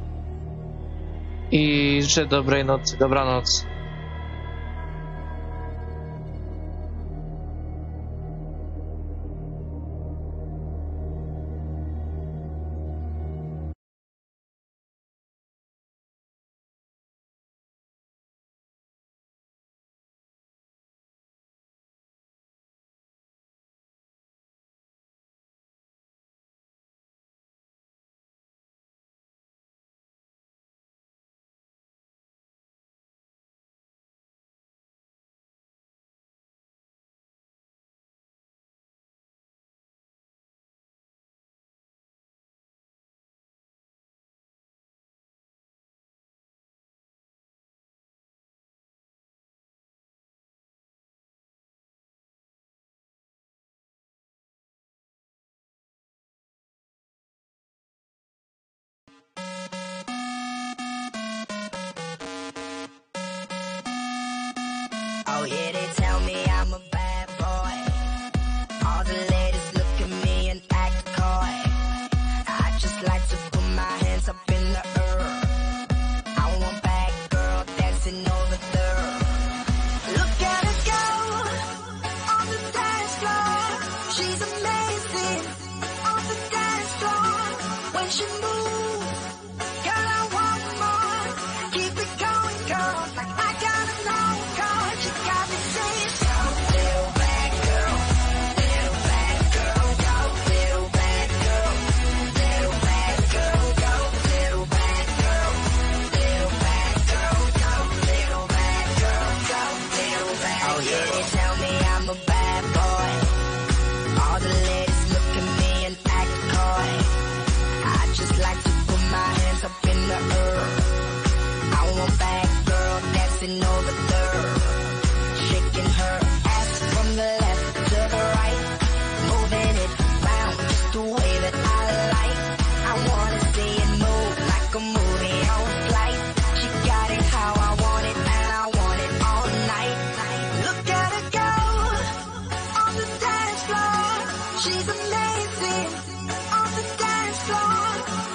[SPEAKER 3] i życzę dobrej nocy, dobranoc.
[SPEAKER 1] Oh yeah, they tell me I'm a bad boy. All the ladies look at me and act coy. I just like to put my hands up in the air. I want bad girl dancing over there. Look at her go on the dance floor. She's amazing on the dance floor. When she moves, girl, I want more. Keep it going, girl, like I gotta know, girl. You got me saying so. Little bad girl, little bad girl, go. Little bad girl, little bad girl, go. Little bad girl, little bad girl, go. Little bad girl, go. Little bad girl. Oh yeah, they tell me I'm a bad boy. All the ladies look at me and act coy. I just like to put my hands up in the air. I want bad girl dancing over there. Shaking her ass from the left to the right. Moving it round just the way that I like. I wanna see it move like a movie on flight. She got it how I want it and I want it all night. Look at her go on the dance floor. She's amazing on the dance floor.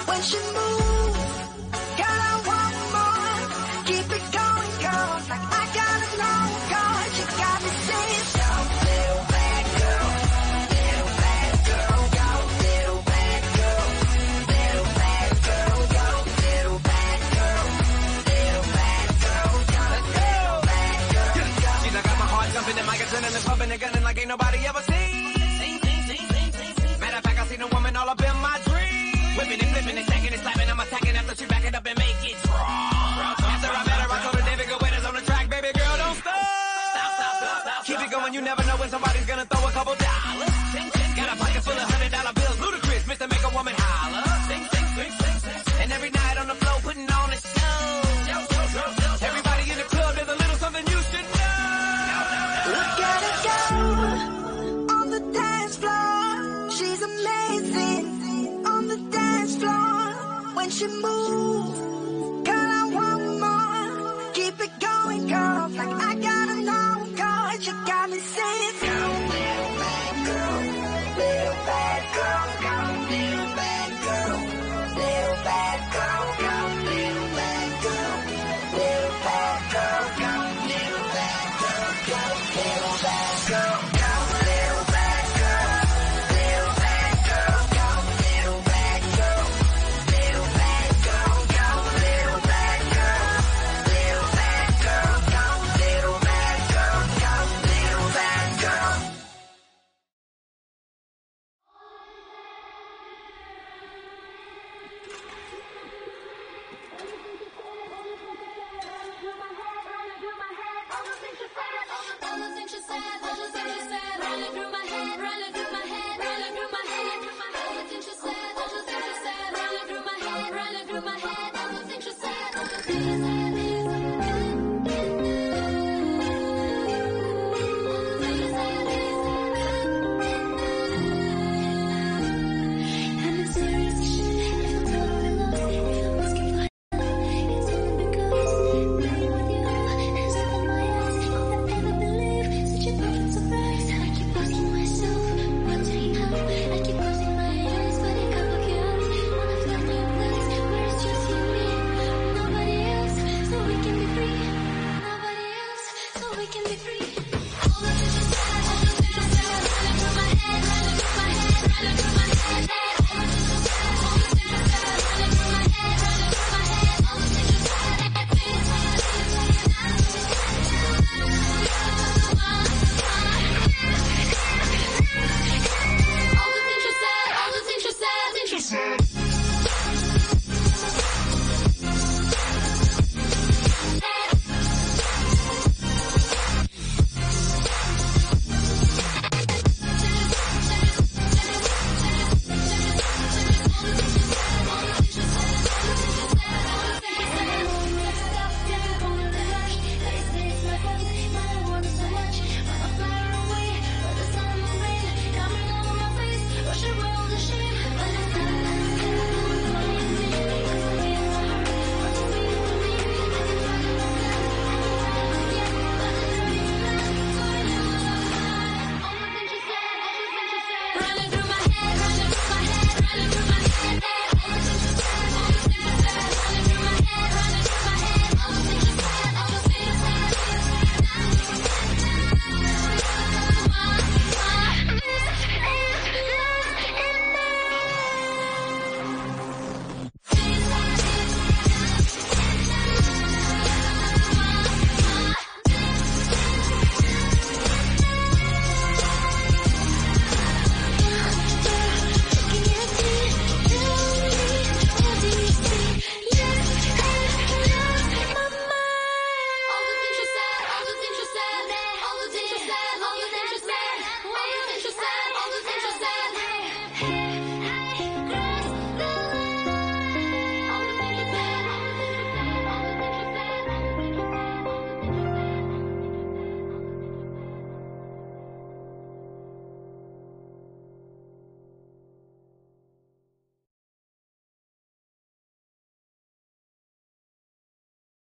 [SPEAKER 1] When she moves, girl, I want more. Keep it going, girl, like I gotta know, girl. You got me saying so. Little bad girl, little bad girl, go. Little bad girl, little bad girl, go. Little bad girl, little bad girl, go. Little bad girl, go.
[SPEAKER 5] She done got my heart jumping and my adrenaline pumping and gunning like ain't nobody ever seen. Matter of fact, I seen a woman all up in my dream. Whipping and flipping and stacking and slapping, I'm attacking after she back it up and make it strong. After I met her, I told her, David, go with us on the track, baby girl, don't stop. Keep it going, you never know when somebody's gonna throw a couple dollars. Got a pocket full of $100 bills, ludicrous, Mr. Make a Woman holler. And every night on the floor, putting on a show. Everybody in the club, there's a little something you should know.
[SPEAKER 1] Look at her go on the dance floor. She's amazing on the dance floor. When she moves, girl, I want more. Keep it going, girl, like I gotta know, girl. You got me saying Cause